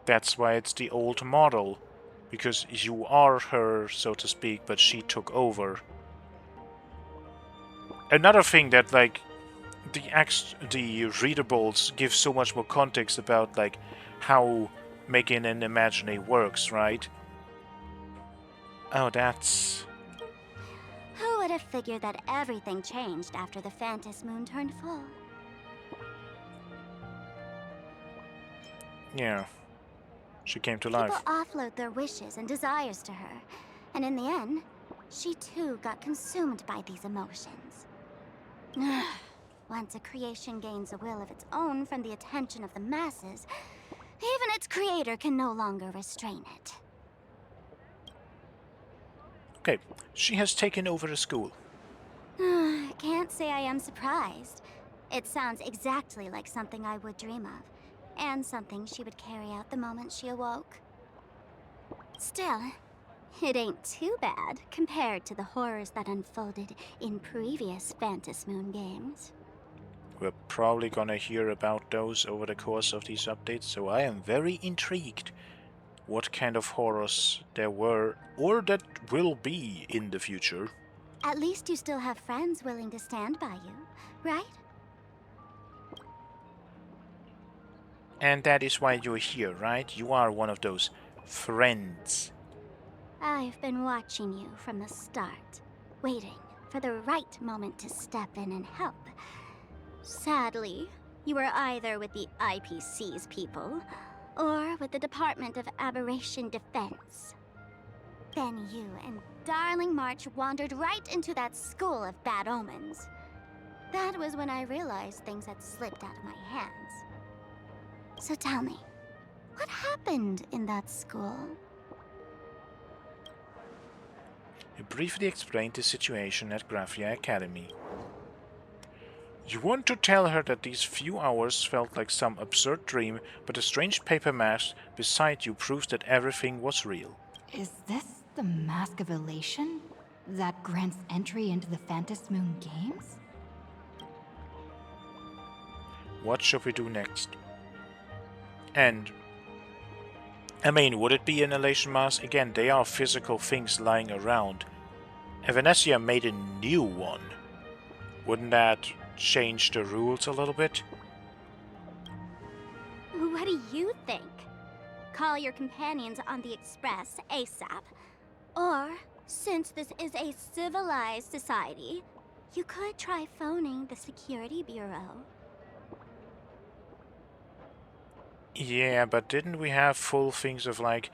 Speaker 1: That's why it's the old model. Because you are her, so to speak, but she took over. Another thing that, like, the readables give so much more context about, like, how making an imaginary works, right? Oh, that's...
Speaker 6: Who would have figured that everything changed after the Phantom Moon turned full?
Speaker 1: Yeah. She came to life.
Speaker 6: People offload their wishes and desires to her, and in the end, she too got consumed by these emotions. Once a creation gains a will of its own from the attention of the masses, even its creator can no longer restrain it.
Speaker 1: Okay, she has taken over the school.
Speaker 6: Can't say I am surprised. It sounds exactly like something I would dream of, and something she would carry out the moment she awoke. Still, it ain't too bad compared to the horrors that unfolded in previous Phantom Moon games.
Speaker 1: We're probably gonna hear about those over the course of these updates, so I am very intrigued what kind of horrors there were, or that will be in the future.
Speaker 6: At least you still have friends willing to stand by you, right?
Speaker 1: And that is why you're here, right? You are one of those friends.
Speaker 6: I've been watching you from the start, waiting for the right moment to step in and help. Sadly, you were either with the IPC's people, or with the Department of Aberration Defense. Then you and Darling March wandered right into that school of bad omens. That was when I realized things had slipped out of my hands. So tell me, what happened in that school?
Speaker 1: You briefly explained the situation at Graphia Academy. You want to tell her that these few hours felt like some absurd dream, but a strange paper mask beside you proves that everything was real.
Speaker 7: Is this the Mask of Elation that grants entry into the Phantom Moon games?
Speaker 1: What should we do next? And I mean, would it be an elation mask? Again, they are physical things lying around. If Venetia made a new one, wouldn't that change the rules a little bit?
Speaker 6: What do you think? Call your companions on the Express ASAP. Or, since this is a civilized society, you could try phoning the Security Bureau.
Speaker 1: Yeah, but didn't we have full things of like...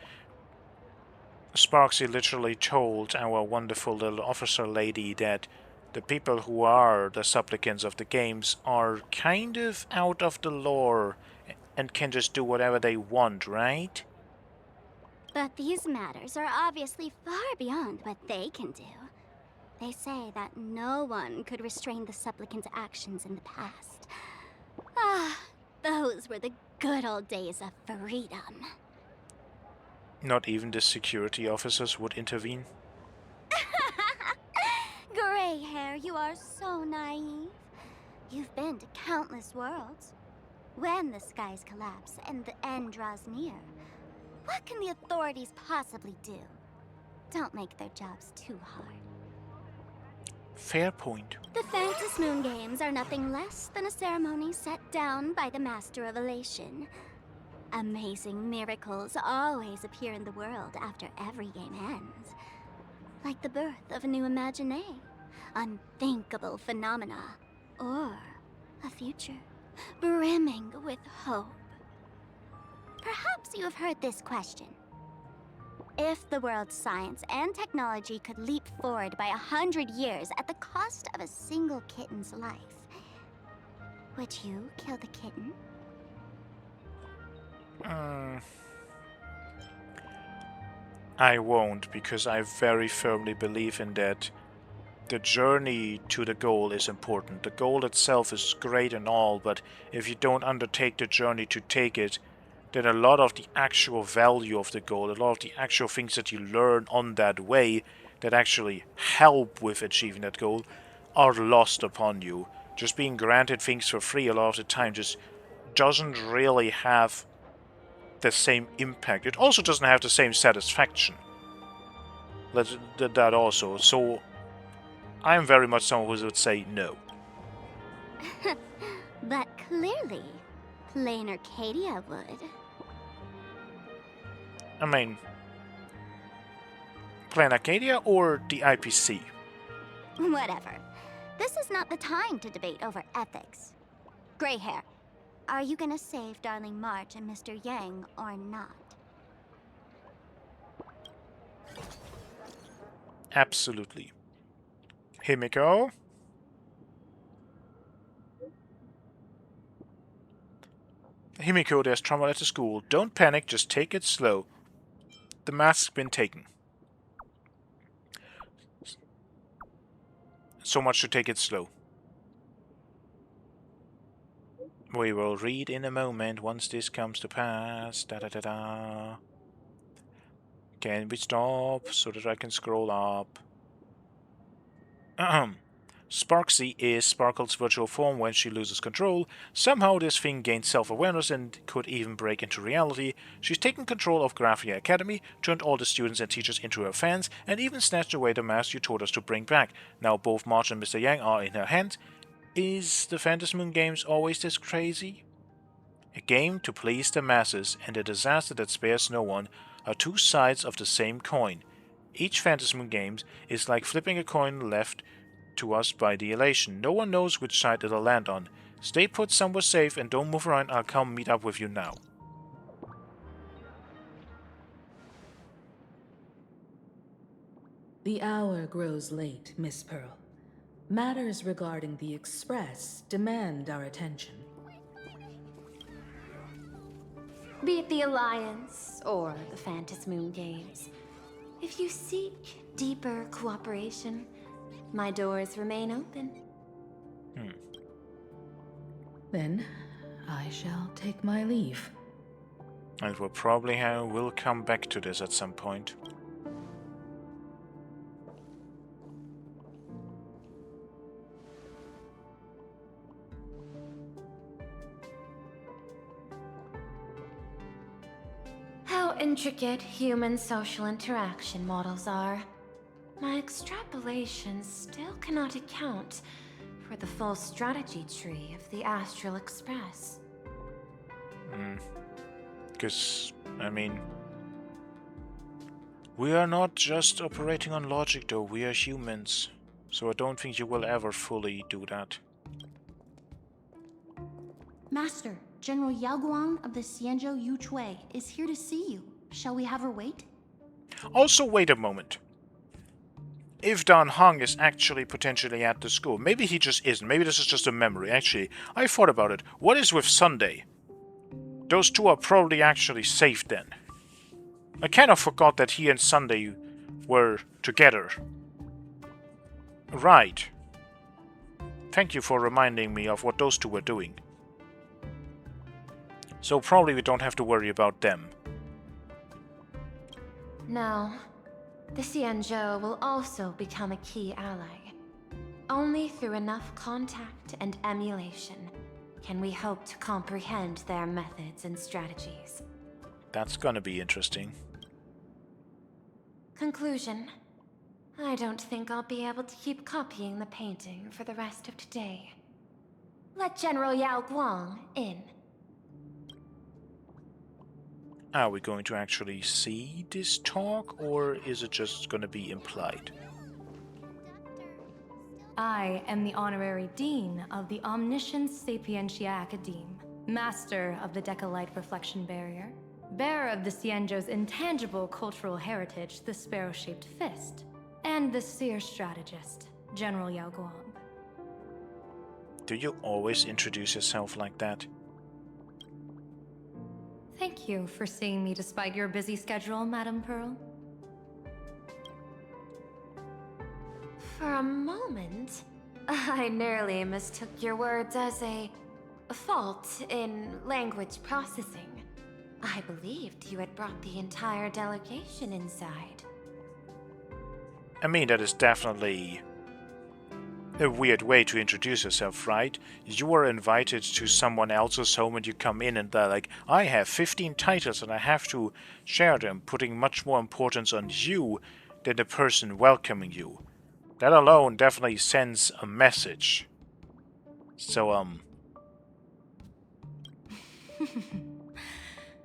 Speaker 1: Sparksy literally told our wonderful little officer lady that the people who are the supplicants of the games are kind of out of the lore and can just do whatever they want, right?
Speaker 6: But these matters are obviously far beyond what they can do. They say that no one could restrain the supplicants' actions in the past. Those were the good old days of freedom.
Speaker 1: Not even the security officers would intervene?
Speaker 6: Gray hair, you are so naive. You've been to countless worlds. When the skies collapse and the end draws near, What can the authorities possibly do? Don't make their jobs too hard.
Speaker 1: Fair point.
Speaker 6: The Phantom Moon Games are nothing less than a ceremony set down by the Master of Elation. Amazing miracles always appear in the world after every game ends. Like the birth of a new imagination, unthinkable phenomena, or a future brimming with hope. Perhaps you have heard this question. If the world's science and technology could leap forward by 100 years at the cost of a single kitten's life, would you kill the kitten?
Speaker 1: I won't, because I very firmly believe in that the journey to the goal is important. The goal itself is great and all, but if you don't undertake the journey to take it, then a lot of the actual value of the goal, a lot of the actual things that you learn on that way that actually help with achieving that goal are lost upon you. Just being granted things for free a lot of the time just doesn't really have the same impact. It also doesn't have the same satisfaction. That also. So I'm very much someone who would say no.
Speaker 6: But clearly, plain Arcadia would.
Speaker 1: I mean, Plan Arcadia or the IPC?
Speaker 6: Whatever. This is not the time to debate over ethics. Gray hair, are you gonna save Darling March and Mr. Yang or not?
Speaker 1: Absolutely. Himiko? Himiko, there's trouble at the school. Don't panic, just take it slow. The mask's been taken. So much to take it slow. We will read in a moment once this comes to pass. Da da da da. Can we stop so that I can scroll up? Sparksy is Sparkle's virtual form when she loses control. Somehow this thing gained self-awareness and could even break into reality. She's taken control of Graphia Academy, turned all the students and teachers into her fans, and even snatched away the mask you told us to bring back. Now both March and Mr. Yang are in her hands. Is the Phantom Moon Games always this crazy? A game to please the masses and a disaster that spares no one are two sides of the same coin. Each Phantom Moon Games is like flipping a coin left to us by the elation. No one knows which side it'll land on. Stay put somewhere safe and don't move around. I'll come meet up with you now.
Speaker 10: The hour grows late, Miss Pearl. Matters regarding the Express demand our attention.
Speaker 9: Be it the Alliance or the Phantom Moon Games, if you seek deeper cooperation, my doors remain open.
Speaker 10: Then, I shall take my leave.
Speaker 1: And we'll come back to this at some point.
Speaker 9: How intricate human social interaction models are. My extrapolations still cannot account for the full strategy tree of the Astral Express.
Speaker 1: Because, I mean, we are not just operating on logic though, we are humans. So I don't think you will ever fully do that.
Speaker 13: Master, General Yao Guang of the Xianzhou Yuchui is here to see you. Shall we have her wait?
Speaker 1: Also, wait a moment. If Dan Hong is actually potentially at the school, maybe he just isn't. Maybe this is just a memory. Actually, I thought about it. What is with Sunday? Those two are probably actually safe then. I kind of forgot that he and Sunday were together. Right. Thank you for reminding me of what those two were doing. So probably we don't have to worry about them.
Speaker 9: No. The Xianzhou will also become a key ally. Only through enough contact and emulation can we hope to comprehend their methods and strategies.
Speaker 1: That's gonna be interesting.
Speaker 14: Conclusion. I don't think I'll be able to keep copying the painting for the rest of today. Let General Yao Guang in.
Speaker 1: Are we going to actually see this talk, or is it just gonna be implied?
Speaker 7: I am the honorary dean of the Omniscience Sapientia Academe, master of the Decalite Reflection Barrier, bearer of the Xianzhou's intangible cultural heritage, the Sparrow-shaped Fist, and the Seer Strategist, General Yao Guang.
Speaker 1: Do you always introduce yourself like that?
Speaker 7: Thank you for seeing me despite your busy schedule, Madame Pearl.
Speaker 14: For a moment, I nearly mistook your words as a fault in language processing. I believed you had brought the entire delegation inside.
Speaker 1: I mean, that is definitely a weird way to introduce yourself, right? You were invited to someone else's home and you come in and they're like, I have 15 titles and I have to share them, putting much more importance on you than the person welcoming you. That alone definitely sends a message. So,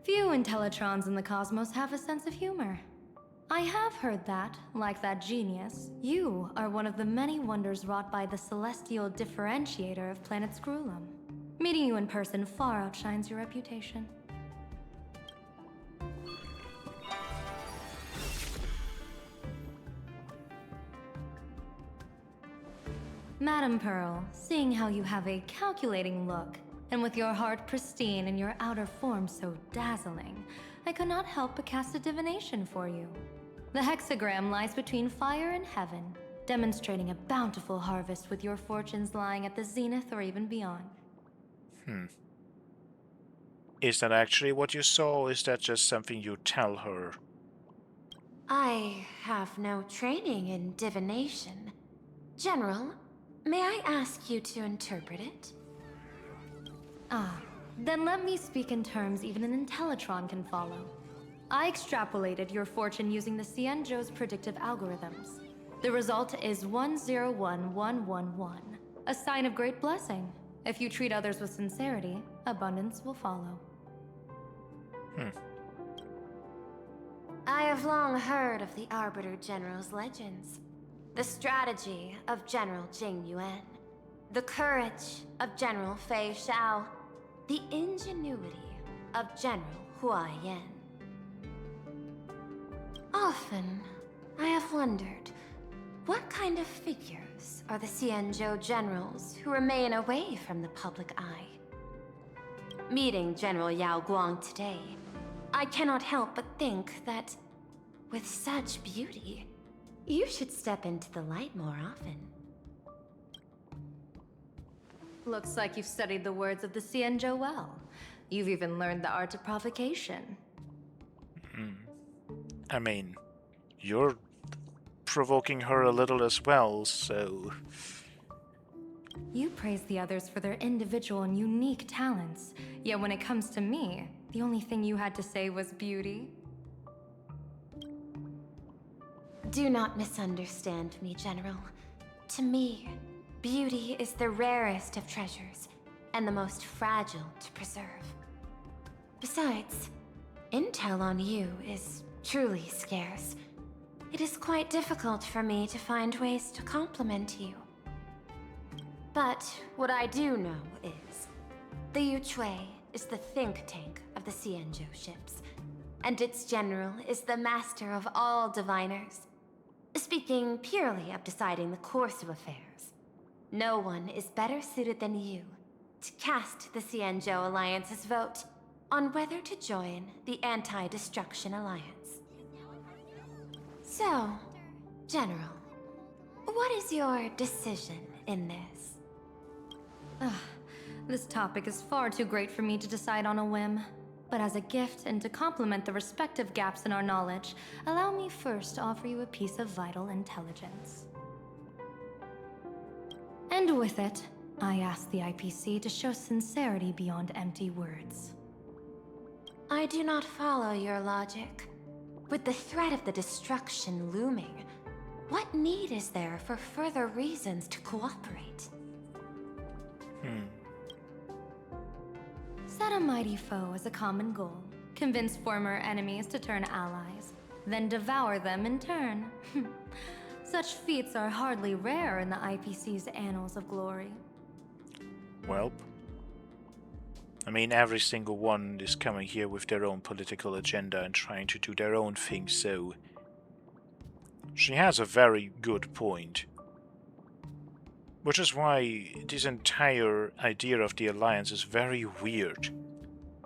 Speaker 7: Few Intellitrons in the cosmos have a sense of humor. I have heard that, like that genius, you are one of the many wonders wrought by the celestial differentiator of planet Scrulum. Meeting you in person far outshines your reputation. Madame Pearl, seeing how you have a calculating look, and with your heart pristine and your outer form so dazzling, I could not help but cast a divination for you. The hexagram lies between fire and heaven, demonstrating a bountiful harvest with your fortunes lying at the zenith or even beyond.
Speaker 1: is that actually what you saw, or is that just something you tell her?
Speaker 14: I have no training in divination. General, may I ask you to interpret it?
Speaker 7: Ah, then let me speak in terms even an Intellitron can follow. I extrapolated your fortune using the Xianzhou's predictive algorithms. The result is 101111, a sign of great blessing. If you treat others with sincerity, abundance will follow.
Speaker 14: I have long heard of the Arbiter General's legends. The strategy of General Jing Yuan. The courage of General Fei Xiao. The ingenuity of General Hua Yan. Often, I have wondered, what kind of figures are the Xianzhou generals who remain away from the public eye? Meeting General Yao Guang today, I cannot help but think that, with such beauty, you should step into the light more often.
Speaker 7: Looks like you've studied the words of the Xianzhou well. You've even learned the art of provocation.
Speaker 1: I mean, you're provoking her a little as well, so...
Speaker 7: You praise the others for their individual and unique talents, yet when it comes to me, the only thing you had to say was beauty.
Speaker 14: Do not misunderstand me, General. To me, beauty is the rarest of treasures, and the most fragile to preserve. Besides, intel on you is truly scarce. It is quite difficult for me to find ways to compliment you. But what I do know is, the Yuchui is the think tank of the Xianzhou ships, and its general is the master of all diviners. Speaking purely of deciding the course of affairs, no one is better suited than you to cast the Xianzhou Alliance's vote on whether to join the Anti-Destruction Alliance. So, General, what is your decision in this?
Speaker 7: This topic is far too great for me to decide on a whim. But as a gift and to complement the respective gaps in our knowledge, allow me first to offer you a piece of vital intelligence. And with it, I ask the IPC to show sincerity beyond empty words.
Speaker 14: I do not follow your logic. With the threat of the destruction looming, what need is there for further reasons to cooperate?
Speaker 9: Set a mighty foe as a common goal, convince former enemies to turn allies, then devour them in turn. Such feats are hardly rare in the IPC's annals of glory.
Speaker 1: Well, I mean, every single one is coming here with their own political agenda and trying to do their own thing, so she has a very good point. Which is why this entire idea of the Alliance is very weird.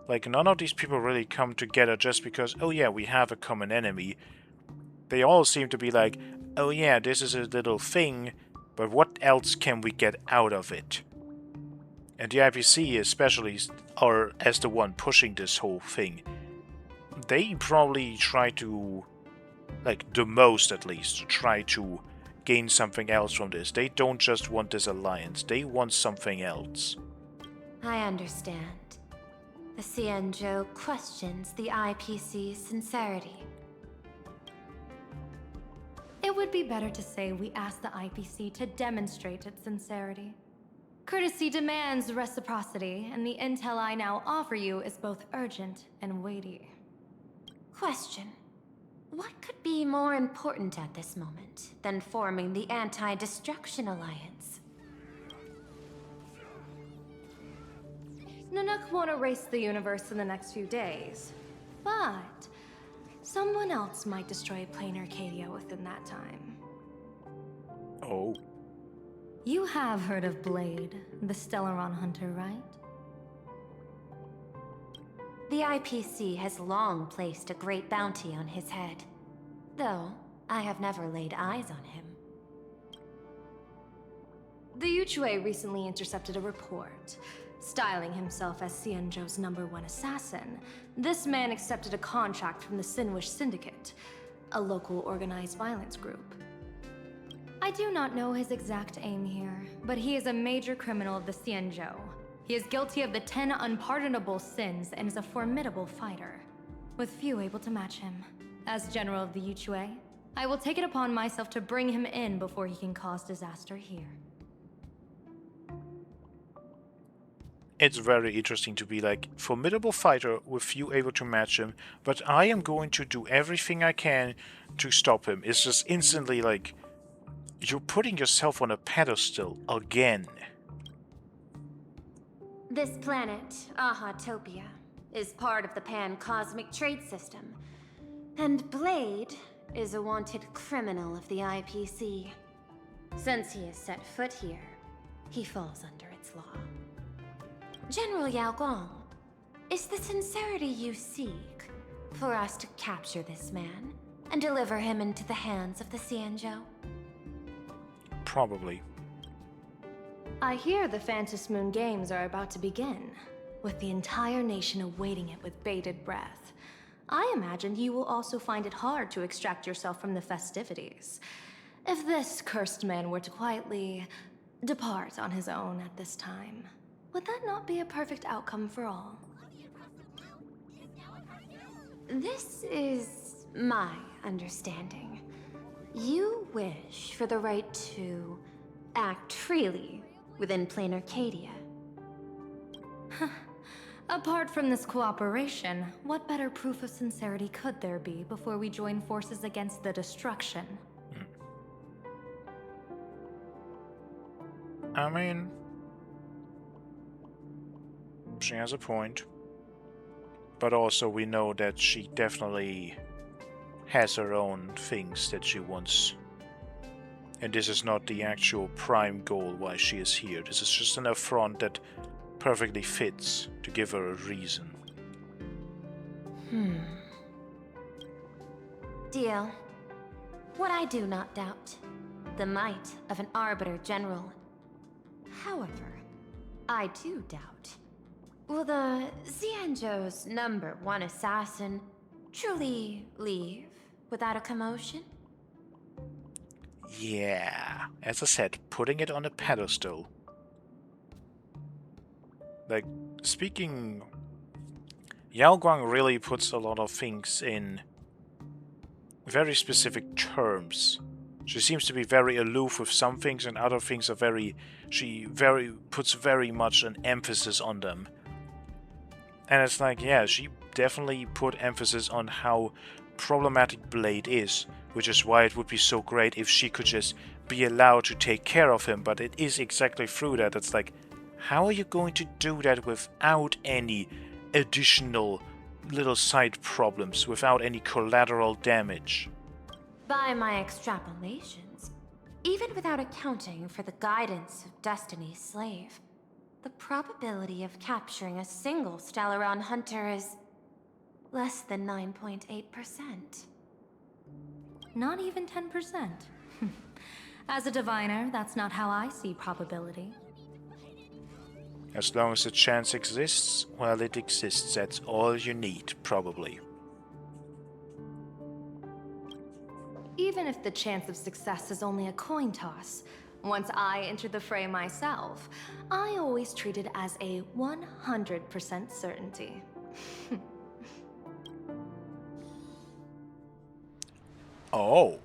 Speaker 1: Like, none of these people really come together just because, oh yeah, we have a common enemy. They all seem to be like, oh yeah, this is a little thing, but what else can we get out of it? And the IPC especially, or as the one pushing this whole thing, they probably try to, like the most at least, try to gain something else from this. They don't just want this alliance, they want something else.
Speaker 14: I understand. The Cienjo questions the IPC's sincerity.
Speaker 9: It would be better to say we ask the IPC to demonstrate its sincerity. Courtesy demands reciprocity, and the intel I now offer you is both urgent and weighty.
Speaker 14: Question. What could be more important at this moment than forming the Anti-Destruction Alliance?
Speaker 9: Nanook won't erase the universe in the next few days, but someone else might destroy plain Arcadia within that time.
Speaker 1: Oh.
Speaker 9: You have heard of Blade, the Stellaron hunter, right?
Speaker 14: The IPC has long placed a great bounty on his head, though I have never laid eyes on him.
Speaker 9: The Yuchue recently intercepted a report. Styling himself as Cienjo's #1 assassin, this man accepted a contract from the Sinwish Syndicate, a local organized violence group. I do not know his exact aim here, but he is a major criminal of the Cienjo. He is guilty of the 10 unpardonable sins and is a formidable fighter, with few able to match him. As General of the Yuchue, I will take it upon myself to bring him in before he can cause disaster here.
Speaker 1: It's very interesting to be like, formidable fighter with few able to match him, but I am going to do everything I can to stop him. It's just instantly like, you're putting yourself on a pedestal again.
Speaker 14: This planet, Ahatopia, is part of the pan-cosmic trade system, and Blade is a wanted criminal of the IPC. Since he has set foot here, he falls under its law. General Yao Guang, is the sincerity you seek for us to capture this man and deliver him into the hands of the Cienjo?
Speaker 1: Probably.
Speaker 9: I hear the Phantom Moon Games are about to begin, with the entire nation awaiting it with bated breath. I imagine you will also find it hard to extract yourself from the festivities. If this cursed man were to quietly depart on his own at this time, would that not be a perfect outcome for all?
Speaker 14: This is my understanding. You wish for the right to act freely within plain Arcadia.
Speaker 9: Apart from this cooperation, what better proof of sincerity could there be before we join forces against the destruction?
Speaker 1: I mean, she has a point. But also we know that she definitely has her own things that she wants. And this is not the actual prime goal why she is here. This is just an affront that perfectly fits to give her a reason.
Speaker 14: Deal. What I do not doubt, the might of an Arbiter General. However, I do doubt, will the Cienjo's #1 assassin truly leave without a commotion?
Speaker 1: Yeah, as I said, putting it on a pedestal. Like, speaking Yao Guang really puts a lot of things in very specific terms. She seems to be very aloof with some things, and other things are she puts very much an emphasis on them. And it's like, yeah, she definitely put emphasis on how problematic Blade is, which is why it would be so great if she could just be allowed to take care of him, but it is exactly through that. It's like, how are you going to do that without any additional little side problems, without any collateral damage?
Speaker 14: By my extrapolations, even without accounting for the guidance of Destiny's slave, the probability of capturing a single Stellaron hunter is less than 9.8%.
Speaker 9: Not even 10%. As a diviner, that's not how I see probability.
Speaker 1: As long as the chance exists, well, it exists. That's all you need, probably.
Speaker 9: Even if the chance of success is only a coin toss, once I entered the fray myself, I always treat it as a 100% certainty.
Speaker 1: Oh.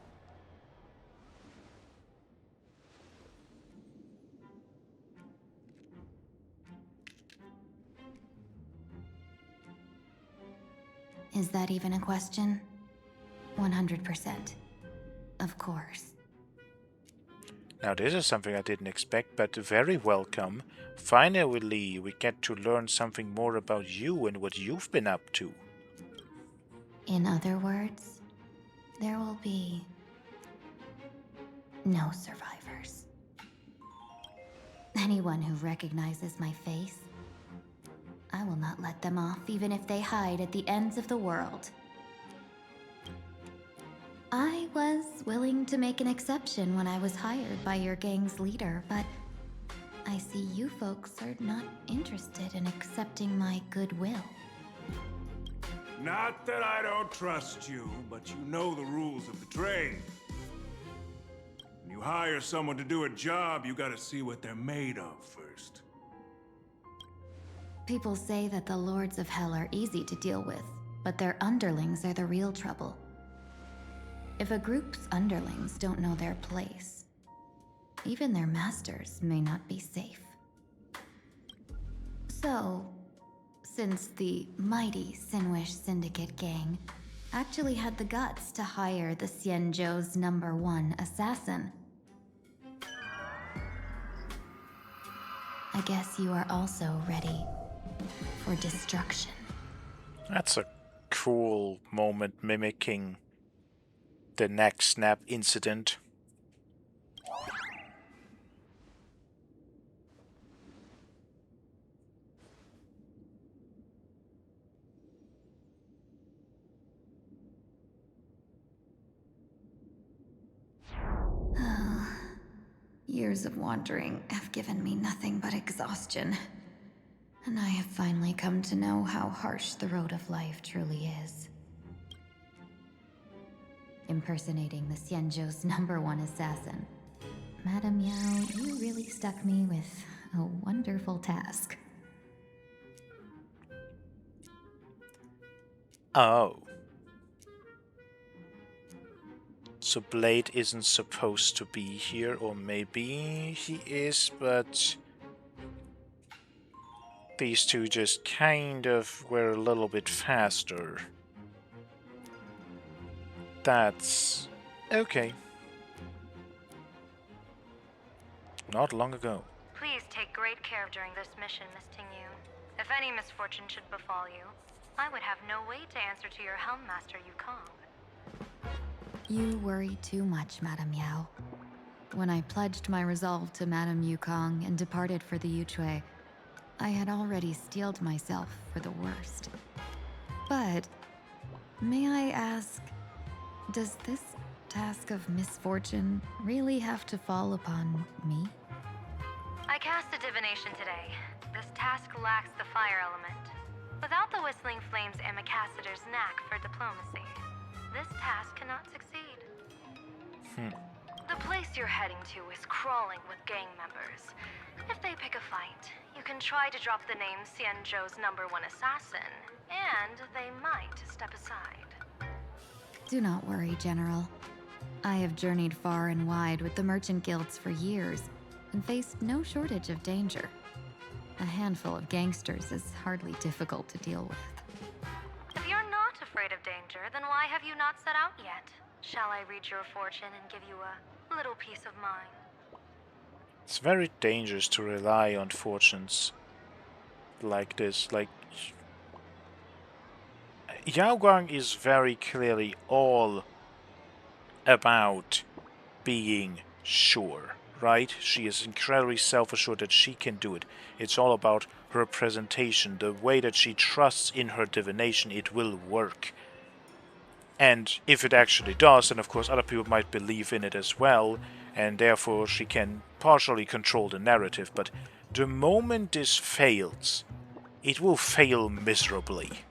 Speaker 13: Is that even a question? 100%. Of course.
Speaker 1: Now this is something I didn't expect, but very welcome. Finally, we get to learn something more about you and what you've been up to.
Speaker 13: In other words, there will be no survivors. Anyone who recognizes my face, I will not let them off, even if they hide at the ends of the world. I was willing to make an exception when I was hired by your gang's leader, but I see you folks are not interested in accepting my goodwill.
Speaker 15: Not that I don't trust you, but you know the rules of the trade. When you hire someone to do a job, you gotta see what they're made of first.
Speaker 13: People say that the Lords of Hell are easy to deal with, but their underlings are the real trouble. If a group's underlings don't know their place, even their masters may not be safe. So, since the mighty Sinwish Syndicate gang actually had the guts to hire the Xianzhou's #1 assassin, I guess you are also ready for destruction.
Speaker 1: That's a cool moment mimicking the neck snap incident.
Speaker 13: Years of wandering have given me nothing but exhaustion. And I have finally come to know how harsh the road of life truly is. Impersonating the Xianzhou's #1 assassin. Madame Yao, you really stuck me with a wonderful task.
Speaker 1: Oh. So Blade isn't supposed to be here, or maybe he is, but these two just kind of were a little bit faster. That's okay. Not long ago.
Speaker 3: Please take great care during this mission, Miss Tingyu. If any misfortune should befall you, I would have no way to answer to your Helm Master Yukong.
Speaker 13: You worry too much, Madame Yao. When I pledged my resolve to Madame Yukong and departed for the Yuchue, I had already steeled myself for the worst. But, may I ask, does this task of misfortune really have to fall upon me?
Speaker 3: I cast a divination today. This task lacks the fire element. Without the Whistling Flames Ambassador's knack for diplomacy, this task cannot succeed. The place you're heading to is crawling with gang members. If they pick a fight, you can try to drop the name Xianzhou's #1 assassin, and they might step aside.
Speaker 13: Do not worry, General. I have journeyed far and wide with the merchant guilds for years and faced no shortage of danger. A handful of gangsters is hardly difficult to deal with.
Speaker 3: If you're not afraid of danger, then why have you not set out yet? Shall I read your fortune and give you a little peace of mind?
Speaker 1: It's very dangerous to rely on fortunes like this. Like, Yaoguang is very clearly all about being sure, right? She is incredibly self-assured that she can do it. It's all about her presentation, the way that she trusts in her divination, it will work. And if it actually does, then of course other people might believe in it as well, and therefore she can partially control the narrative. But the moment this fails, it will fail miserably.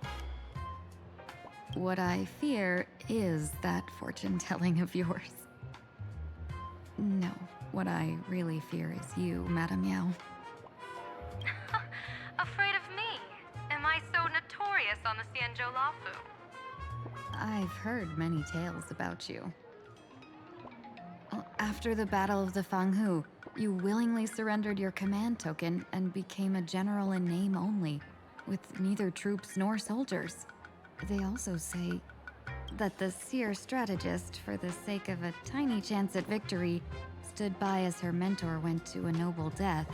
Speaker 13: What I fear is that fortune-telling of yours. No, what I really fear is you, Madame Yao.
Speaker 3: Afraid of me? Am I so notorious on the Xianzhou Lafu?
Speaker 13: I've heard many tales about you. After the Battle of the Fanghu, you willingly surrendered your command token and became a general in name only, with neither troops nor soldiers. They also say that the seer strategist, for the sake of a tiny chance at victory, stood by as her mentor went to a noble death,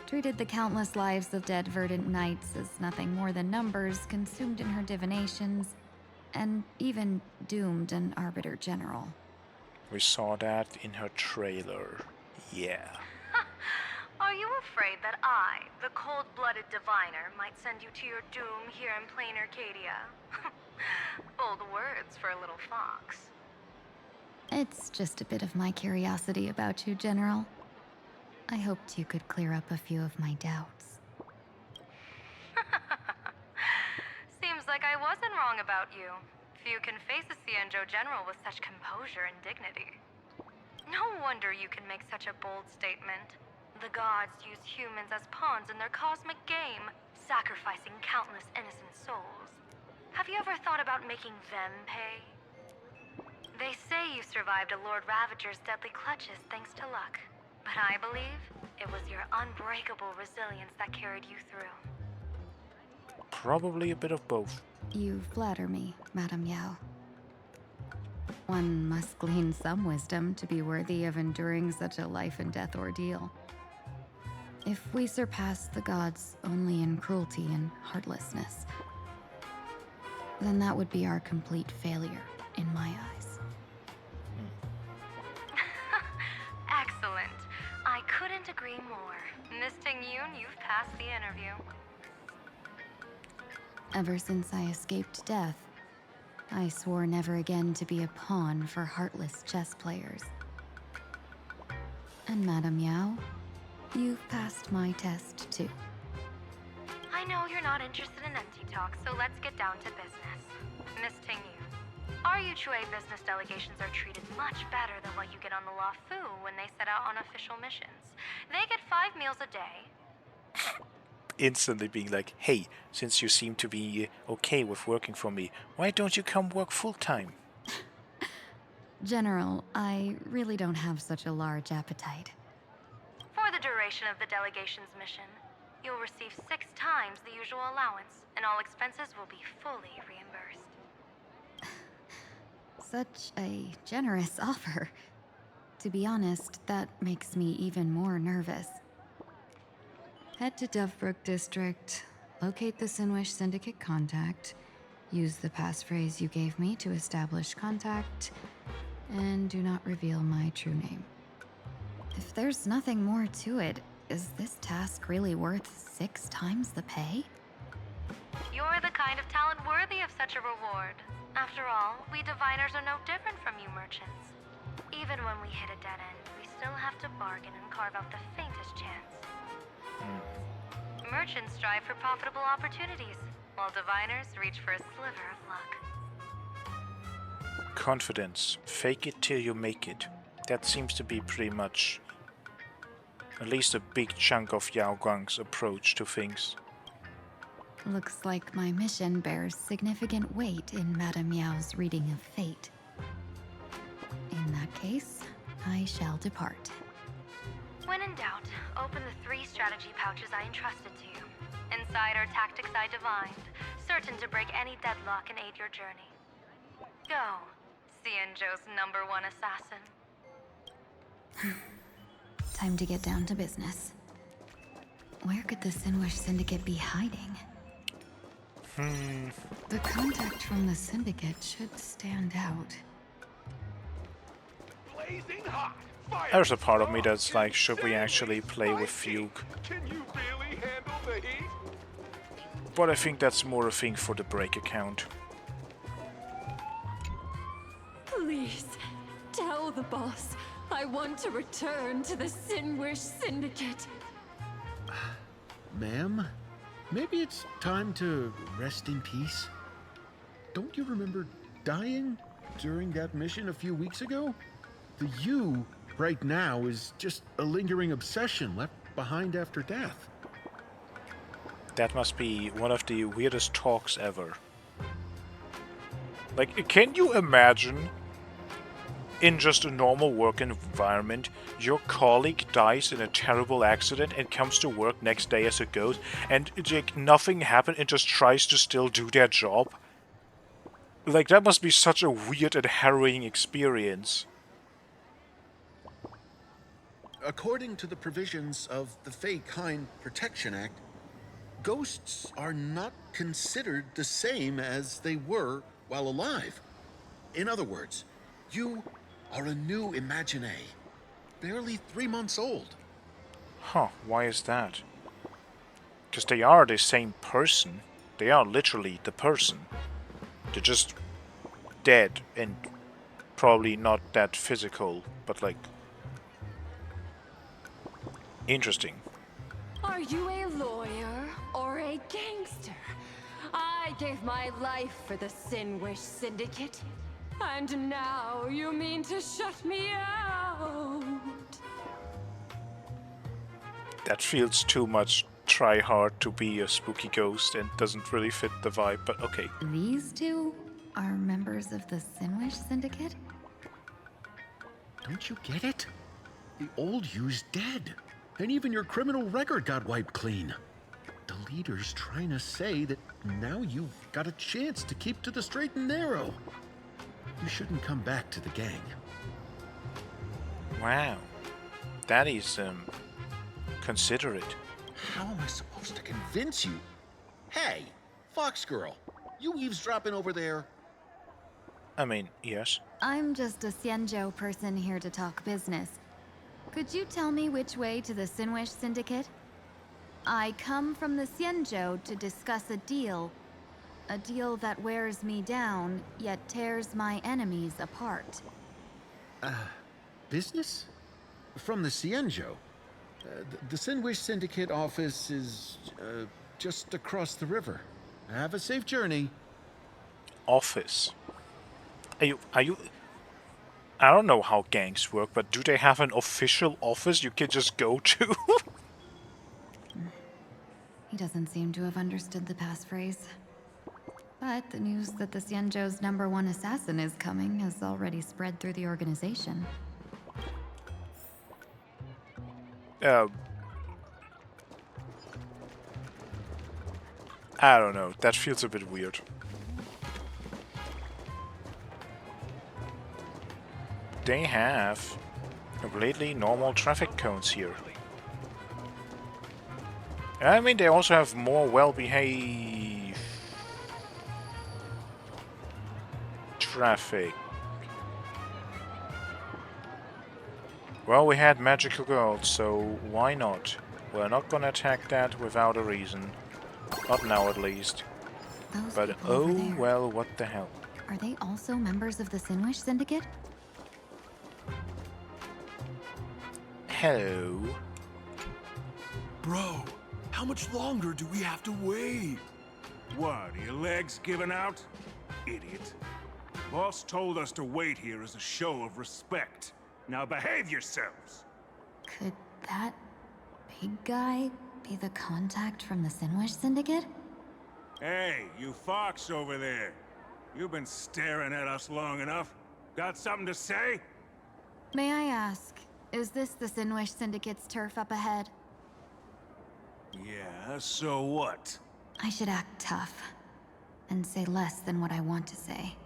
Speaker 13: treated the countless lives of dead verdant knights as nothing more than numbers consumed in her divinations, and even doomed an arbiter general.
Speaker 1: We saw that in her trailer. Yeah.
Speaker 3: Are you afraid that I, the cold-blooded diviner, might send you to your doom here in plain Arcadia? Bold words for a little fox.
Speaker 13: It's just a bit of my curiosity about you, General. I hoped you could clear up a few of my doubts.
Speaker 3: Seems like I wasn't wrong about you. Few can face a Xianzhou general with such composure and dignity. No wonder you can make such a bold statement. The gods use humans as pawns in their cosmic game, sacrificing countless innocent souls. Have you ever thought about making them pay? They say you survived a Lord Ravager's deadly clutches thanks to luck. But I believe it was your unbreakable resilience that carried you through.
Speaker 1: Probably a bit of both.
Speaker 13: You flatter me, Madame Yao. One must glean some wisdom to be worthy of enduring such a life-and-death ordeal. If we surpass the gods only in cruelty and heartlessness, then that would be our complete failure in my eyes.
Speaker 3: Excellent. I couldn't agree more. Miss Ting-Yoon, you've passed the interview.
Speaker 13: Ever since I escaped death, I swore never again to be a pawn for heartless chess players. And Madame Yao, you've passed my test too.
Speaker 3: I know you're not interested in empty talk, so let's get down to business. Miss Ting-Yoon, our Yuchue business delegations are treated much better than what you get on the Lafu when they set out on official missions. They get 5 meals a day.
Speaker 1: Instantly being like, hey, since you seem to be okay with working for me, why don't you come work full-time?
Speaker 13: General, I really don't have such a large appetite.
Speaker 3: For the duration of the delegation's mission, you'll receive 6 times the usual allowance, and all expenses will be fully reimbursed.
Speaker 13: Such a generous offer. To be honest, that makes me even more nervous. Head to Dovebrook District, locate the Sinwish Syndicate contact, use the passphrase you gave me to establish contact, and do not reveal my true name. If there's nothing more to it, is this task really worth 6 times the pay?
Speaker 3: You're the kind of talent worthy of such a reward. After all, we diviners are no different from you merchants. Even when we hit a dead end, we still have to bargain and carve out the faintest chance. Merchants strive for profitable opportunities, while diviners reach for a sliver of luck.
Speaker 1: Confidence. Fake it till you make it. That seems to be pretty much at least a big chunk of Yao Guang's approach to things.
Speaker 13: Looks like my mission bears significant weight in Madame Yao's reading of fate. In that case, I shall depart.
Speaker 3: When in doubt, open the 3 strategy pouches I entrusted to you. Inside are tactics I divined, certain to break any deadlock and aid your journey. Go, Xianzhou's #1 assassin.
Speaker 13: Time to get down to business. Where could the Sinwish Syndicate be hiding? The contact from the Syndicate should stand out.
Speaker 15: Blazing hot. Fire.
Speaker 1: There's a part of me that's like, should we actually play with Fugue?
Speaker 15: Can you really handle the heat?
Speaker 1: But I think that's more a thing for the break account.
Speaker 8: Please, tell the boss I want to return to the Sinwish Syndicate.
Speaker 5: Ma'am, maybe it's time to rest in peace. Don't you remember dying during that mission a few weeks ago? The you right now is just a lingering obsession left behind after death.
Speaker 1: That must be one of the weirdest talks ever. Like, can you imagine, in just a normal work environment, your colleague dies in a terrible accident and comes to work next day as a ghost, and like, nothing happened and just tries to still do their job? Like, that must be such a weird and harrowing experience.
Speaker 5: According to the provisions of the Fey Kind Protection Act, ghosts are not considered the same as they were while alive. In other words, you are a new Imagine, barely 3 months old.
Speaker 1: Huh, why is that? Because they are the same person. They are literally the person. They're just dead and probably not that physical, but like... interesting.
Speaker 8: Are you a lawyer or a gangster? I gave my life for the Sinwish Syndicate, and now you mean to shut me out?
Speaker 1: That feels too much try hard to be a spooky ghost and doesn't really fit the vibe, but okay.
Speaker 13: These two are members of the Sinwish Syndicate?
Speaker 5: Don't you get it? The old you's dead, and even your criminal record got wiped clean. The leader's trying to say that now you've got a chance to keep to the straight and narrow. You shouldn't come back to the gang.
Speaker 1: Wow. That is, considerate.
Speaker 5: How am I supposed to convince you? Hey, Fox Girl, you eavesdropping over there?
Speaker 1: I mean, yes.
Speaker 13: I'm just a Xianzhou person here to talk business. Could you tell me which way to the Sinwish Syndicate? I come from the Xianzhou to discuss a deal. A deal that wears me down, yet tears my enemies apart.
Speaker 5: Business? From the Xianzhou. The Sinwish Syndicate office is just across the river. Have a safe journey.
Speaker 1: Office. Are you... I don't know how gangs work, but do they have an official office you can just go to?
Speaker 13: He doesn't seem to have understood the passphrase. But the news that the Xianzhou's #1 assassin is coming has already spread through the organization.
Speaker 1: I don't know. That feels a bit weird. They have completely normal traffic cones here. I mean, they also have more well-behaved traffic. Well, we had magical gold, so why not? We're not gonna attack that without a reason. Not now, at least.
Speaker 13: Those
Speaker 1: But
Speaker 13: people over
Speaker 1: oh
Speaker 13: there,
Speaker 1: well, what the hell.
Speaker 13: are they also members of the Sinwish Syndicate?
Speaker 1: Hello.
Speaker 15: Bro, how much longer do we have to wait? What, are your legs giving out? Idiot. Boss told us to wait here as a show of respect. Now behave yourselves!
Speaker 13: Could that big guy be the contact from the Sinwish Syndicate?
Speaker 15: Hey, you fox over there. You've been staring at us long enough. Got something to say?
Speaker 13: May I ask, is this the Sinwish Syndicate's turf up ahead?
Speaker 15: Yeah, so what?
Speaker 13: I should act tough and say less than what I want to say.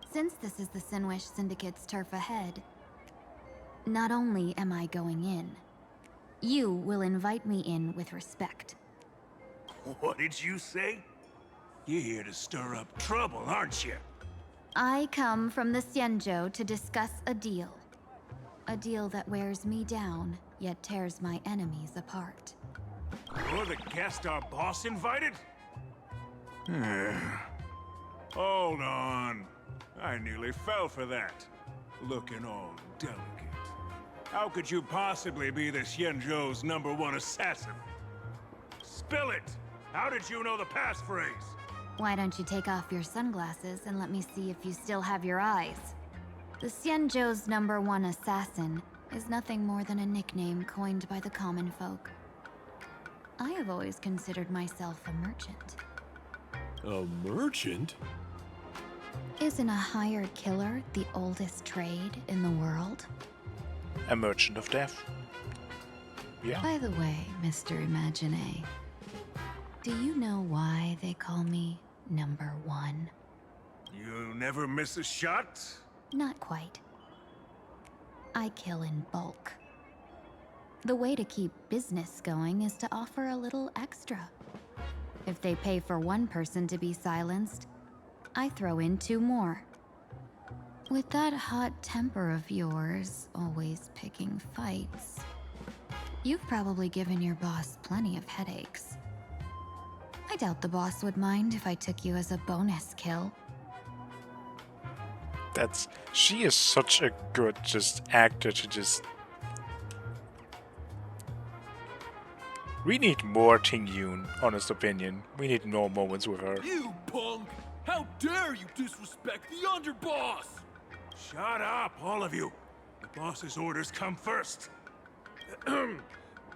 Speaker 13: Since this is the Sinwish Syndicate's turf ahead, not only am I going in, you will invite me in with respect.
Speaker 15: What did you say? You're here to stir up trouble, aren't you?
Speaker 13: I come from the Xianzhou to discuss a deal. A deal that wears me down, yet tears my enemies apart.
Speaker 15: You're the guest our boss invited? Hold on. I nearly fell for that. Looking all delicate. How could you possibly be the Xianzhou's #1 assassin? Spill it! How did you know the passphrase?
Speaker 13: Why don't you take off your sunglasses and let me see if you still have your eyes? The Xianzhou's #1 assassin is nothing more than a nickname coined by the common folk. I have always considered myself a merchant.
Speaker 16: A merchant?
Speaker 13: Isn't a hired killer the oldest trade in the world?
Speaker 1: A merchant of death. Yeah.
Speaker 13: By the way, Mr. Imagine, do you know why they call me #1?
Speaker 15: You never miss a shot?
Speaker 13: Not quite. I kill in bulk. The way to keep business going is to offer a little extra. If they pay for one person to be silenced, I throw in 2 more. With that hot temper of yours, always picking fights, you've probably given your boss plenty of headaches. I doubt the boss would mind if I took you as a bonus kill.
Speaker 1: She is such a good actor to just... We need more Ting Yun, honest opinion. We need more moments with her.
Speaker 16: You punk! How dare you disrespect the underboss!
Speaker 15: Shut up, all of you. The boss's orders come first.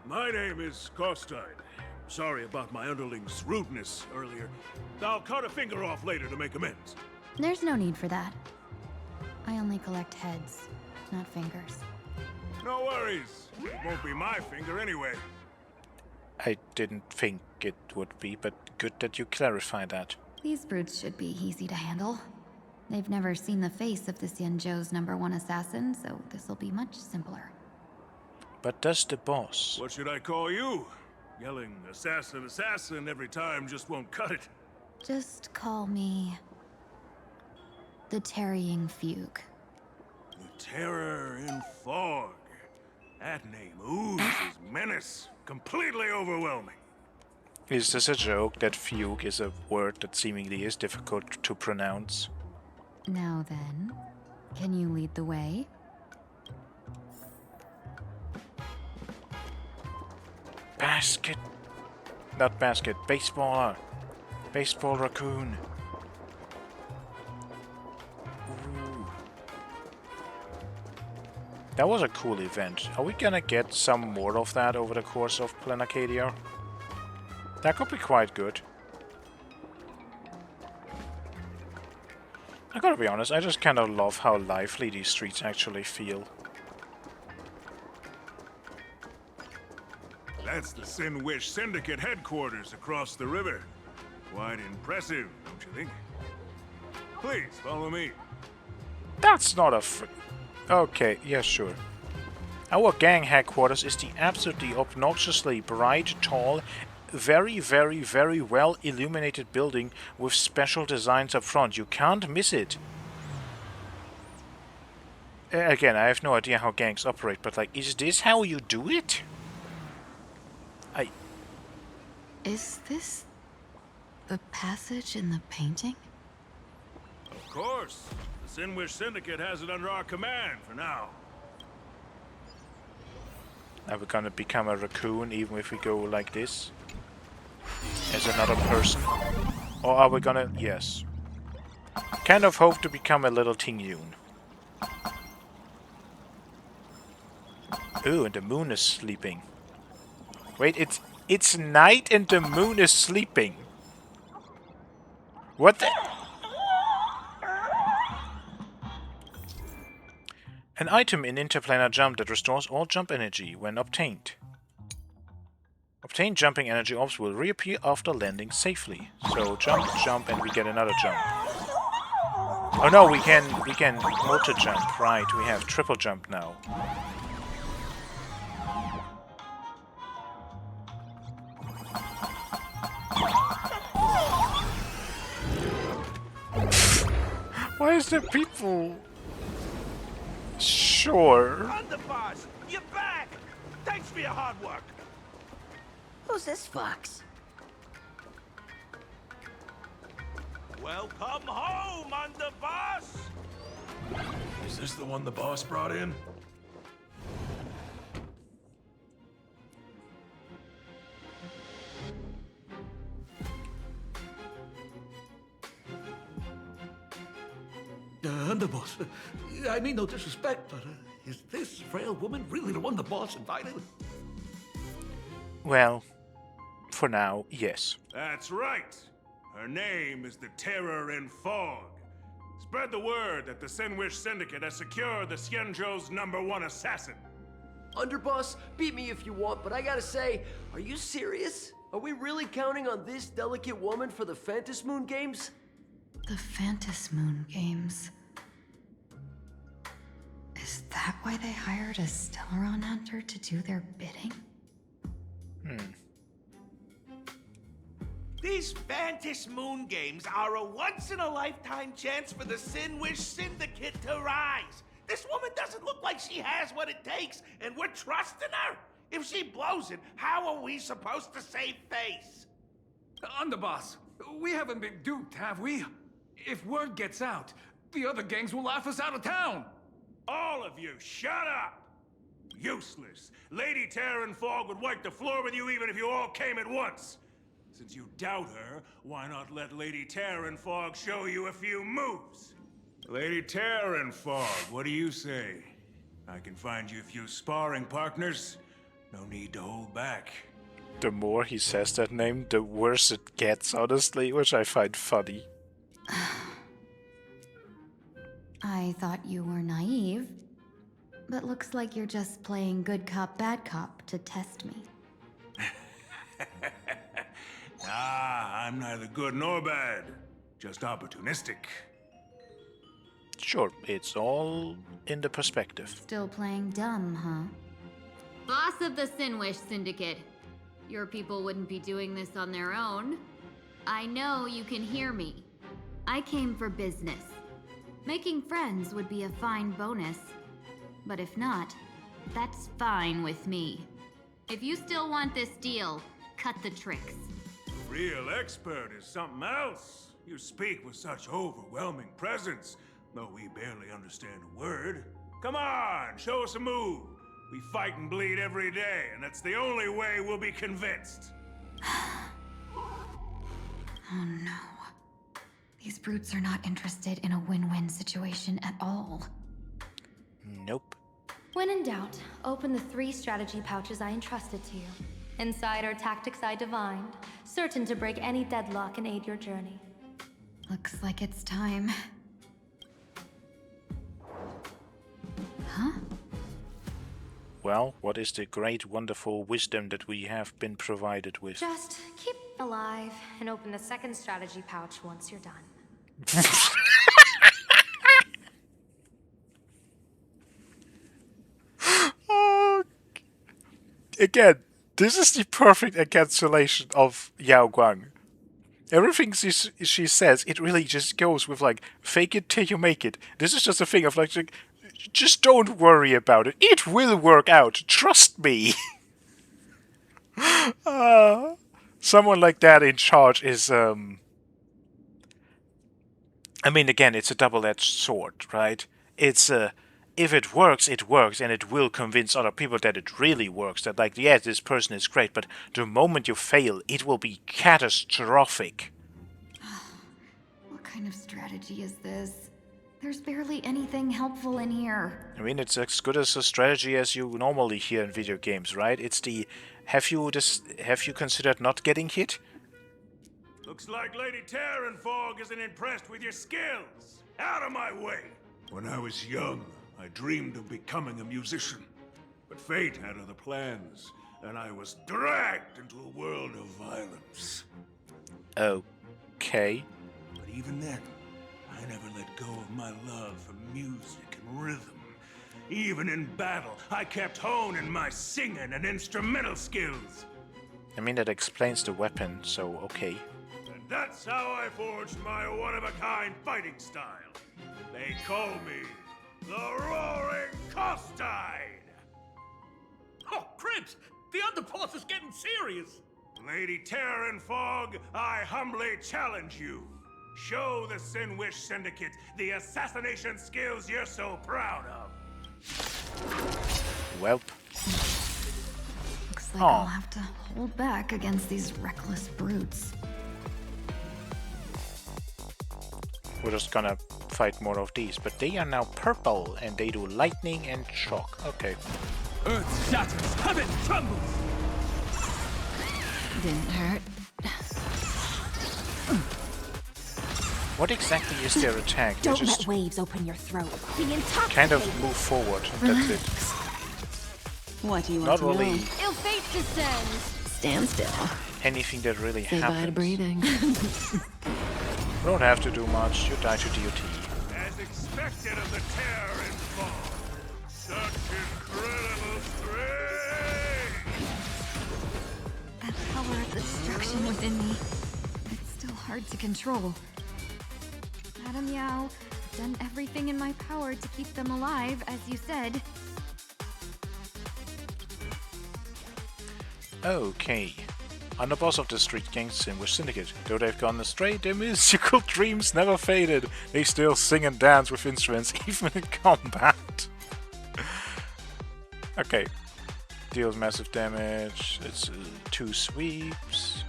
Speaker 15: My name is Costine. Sorry about my underling's rudeness earlier. I'll cut a finger off later to make amends.
Speaker 13: There's no need for that. I only collect heads, not fingers.
Speaker 15: No worries. It won't be my finger anyway.
Speaker 1: I didn't think it would be, but good that you clarify that.
Speaker 13: These brutes should be easy to handle. They've never seen the face of the Xianzhou's #1 assassin, so this'll be much simpler.
Speaker 1: But does the boss?
Speaker 15: What should I call you? Yelling assassin, assassin every time just won't cut it.
Speaker 13: Just call me the Tarrying Fugue.
Speaker 15: The Terror in Fog. That name oozes menace. Completely overwhelming.
Speaker 1: Is this a joke that fugue is a word that seemingly is difficult to pronounce?
Speaker 13: Now then, can you lead the way?
Speaker 1: Basket. Not basket. Baseballer. Baseball raccoon. Ooh. That was a cool event. Are we gonna get some more of that over the course of Planacadia? That could be quite good. I gotta be honest, I just kind of love how lively these streets actually feel.
Speaker 15: That's the Sinwish Syndicate headquarters across the river. Quite impressive, don't you think? Please, follow me.
Speaker 1: That's not a Okay, yeah, sure. Our gang headquarters is the absolutely obnoxiously bright, tall, very, very, very well illuminated building with special designs up front. You can't miss it. Again, I have no idea how gangs operate, but like, is this how you do it?
Speaker 13: Is this the passage in the painting?
Speaker 15: Of course. The Sinwish Syndicate has it under our command for now.
Speaker 1: Are we gonna become a raccoon even if we go like this? As another person? Or are we gonna... Yes. Kind of hope to become a little Ting Yun. Ooh, and the moon is sleeping. Wait, it's night and the moon is sleeping. What the? An item in Interplanar Jump that restores all jump energy when obtained. Obtained jumping energy orbs will reappear after landing safely. So jump, jump, and we get another jump. Oh no, we can multi jump. Right, we have triple jump now. Why is there people? Sure.
Speaker 16: Underboss, you're back! Thanks for your hard work.
Speaker 11: Who's this fox?
Speaker 16: Welcome home, Underboss!
Speaker 17: Is this the one the boss brought in?
Speaker 18: Underboss, I mean no disrespect, but is this frail woman really the one the boss invited?
Speaker 1: Well, for now, yes.
Speaker 15: That's right. Her name is the Terror in Fog. Spread the word that the Sinwish Syndicate has secured the Xianzhou's #1 assassin.
Speaker 19: Underboss, beat me if you want, but I gotta say, are you serious? Are we really counting on this delicate woman for the Phantom Moon Games?
Speaker 13: The Phantom Moon Games. Is that why they hired a Stellaron hunter to do their bidding?
Speaker 16: These Phantom Moon Games are a once-in-a-lifetime chance for the Sinwish Syndicate to rise. This woman doesn't look like she has what it takes, and we're trusting her. If she blows it, how are we supposed to save face?
Speaker 17: Underboss, we haven't been duped, have we? If word gets out, the other gangs will laugh us out of town.
Speaker 15: All of you, shut up! Useless. Lady Terror in Fog would wipe the floor with you even if you all came at once. Since you doubt her, why not let Lady Terror in Fog show you a few moves? Lady Terror in Fog, what do you say? I can find you a few sparring partners. No need to hold back.
Speaker 1: The more he says that name, the worse it gets, honestly, which I find funny.
Speaker 13: I thought you were naive, but looks like you're just playing good cop, bad cop to test me.
Speaker 15: Ah, I'm neither good nor bad. Just opportunistic.
Speaker 1: Sure, it's all in the perspective.
Speaker 13: Still playing dumb, huh?
Speaker 20: Boss of the Sinwish Syndicate. Your people wouldn't be doing this on their own. I know you can hear me. I came for business. Making friends would be a fine bonus. But if not, that's fine with me. If you still want this deal, cut the tricks.
Speaker 15: Real expert is something else. You speak with such overwhelming presence, though we barely understand a word. Come on, show us a move. We fight and bleed every day, and that's the only way we'll be convinced.
Speaker 13: Oh no. These brutes are not interested in a win-win situation at all.
Speaker 1: Nope.
Speaker 14: When in doubt, open the 3 strategy pouches I entrusted to you. Inside are tactics I divined, certain to break any deadlock and aid your journey.
Speaker 13: Looks like it's time. Huh?
Speaker 1: Well, what is the great, wonderful wisdom that we have been provided with?
Speaker 14: Just keep alive and open the 2nd strategy pouch once you're done.
Speaker 1: Again, this is the perfect encapsulation of Yao Guang. Everything she says, it really just goes with like, fake it till you make it. This is just a thing of like just don't worry about it. It will work out. Trust me. Someone like that in charge is, I mean, again, it's a double-edged sword, right? It's, if it works, and it will convince other people that it really works. That, like, yes, this person is great, but the moment you fail, it will be catastrophic.
Speaker 13: What kind of strategy is this? There's barely anything helpful in here.
Speaker 1: I mean, it's as good as a strategy as you normally hear in video games, right? It's the have you considered not getting hit?
Speaker 15: Looks like Lady Terranfog isn't impressed with your skills. Out of my way! When I was young, I dreamed of becoming a musician. But fate had other plans, and I was dragged into a world of violence.
Speaker 1: Okay.
Speaker 15: But even then, I never let go of my love for music and rhythm. Even in battle, I kept honing my singing and instrumental skills.
Speaker 1: I mean, that explains the weapon, so okay.
Speaker 15: And that's how I forged my one-of-a-kind fighting style. They call me the Roaring Costide.
Speaker 18: Oh, Cribs! The underboss is getting serious!
Speaker 15: Lady Terranfog, I humbly challenge you. Show the Sinwish Syndicate the assassination skills you're so proud of.
Speaker 1: Welp.
Speaker 13: Looks like I'll have to hold back against these reckless brutes.
Speaker 1: We're just gonna fight more of these, but they are now purple and they do lightning and shock. Okay.
Speaker 17: Earth shatters, heaven trembles!
Speaker 13: Didn't hurt.
Speaker 1: What exactly is their attack? They
Speaker 14: Don't
Speaker 1: just
Speaker 14: let waves open your throat. Be intoxicated.
Speaker 1: kind of move forward, and that's it.
Speaker 21: What do you
Speaker 1: Not
Speaker 21: want to
Speaker 1: really
Speaker 21: know?
Speaker 8: Ill fate descends.
Speaker 21: Stand still.
Speaker 1: anything that really
Speaker 21: Say bye to
Speaker 1: happens.
Speaker 21: breathing.
Speaker 1: You don't have to do much, you die to DOT.
Speaker 15: As expected of the Terranfog. Such incredible strength!
Speaker 13: That power of destruction within me. It's still hard to control. Madam Yao, I've done everything in my power to keep them alive, as you said.
Speaker 1: Okay. Underboss of the street gangs Sinwish Syndicate. Though they've gone astray, their musical dreams never faded. They still sing and dance with instruments, even in combat. Okay. Deals massive damage. It's 2 sweeps.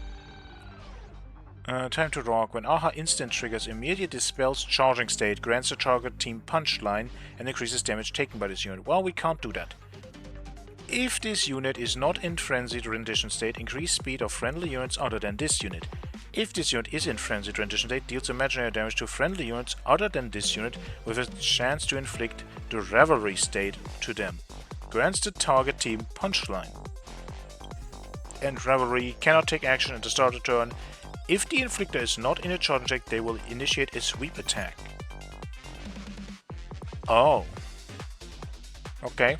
Speaker 1: Time to rock. When AHA instant triggers, immediate dispels charging state, grants the target team punchline, and increases damage taken by this unit. Well, we can't do that. If this unit is not in frenzied rendition state, increase speed of friendly units other than this unit. If this unit is in frenzied rendition state, deals imaginary damage to friendly units other than this unit with a chance to inflict the revelry state to them. Grants the target team punchline. And revelry cannot take action at the start of the turn. If the inflictor is not in a charging check, they will initiate a sweep attack. Oh. Okay.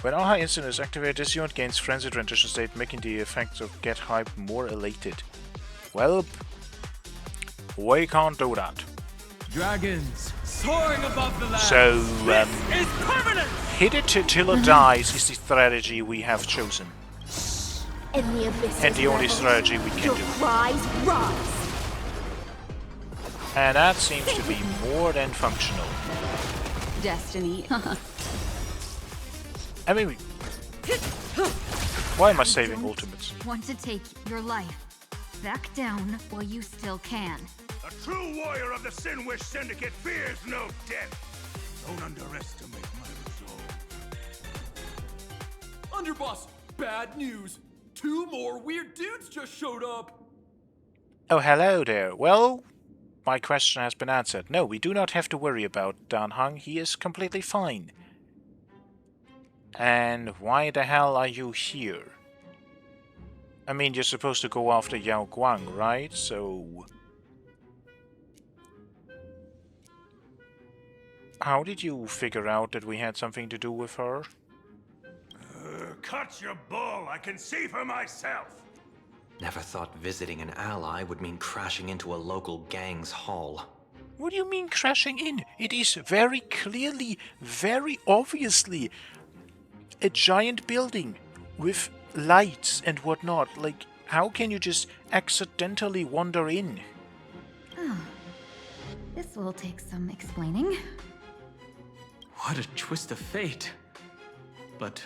Speaker 1: When AHA instant is activated, this unit gains frenzied rendition state, making the effects of Get Hype more elated. Well, we can't do that.
Speaker 17: Dragons soaring above the land.
Speaker 1: So,
Speaker 17: This is permanent.
Speaker 1: hit it till it dies is the strategy we have chosen.
Speaker 14: In the abyss.
Speaker 1: And the only strategy we can
Speaker 14: your
Speaker 1: do.
Speaker 14: cries rise.
Speaker 1: And that seems to be more than functional.
Speaker 21: Destiny.
Speaker 1: I mean, why am I saving ultimates?
Speaker 13: Want to take your life. Back down while you still can.
Speaker 15: A true warrior of the Sinwish Syndicate fears no death. Don't underestimate my resolve.
Speaker 17: Underboss, bad news. 2 more weird dudes just showed up.
Speaker 1: Oh, hello there. Well, my question has been answered. No, we do not have to worry about Dan Heng. He is completely fine. And why the hell are you here? I mean, you're supposed to go after Yao Guang, right? So... how did you figure out that we had something to do with her?
Speaker 15: Cut your bull, I can see for myself.
Speaker 22: Never thought visiting an ally would mean crashing into a local gang's hall.
Speaker 1: What do you mean crashing in? It is very clearly, very obviously a giant building with lights and whatnot. Like, how can you just accidentally wander in?
Speaker 13: Oh. This will take some explaining.
Speaker 23: What a twist of fate. But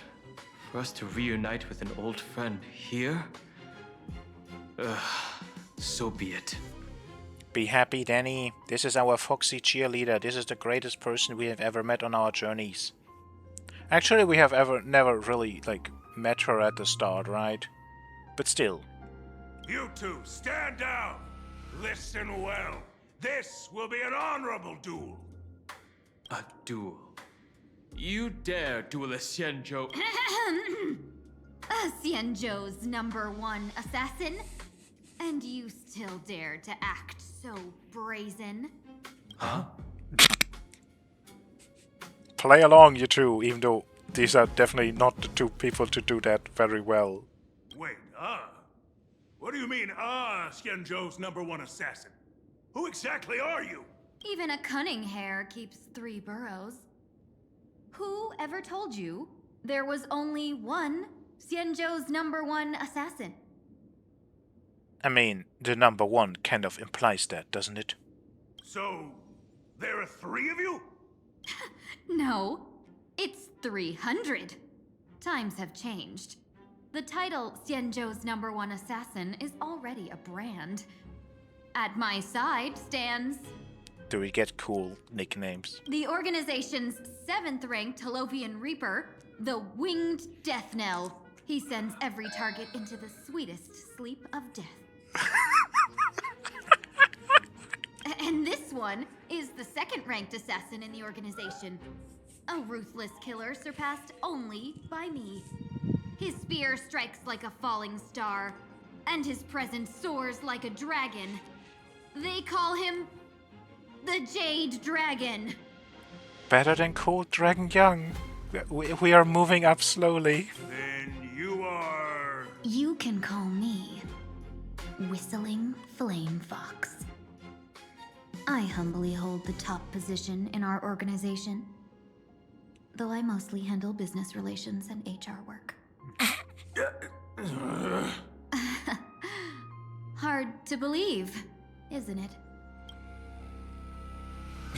Speaker 23: for us to reunite with an old friend here? So be it.
Speaker 1: Be happy, Danny. This is our foxy cheerleader. This is the greatest person we have ever met on our journeys. Actually, we have never really, like, met her at the start, right? But still.
Speaker 15: You two, stand down! Listen well. This will be an honorable duel.
Speaker 23: A duel? You dare duel a Xianzhou?
Speaker 20: Xianzhou's #1 assassin? And you still dare to act so brazen?
Speaker 23: Huh?
Speaker 1: Play along, you two, even though these are definitely not the two people to do that very well.
Speaker 15: Wait, What do you mean, Xianzhou's #1 assassin? Who exactly are you?
Speaker 20: Even a cunning hare keeps 3 burrows. Who ever told you there was only one Xianzhou's #1 assassin?
Speaker 1: I mean, the #1 kind of implies that, doesn't it?
Speaker 15: So, there are 3 of you?
Speaker 20: No, it's 300. Times have changed. The title Xianzhou's #1 assassin is already a brand. At my side stands...
Speaker 1: Do we get cool nicknames?
Speaker 20: the organization's 7th-ranked Holovian Reaper, the Winged Death Knell. He sends every target into the sweetest sleep of death. And this one is the 2nd-ranked assassin in the organization. A ruthless killer surpassed only by me. His spear strikes like a falling star, and his presence soars like a dragon. They call him the Jade Dragon.
Speaker 1: Better than Cold Dragon Young. We are moving up slowly.
Speaker 15: Then you are...
Speaker 6: You can call me Whistling Flame Fox. I humbly hold the top position in our organization, though I mostly handle business relations and HR work. Hard to believe, isn't it?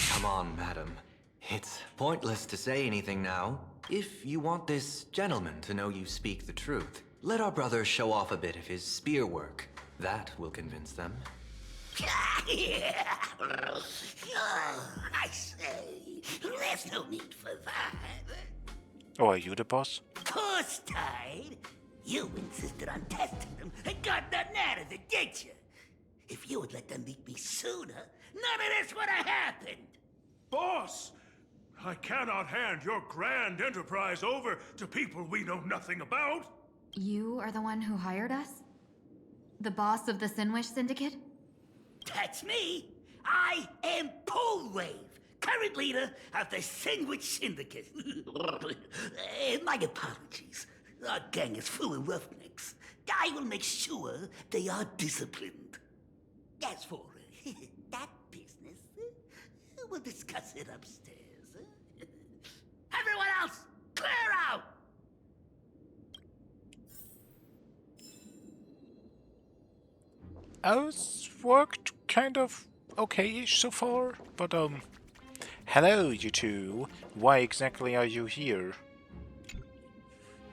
Speaker 22: Come on, madam. It's pointless to say anything now. If you want this gentleman to know you speak the truth, let our brother show off a bit of his spear work. That will convince them.
Speaker 11: I say, there's no need for that.
Speaker 1: Oh, are you the boss?
Speaker 11: Course, Tide. You insisted on testing them and got nothing out of it, did you? If you had let them meet me sooner, none of this would have happened.
Speaker 15: Boss! I cannot hand your grand enterprise over to people we know nothing about.
Speaker 20: You are the one who hired us? The boss of the Sinwish Syndicate?
Speaker 11: That's me. I am Polewave, current leader of the Sinwish Syndicate. My apologies. Our gang is full of roughnecks. I will make sure they are disciplined. As for that business, we'll discuss it upstairs. Everyone else, clear out!
Speaker 1: It's worked kind of okay-ish so far, but hello you two. Why exactly are you here?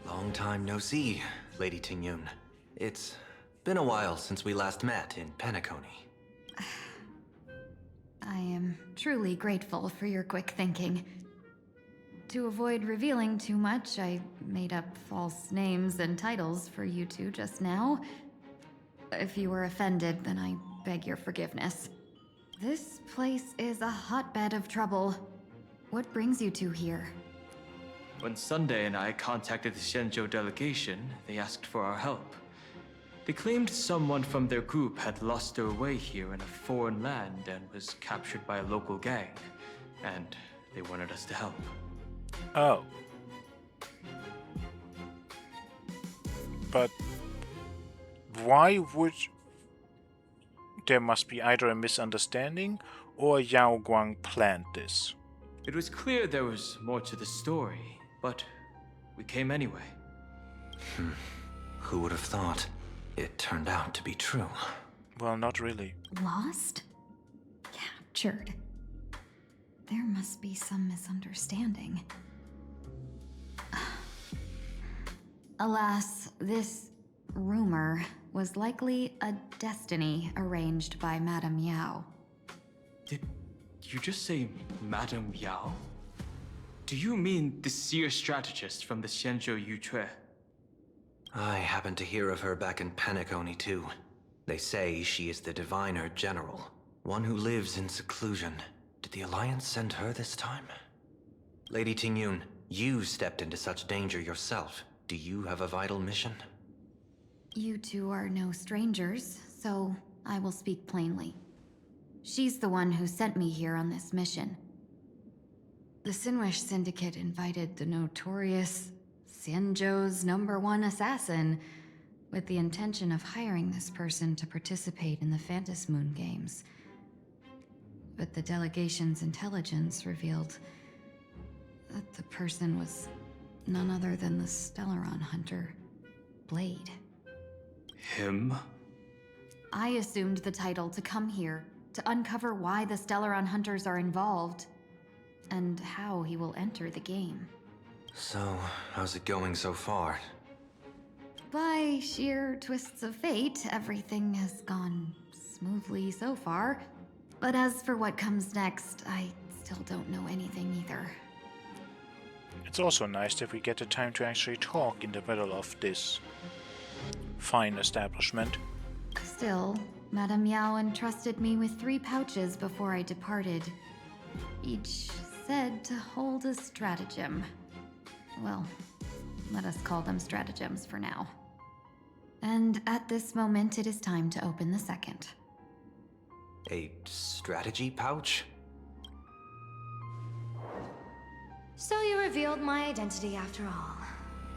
Speaker 22: Long time no see, Lady Tingyun. It's been a while since we last met in Penacony.
Speaker 20: I am truly grateful for your quick thinking. To avoid revealing too much, I made up false names and titles for you two just now. If you were offended, then I beg your forgiveness. This place is a hotbed of trouble. What brings you two here?
Speaker 23: When Sunday and I contacted the Shenzhou delegation, they asked for our help. They claimed someone from their group had lost their way here in a foreign land and was captured by a local gang, and they wanted us to help.
Speaker 1: Oh. But why would... There must be either a misunderstanding or Yao Guang planned this.
Speaker 23: It was clear there was more to the story, but we came anyway.
Speaker 22: Who would have thought? It turned out to be true.
Speaker 1: Well, not really.
Speaker 6: Lost? Captured? There must be some misunderstanding.
Speaker 20: Alas, this rumor was likely a destiny arranged by Madame Yao.
Speaker 23: you just say Madame Yao? Do you mean the seer strategist from the Xianzhou Yucue?
Speaker 22: I happened to hear of her back in Penacony too. They say she is the diviner general, one who lives in seclusion. Did the Alliance send her this time? Lady Tingyun, you stepped into such danger yourself. Do you have a vital mission?
Speaker 13: You two are no strangers, so I will speak plainly. She's the one who sent me here on this mission. The Sinwish Syndicate invited the notorious Xianzhou's #1 assassin with the intention of hiring this person to participate in the Phantom Moon Games. But the delegation's intelligence revealed that the person was none other than the Stellaron hunter, Blade.
Speaker 23: Him?
Speaker 13: I assumed the title to come here to uncover why the Stellaron hunters are involved and how he will enter the game.
Speaker 22: So, how's it going so far?
Speaker 13: By sheer twists of fate, everything has gone smoothly so far. But as for what comes next, I still don't know anything either.
Speaker 1: It's also nice that we get the time to actually talk in the middle of this fine establishment.
Speaker 13: Still, Madame Yao entrusted me with 3 pouches before I departed. Each said to hold a stratagem. Well, let us call them stratagems for now. And at this moment, it is time to open the second.
Speaker 22: A strategy pouch?
Speaker 14: So you revealed my identity after all.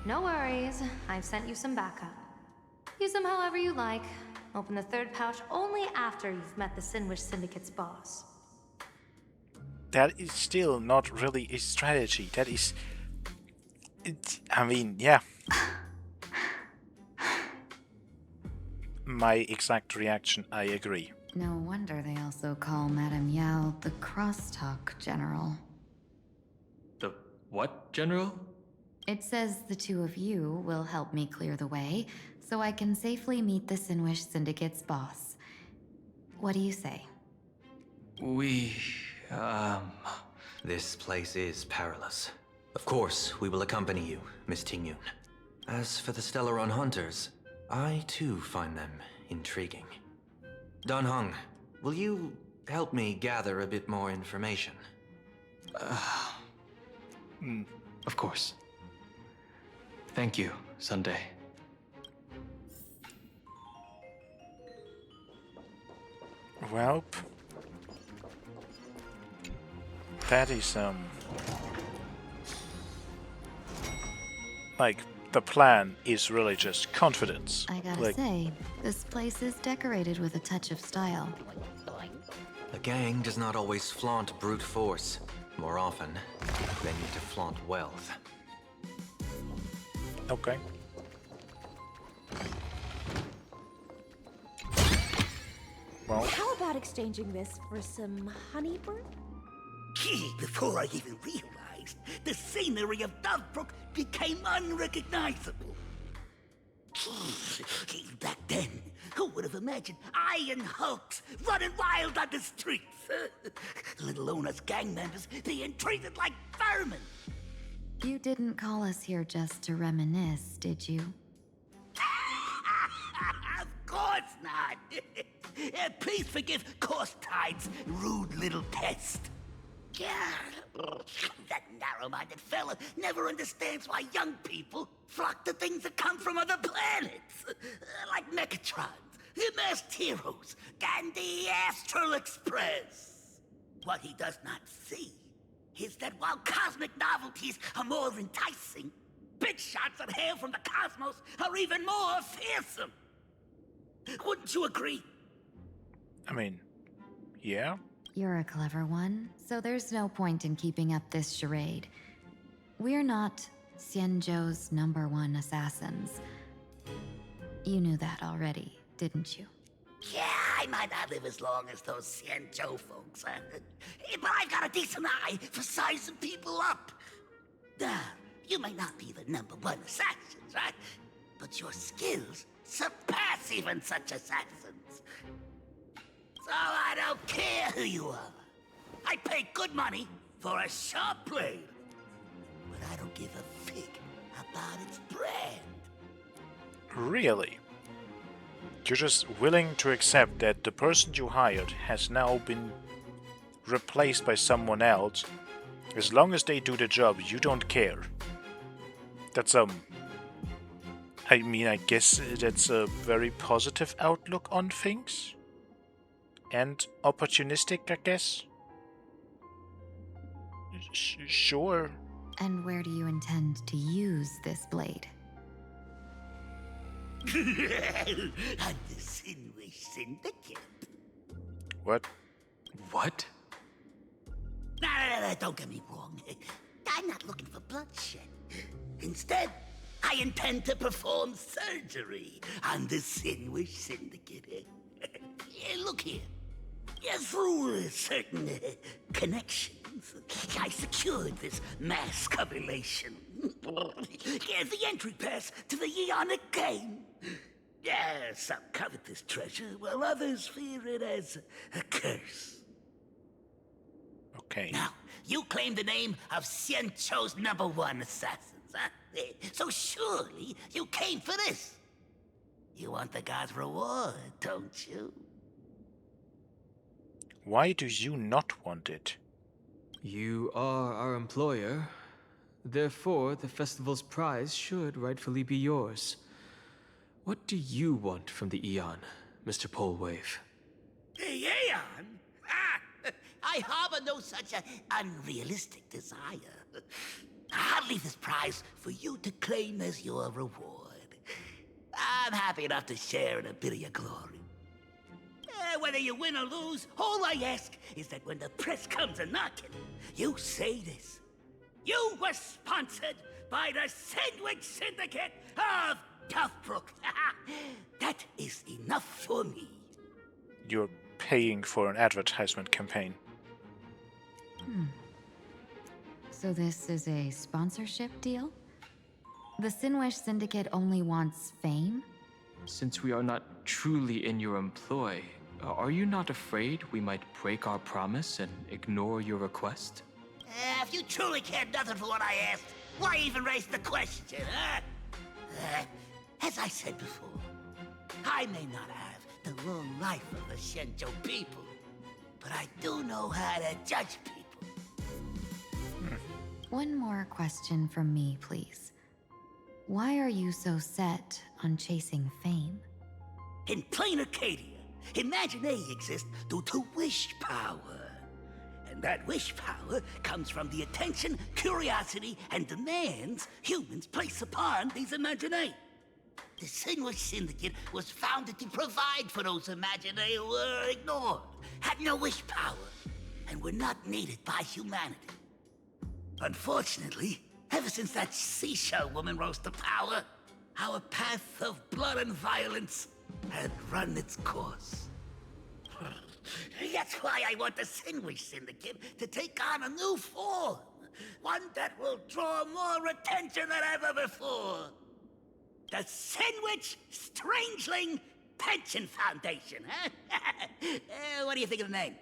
Speaker 14: No worries, I've sent you some backup. Use them however you like. Open the 3rd pouch only after you've met the Sinwish Syndicate's boss.
Speaker 1: That is still not really a strategy. That is... I mean, yeah. My exact reaction, I agree.
Speaker 13: No wonder they also call Madame Yao the Crosstalk General.
Speaker 23: The what, General?
Speaker 13: It says the 2 of you will help me clear the way, so I can safely meet the Sinwish Syndicate's boss. What do you say?
Speaker 22: This place is perilous. Of course, we will accompany you, Miss Tingyun. As for the Stellaron hunters, I too find them intriguing. Dan Heng, will you help me gather a bit more information?
Speaker 23: Of course. Thank you, Sunday.
Speaker 1: Well, that is, like, the plan is really just confidence.
Speaker 13: I gotta say, this place is decorated with a touch of style.
Speaker 22: The gang does not always flaunt brute force. More often, they need to flaunt wealth.
Speaker 1: Okay. Well,
Speaker 2: how about exchanging this for some honeybird?
Speaker 4: Before I even realized, the scenery of Dovebrook became unrecognizable. Back then, who would have imagined iron hulks running wild on the streets? Let alone us gang members being treated like vermin.
Speaker 13: You didn't call us here just to reminisce, did you?
Speaker 4: Of course not. Please forgive coarse tides, rude little pest. That narrow-minded fella never understands why young people flock to things that come from other planets. Like Mechatrons, masked heroes, and the Astral Express. What he does not see is that while cosmic novelties are more enticing, bitch shots that hail from the cosmos are even more fearsome. Wouldn't you agree?
Speaker 1: I mean, yeah.
Speaker 13: You're a clever one, so there's no point in keeping up this charade. We're not Xianzhou's #1 assassins. You knew that already, didn't you?
Speaker 4: Yeah, I might not live as long as those Xianzhou folks, but I've got a decent eye for sizing people up. Now, you may not be the #1 assassins, right? But your skills surpass even such assassins. So I don't care who you are. I pay good money for a sharp blade. But I don't give a fig about its brand.
Speaker 1: Really? You're just willing to accept that the person you hired has now been replaced by someone else. As long as they do the job, you don't care. That's I mean, I guess that's a very positive outlook on things. And opportunistic, I guess. Sure.
Speaker 13: And where do you intend to use this blade?
Speaker 4: On the Sinwish Syndicate.
Speaker 1: What?
Speaker 23: What?
Speaker 4: No, don't get me wrong. I'm not looking for bloodshed. Instead, I intend to perform surgery on the Sinwish Syndicate. Look here. Through certain connections, I secured this mass copulation. The entry pass to the Eonic game. Some covet this treasure, while others fear it as a curse.
Speaker 1: Okay.
Speaker 4: Now, you claim the name of Xianzhou's #1 assassins, huh? So surely you came for this. You want the god's reward, don't you?
Speaker 1: Why do you not want it?
Speaker 23: You are our employer. Therefore, the festival's prize should rightfully be yours. What do you want from the Eon, Mr. Polwave?
Speaker 4: The Aeon? I harbor no such unrealistic desire. I'll leave this prize for you to claim as your reward. I'm happy enough to share in a bit of your glory. Whether you win or lose, all I ask is that when the press comes a-knocking, you say this. You were sponsored by the Sandwich Syndicate of Toughbrook. That is enough for me.
Speaker 1: You're paying for an advertisement campaign.
Speaker 13: So this is a sponsorship deal? The Sinwish Syndicate only wants fame?
Speaker 23: Since we are not truly in your employ, are you not afraid we might break our promise and ignore your request?
Speaker 4: If you truly cared nothing for what I asked, why even raise the question, huh? As I said before, I may not have the long life of the Shenzhou people, but I do know how to judge people.
Speaker 13: One more question from me, please. Why are you so set on chasing fame?
Speaker 4: In plain Arcadia, Imagination exists due to wish power. And that wish power comes from the attention, curiosity, and demands humans place upon these Imagination. The Sinwish Syndicate was founded to provide for those Imagination who were ignored, had no wish power, and were not needed by humanity. Unfortunately, ever since that seashell woman rose to power, our path of blood and violence had run its course. That's why I want the Sinwish Syndicate to take on a new form. One that will draw more attention than ever before. The Sinwish Strangeling Pension Foundation, huh? What do you think of the name?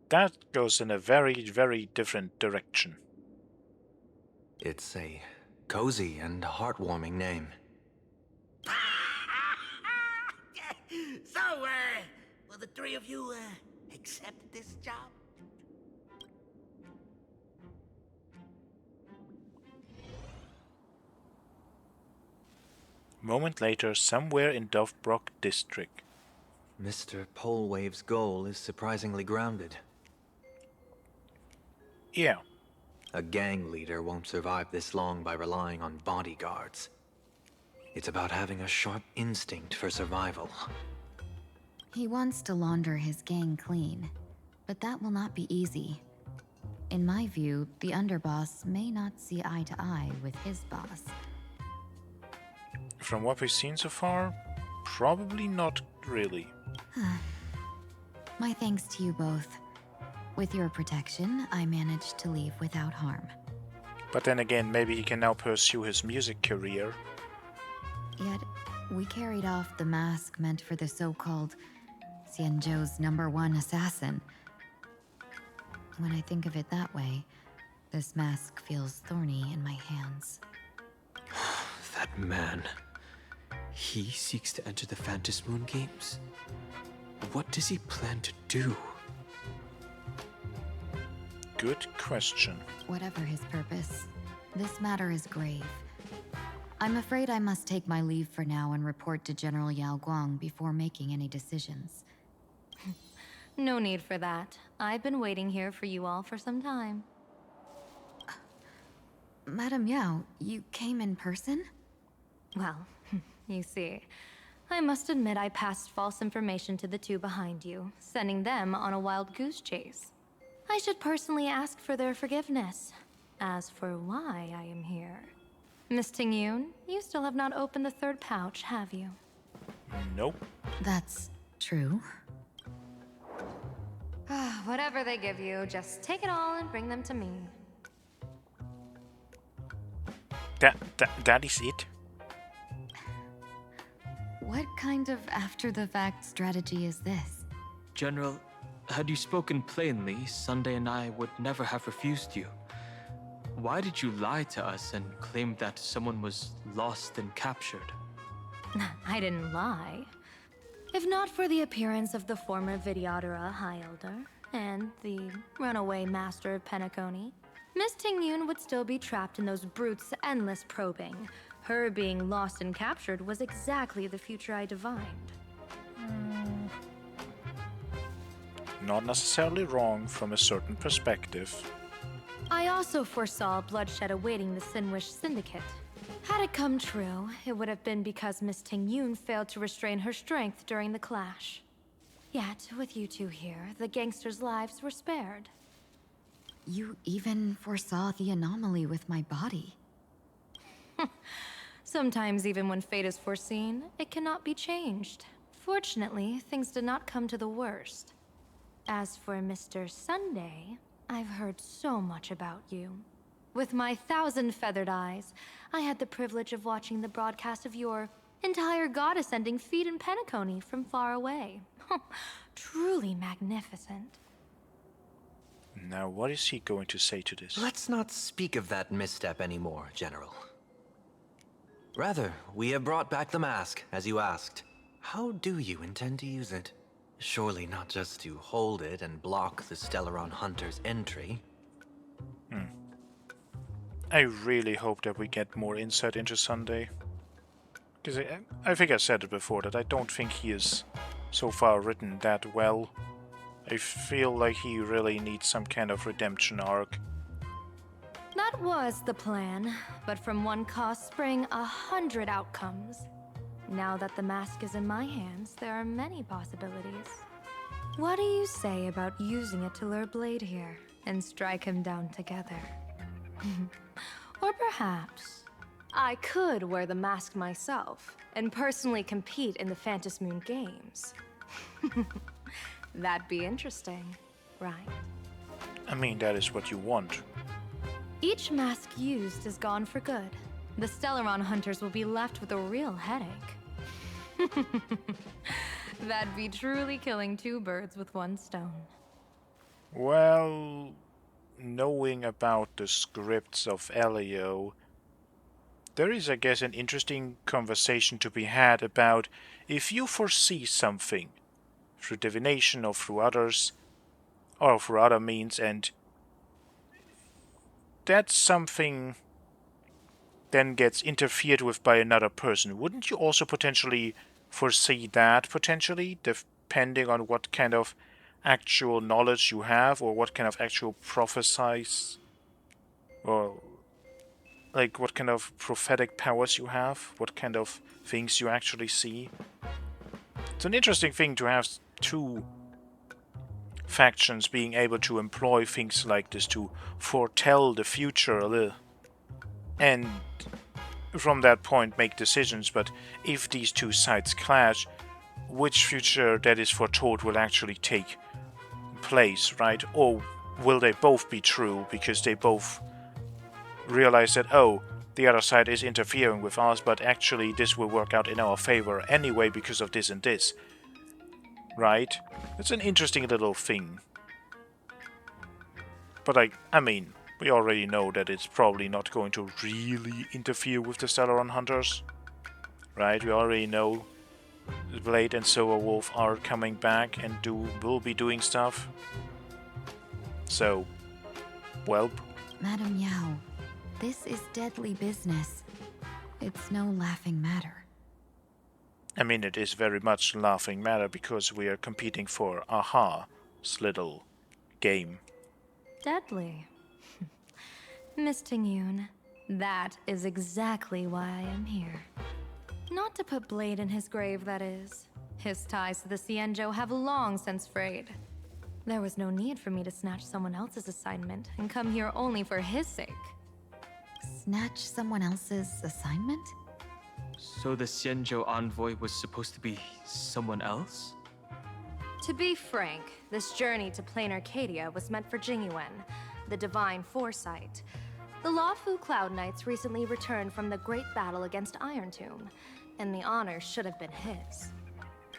Speaker 1: That goes in a very, very different direction.
Speaker 22: It's a cozy and heartwarming name.
Speaker 4: So, will the three of you, accept this job?
Speaker 1: Moment later, somewhere in Dovebrook District.
Speaker 22: Mr. Polwave's goal is surprisingly grounded.
Speaker 1: Yeah.
Speaker 22: A gang leader won't survive this long by relying on bodyguards. It's about having a sharp instinct for survival.
Speaker 13: He wants to launder his gang clean, but that will not be easy. In my view, the underboss may not see eye to eye with his boss.
Speaker 1: From what we've seen so far, probably not really.
Speaker 13: My thanks to you both. With your protection, I managed to leave without harm.
Speaker 1: But then again, maybe he can now pursue his music career.
Speaker 13: Yet, we carried off the mask meant for the so-called Xianzhou's #1 assassin. When I think of it that way, this mask feels thorny in my hands.
Speaker 23: That man. He seeks to enter the Phantom Moon Games? What does he plan to do?
Speaker 1: Good question.
Speaker 13: Whatever his purpose, this matter is grave. I'm afraid I must take my leave for now and report to General Yao Guang before making any decisions.
Speaker 3: No need for that. I've been waiting here for you all for some time.
Speaker 13: Madame Yao, you came in person?
Speaker 3: Well, you see, I must admit I passed false information to the two behind you, sending them on a wild goose chase. I should personally ask for their forgiveness. As for why I am here, Miss Tingyun, you still have not opened the third pouch, have you?
Speaker 1: Nope.
Speaker 13: That's true.
Speaker 3: Whatever they give you, just take it all and bring them to me.
Speaker 1: That is it?
Speaker 13: What kind of after-the-fact strategy is this?
Speaker 23: General, had you spoken plainly, Sunday and I would never have refused you. Why did you lie to us and claim that someone was lost and captured?
Speaker 3: I didn't lie. If not for the appearance of the former Vidyadhara High Elder and the runaway Master of Penacony, Miss Tingyun would still be trapped in those brutes' endless probing. Her being lost and captured was exactly the future I divined.
Speaker 1: Not necessarily wrong from a certain perspective.
Speaker 3: I also foresaw bloodshed awaiting the Sinwish Syndicate. Had it come true, it would have been because Miss Tingyun failed to restrain her strength during the clash. Yet, with you two here, the gangsters' lives were spared.
Speaker 13: You even foresaw the anomaly with my body.
Speaker 3: Sometimes even when fate is foreseen, it cannot be changed. Fortunately, things did not come to the worst. As for Mr. Sunday, I've heard so much about you. With my 1,000 feathered eyes, I had the privilege of watching the broadcast of your entire god-ascending feat in Penacony from far away. Truly magnificent.
Speaker 1: Now, what is he going to say to this?
Speaker 22: Let's not speak of that misstep anymore, General. Rather, we have brought back the mask, as you asked. How do you intend to use it? Surely not just to hold it and block the Stellaron Hunter's entry.
Speaker 1: I really hope that we get more insight into Sunday. Because I think I said it before, that I don't think he is so far written that well. I feel like he really needs some kind of redemption arc.
Speaker 3: That was the plan, but from one cause spring 100 outcomes. Now that the mask is in my hands, there are many possibilities. What do you say about using it to lure Blade here and strike him down together? Or perhaps I could wear the mask myself and personally compete in the Phantom Moon Games. That'd be interesting, right?
Speaker 1: I mean, that is what you want.
Speaker 3: Each mask used is gone for good. The Stellaron hunters will be left with a real headache. That'd be truly killing two birds with one stone.
Speaker 1: Well, knowing about the scripts of Elio, there is, I guess, an interesting conversation to be had about if you foresee something through divination or through others, or through other means, and that something then gets interfered with by another person. Wouldn't you also potentially foresee that, potentially, depending on what kind of actual knowledge you have, or what kind of actual prophesies, or like what kind of prophetic powers you have, what kind of things you actually see? It's an interesting thing to have two factions being able to employ things like this to foretell the future a little, and from that point make decisions. But if these two sides clash, which future that is foretold will actually take place, right? Or will they both be true because they both realize that, oh, the other side is interfering with us, but actually this will work out in our favor anyway because of this and this. right? It's an interesting little thing. But I mean, we already know that it's probably not going to really interfere with the Stellaron Hunters. Right? We already know Blade and Silver Wolf are coming back and will be doing stuff. So, well.
Speaker 13: Madam Yao, this is deadly business. It's no laughing matter.
Speaker 1: I mean, it is very much a laughing matter because we are competing for Aha's little game.
Speaker 3: Deadly. Miss Ting-Yun, that is exactly why I am here. Not to put Blade in his grave, that is. His ties to the Xianzhou have long since frayed. There was no need for me to snatch someone else's assignment and come here only for his sake.
Speaker 13: Snatch someone else's assignment?
Speaker 23: So the Xianzhou envoy was supposed to be someone else?
Speaker 3: To be frank, this journey to Plain Arcadia was meant for Jingyuan, the divine foresight. The Luofu Cloud Knights recently returned from the great battle against Iron Tomb, and the honor should have been his.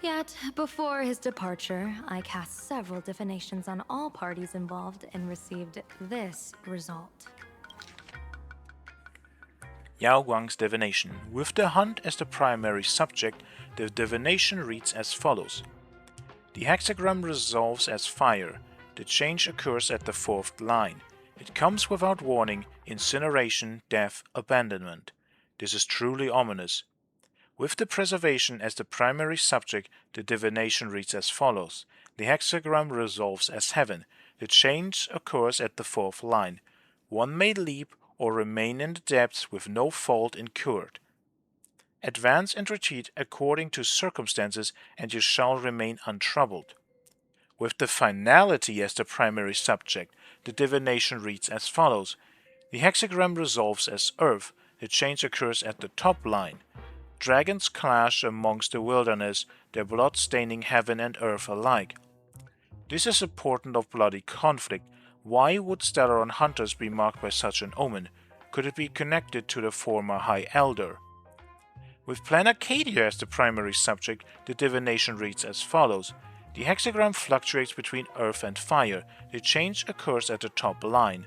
Speaker 3: Yet, before his departure, I cast several divinations on all parties involved and received this result.
Speaker 1: Yao Guang's divination. With the hunt as the primary subject, the divination reads as follows. The hexagram resolves as fire. The change occurs at the 4th line. It comes without warning, incineration, death, abandonment. This is truly ominous. With the preservation as the primary subject, the divination reads as follows. The hexagram resolves as heaven. The change occurs at the 4th line. One may leap or remain in the depths with no fault incurred. Advance and retreat according to circumstances, and you shall remain untroubled. With the finality as the primary subject, the divination reads as follows. The hexagram resolves as earth. The change occurs at the top line. Dragons clash amongst the wilderness, their blood staining heaven and earth alike. This is a portent of bloody conflict. Why would Stellaron hunters be marked by such an omen? Could it be connected to the former High Elder? With Plain Arcadia as the primary subject, the divination reads as follows. The hexagram fluctuates between earth and fire. The change occurs at the top line.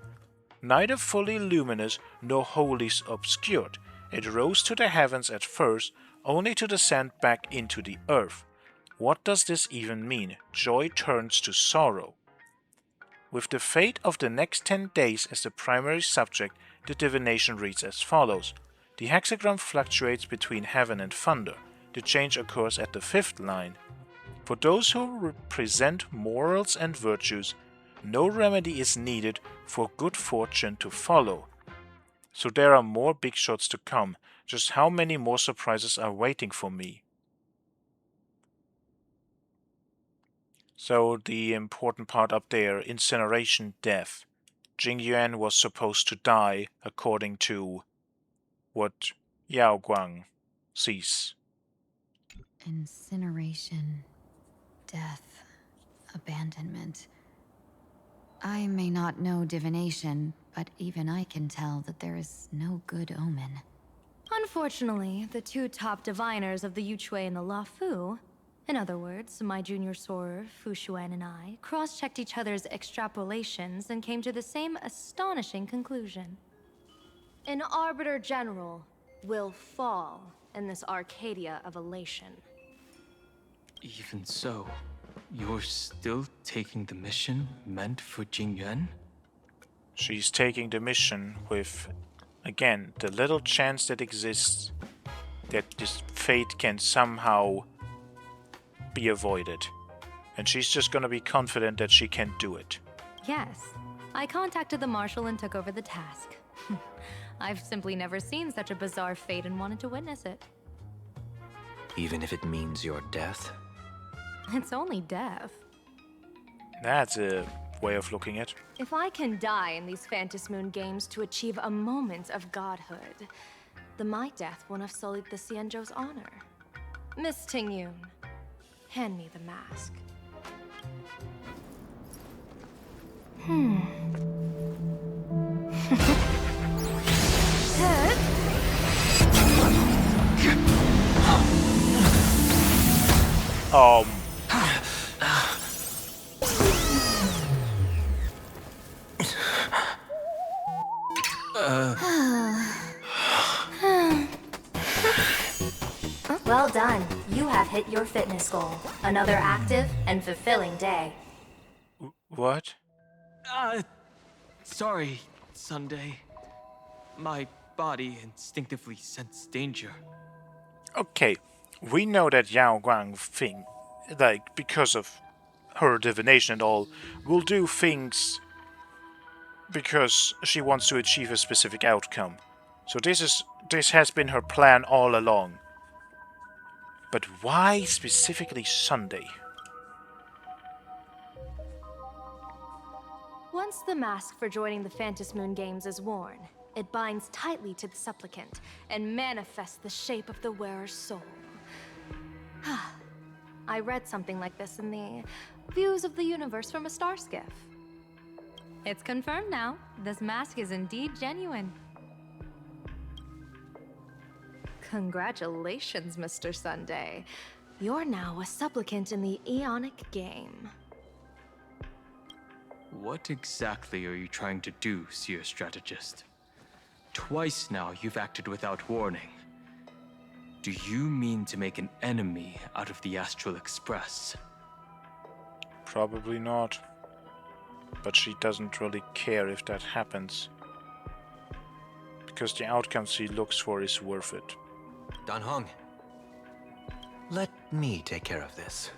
Speaker 1: Neither fully luminous nor wholly obscured. It rose to the heavens at first, only to descend back into the earth. What does this even mean? Joy turns to sorrow. With the fate of the next 10 days as the primary subject, the divination reads as follows. The hexagram fluctuates between heaven and thunder. The change occurs at the 5th line. For those who represent morals and virtues, no remedy is needed for good fortune to follow. So there are more big shots to come. Just how many more surprises are waiting for me? So the important part up there, incineration, death. Jingyuan was supposed to die according to what Yao Guang sees.
Speaker 13: Incineration, death, abandonment. I may not know divination, but even I can tell that there is no good omen.
Speaker 3: Unfortunately, the two top diviners of the Yuchui and the Luofu, in other words, my junior sorer, Fu Xuan, and I, cross-checked each other's extrapolations and came to the same astonishing conclusion. An Arbiter General will fall in this Arcadia of elation.
Speaker 23: Even so, you're still taking the mission meant for Jingyuan?
Speaker 1: She's taking the mission with, again, the little chance that exists that this fate can somehow be avoided. And she's just gonna be confident that she can do it.
Speaker 3: Yes, I contacted the Marshal and took over the task. I've simply never seen such a bizarre fate and wanted to witness it.
Speaker 22: Even if it means your death?
Speaker 3: It's only death.
Speaker 1: That's a way of looking at it.
Speaker 3: If I can die in these Phantom Moon games to achieve a moment of godhood, then my death won't have sullied the Xianzhou's honor. Miss Ting-Yun, hand me the mask. hit your fitness goal. Another active and fulfilling day.
Speaker 1: What?
Speaker 23: Sorry, Sunday. My body instinctively sensed danger.
Speaker 1: Okay, we know that Yao Guang thing, like, because of her divination and all, will do things because she wants to achieve a specific outcome. So this has been her plan all along. But why specifically Sunday?
Speaker 3: Once the mask for joining the Phantom Moon Games is worn, it binds tightly to the supplicant and manifests the shape of the wearer's soul. I read something like this in the Views of the Universe from a Star Skiff. It's confirmed now. This mask is indeed genuine. Congratulations, Mr. Sunday. You're now a supplicant in the Aeonic game.
Speaker 23: What exactly are you trying to do, Seer Strategist? Twice now you've acted without warning. Do you mean to make an enemy out of the Astral Express?
Speaker 1: Probably not. But she doesn't really care if that happens. Because the outcome she looks for is worth it.
Speaker 22: Dan Hong, let me take care of this.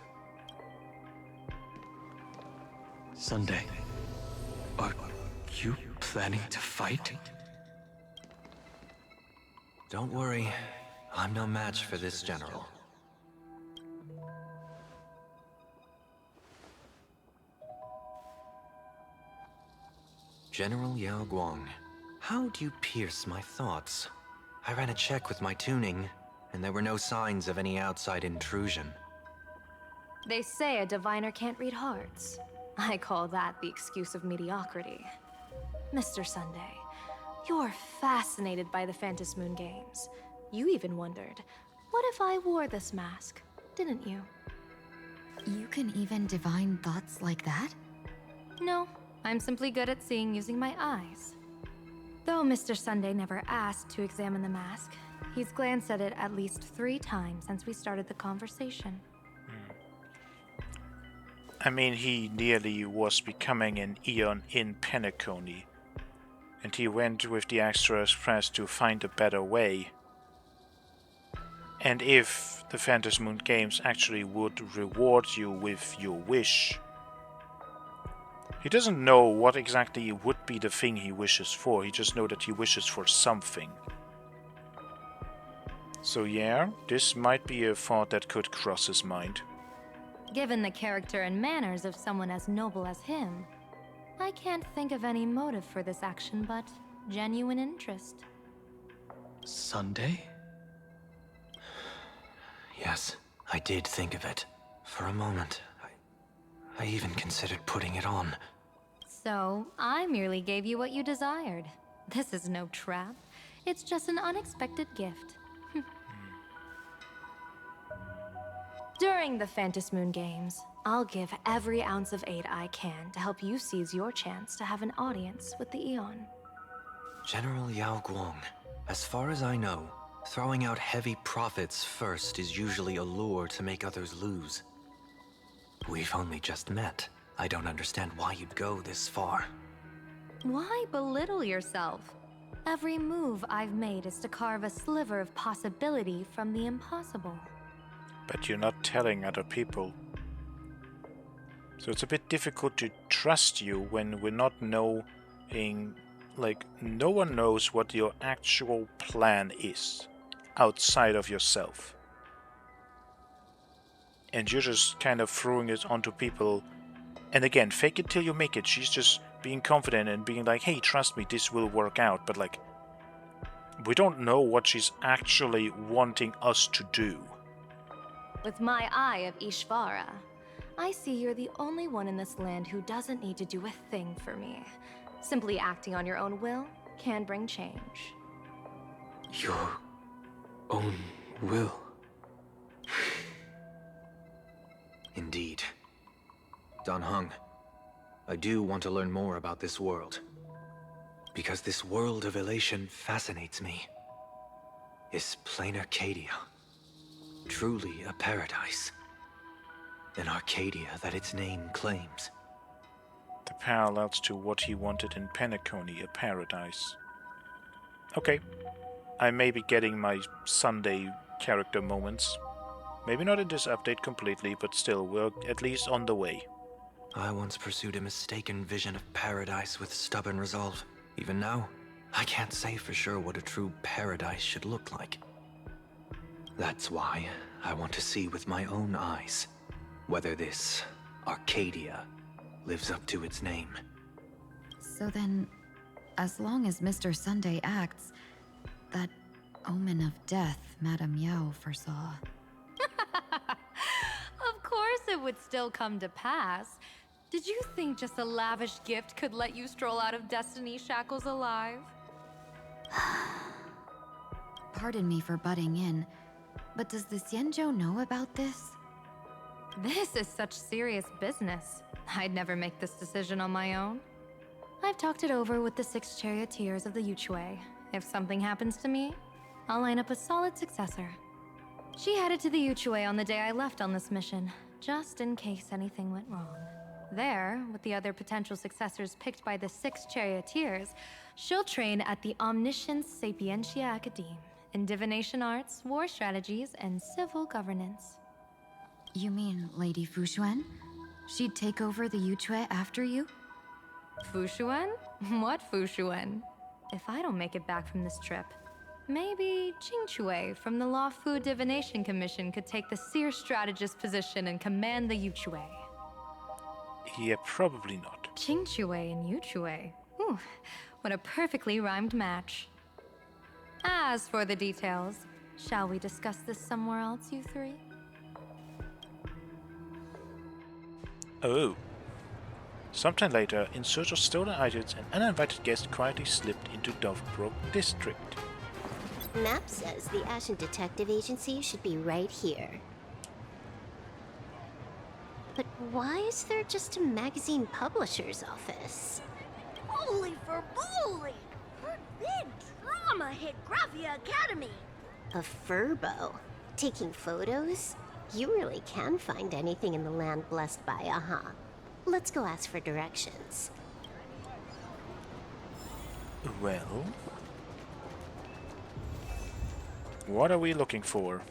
Speaker 23: Sunday, are you planning to fight?
Speaker 22: Don't worry, I'm no match for this general. General Yao Guang, how do you pierce my thoughts? I ran a check with my tuning, and there were no signs of any outside intrusion.
Speaker 3: They say a diviner can't read hearts. I call that the excuse of mediocrity. Mr. Sunday, you're fascinated by the Phantom Moon Games. You even wondered, what if I wore this mask? Didn't you?
Speaker 13: You can even divine thoughts like that?
Speaker 3: No, I'm simply good at seeing using my eyes. Though Mr. Sunday never asked to examine the mask, he's glanced at it at least 3 times since we started the conversation.
Speaker 1: I mean, he nearly was becoming an Eon in Penacony. And he went with the Astral Express to find a better way. And if the Phantom Moon Games actually would reward you with your wish, he doesn't know what exactly would be the thing he wishes for, he just knows that he wishes for something. So yeah, this might be a thought that could cross his mind.
Speaker 3: Given the character and manners of someone as noble as him, I can't think of any motive for this action but genuine interest.
Speaker 23: Sunday?
Speaker 22: Yes, I did think of it. For a moment, I even considered putting it on.
Speaker 3: So, I merely gave you what you desired. This is no trap. It's just an unexpected gift. During the Phantom Moon Games, I'll give every ounce of aid I can to help you seize your chance to have an audience with the Eon.
Speaker 22: General Yao Guang, as far as I know, throwing out heavy profits first is usually a lure to make others lose. We've only just met. I don't understand why you'd go this far.
Speaker 3: Why belittle yourself? Every move I've made is to carve a sliver of possibility from the impossible.
Speaker 1: But you're not telling other people. So it's a bit difficult to trust you when we're not knowing, like, no one knows what your actual plan is outside of yourself. And you're just kind of throwing it onto people. And again, fake it till you make it. She's just being confident and being like, hey, trust me, this will work out. But like, we don't know what she's actually wanting us to do.
Speaker 3: With my eye of Ishvara, I see you're the only one in this land who doesn't need to do a thing for me. Simply acting on your own will can bring change.
Speaker 22: Your own will. Indeed. Dan Heng, I do want to learn more about this world. Because this world of elation fascinates me. Is plain Arcadia. truly a paradise. An Arcadia that its name claims.
Speaker 1: The parallels to what he wanted in Penacony, a paradise. Okay, I may be getting my Sunday character moments. Maybe not in this update completely, but still, we're at least on the way.
Speaker 22: I once pursued a mistaken vision of paradise with stubborn resolve. Even now, I can't say for sure what a true paradise should look like. That's why I want to see with my own eyes whether this Arcadia lives up to its name.
Speaker 13: So then, as long as Mr. Sunday acts, that omen of death Madame Yao foresaw.
Speaker 3: Of course it would still come to pass. Did you think just a lavish gift could let you stroll out of Destiny's shackles alive?
Speaker 13: Pardon me for butting in, but does the Xianzhou know about this?
Speaker 3: This is such serious business. I'd never make this decision on my own. I've talked it over with the 6 charioteers of the Yuchue. If something happens to me, I'll line up a solid successor. She headed to the Yuchue on the day I left on this mission, just in case anything went wrong. There, with the other potential successors picked by the 6 charioteers, she'll train at the Omniscience Sapientia Academe in divination arts, war strategies, and civil governance.
Speaker 13: You mean Lady Fushuan? She'd take over the Yuchue after you?
Speaker 3: Fushuan? What Fushuan? If I don't make it back from this trip, maybe Qingchue from the Law Fu Divination Commission could take the seer strategist position and command the Yuchue.
Speaker 1: Yeah, probably not.
Speaker 3: Qingchue and Yuchue. Ooh, what a perfectly rhymed match. As for the details, shall we discuss this somewhere else, you three?
Speaker 1: Oh. Sometime later, in search of stolen items, an uninvited guest quietly slipped into Dovebrook District.
Speaker 7: Map says the Ashen Detective Agency should be right here. But why is there just a magazine publisher's office?
Speaker 10: Holy for bully! Her big drama hit Graphia Academy!
Speaker 7: A furbo? Taking photos? You really can find anything in the land blessed by Aha. Let's go ask for directions.
Speaker 1: Well... what are we looking for?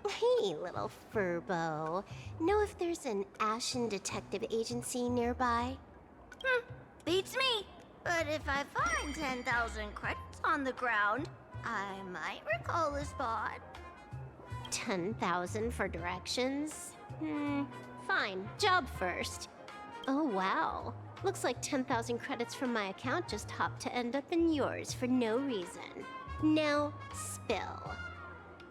Speaker 7: Hey, little furbo. Know if there's an Ashen Detective Agency nearby?
Speaker 10: Beats me! But if I find 10,000 credits on the ground, I might recall a spot.
Speaker 7: 10,000 for directions? Fine. Job first. Oh, wow. Looks like 10,000 credits from my account just hopped to end up in yours for no reason. Now, spill.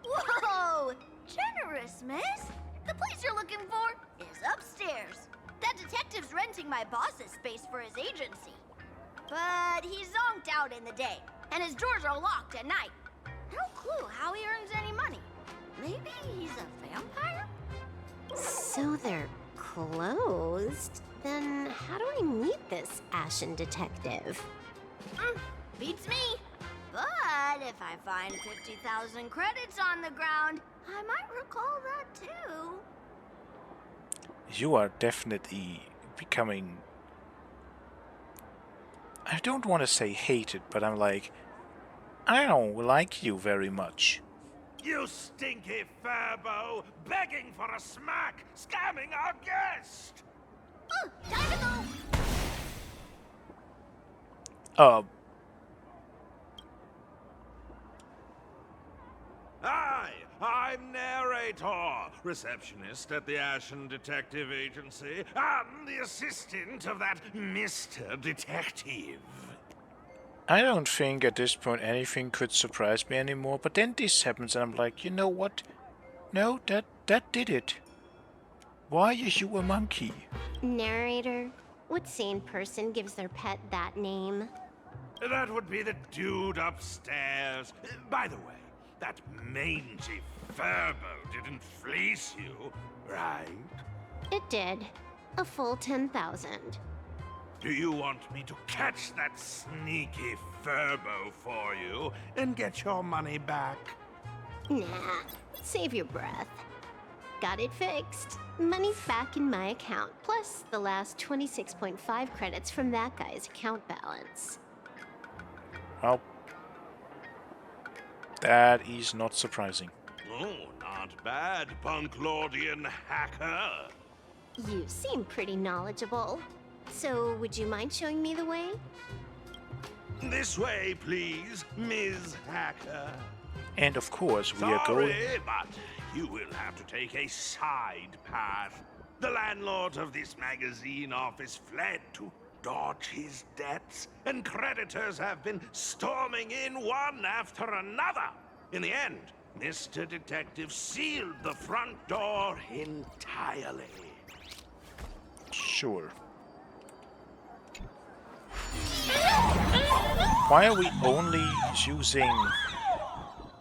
Speaker 10: Whoa! Generous, miss! The place you're looking for is upstairs. That detective's renting my boss's space for his agency. But he's zonked out in the day, and his doors are locked at night. No clue how he earns any money. Maybe he's a vampire?
Speaker 7: So they're closed? Then how do I meet this Ashen Detective?
Speaker 10: Beats me. But if I find 50,000 credits on the ground, I might recall that too.
Speaker 1: You are definitely becoming... I don't want to say hated, but I'm like... I don't like you very much.
Speaker 16: You stinky furbo! Begging for a smack! Scamming our guest!
Speaker 10: Time to go!
Speaker 16: Hi, I'm Narrator, receptionist at the Ashen Detective Agency. I'm the assistant of that Mr. Detective.
Speaker 1: I don't think at this point anything could surprise me anymore, but then this happens and I'm like, you know what? No, that did it. Why are you a monkey?
Speaker 7: Narrator, what sane person gives their pet that name?
Speaker 16: That would be the dude upstairs. By the way, that mangy furbo didn't fleece you, right?
Speaker 7: It did. A full 10,000.
Speaker 16: Do you want me to catch that sneaky furbo for you and get your money back?
Speaker 7: Nah, save your breath. Got it fixed. Money's back in my account, plus the last 26.5 credits from that guy's account balance.
Speaker 1: Well, that is not surprising.
Speaker 16: Oh, not bad, Punklordian hacker.
Speaker 7: You seem pretty knowledgeable. So, would you mind showing me the way?
Speaker 16: This way, please, Ms. Hacker.
Speaker 1: And of course, we are going...
Speaker 16: Sorry, but you will have to take a side path. The landlord of this magazine office fled to dodge his debts, and creditors have been storming in one after another. In the end, Mr. Detective sealed the front door entirely.
Speaker 1: Sure. Why are we only using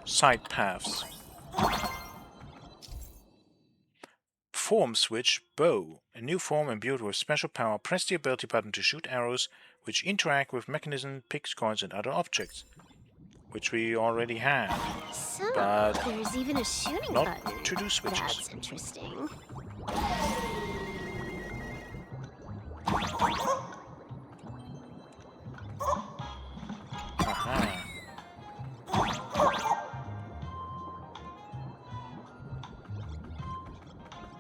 Speaker 1: side paths? Form switch, bow. A new form imbued with special power. Press the ability button to shoot arrows which interact with mechanism, picks, coins, and other objects. Which we already have.
Speaker 7: So,
Speaker 1: but
Speaker 7: there's even a shooting
Speaker 1: not
Speaker 7: button.
Speaker 1: to do switches.
Speaker 7: That's interesting.
Speaker 1: Aha.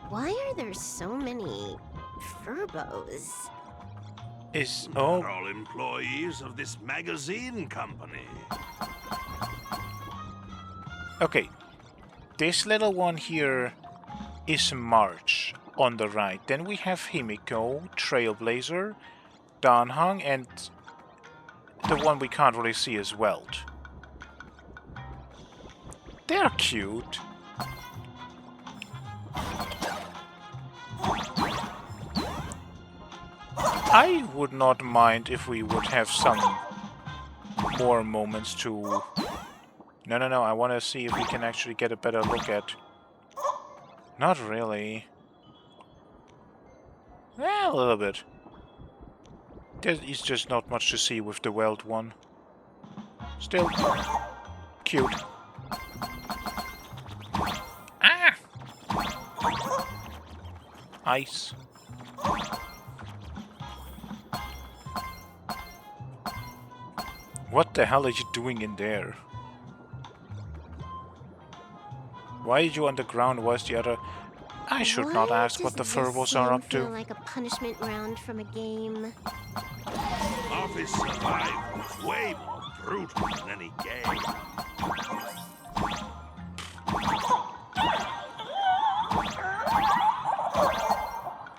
Speaker 7: Why are there so many furbos?
Speaker 16: They're all employees of this magazine company.
Speaker 1: Okay. This little one here is March on the right. Then we have Himiko, Trailblazer, Danhang, and the one we can't really see is Welt. They're cute. I would not mind if we would have some more moments to... No, I want to see if we can actually get a better look at... Not really. Well, a little bit. There is just not much to see with the Welt one. Still cute. Ah! Ice. What the hell are you doing in there? Why are you on the ground? Why's the other... I should not ask what the furbos are up to.
Speaker 7: Feel like a punishment round from a game.
Speaker 16: Office survival is way more brutal than any game.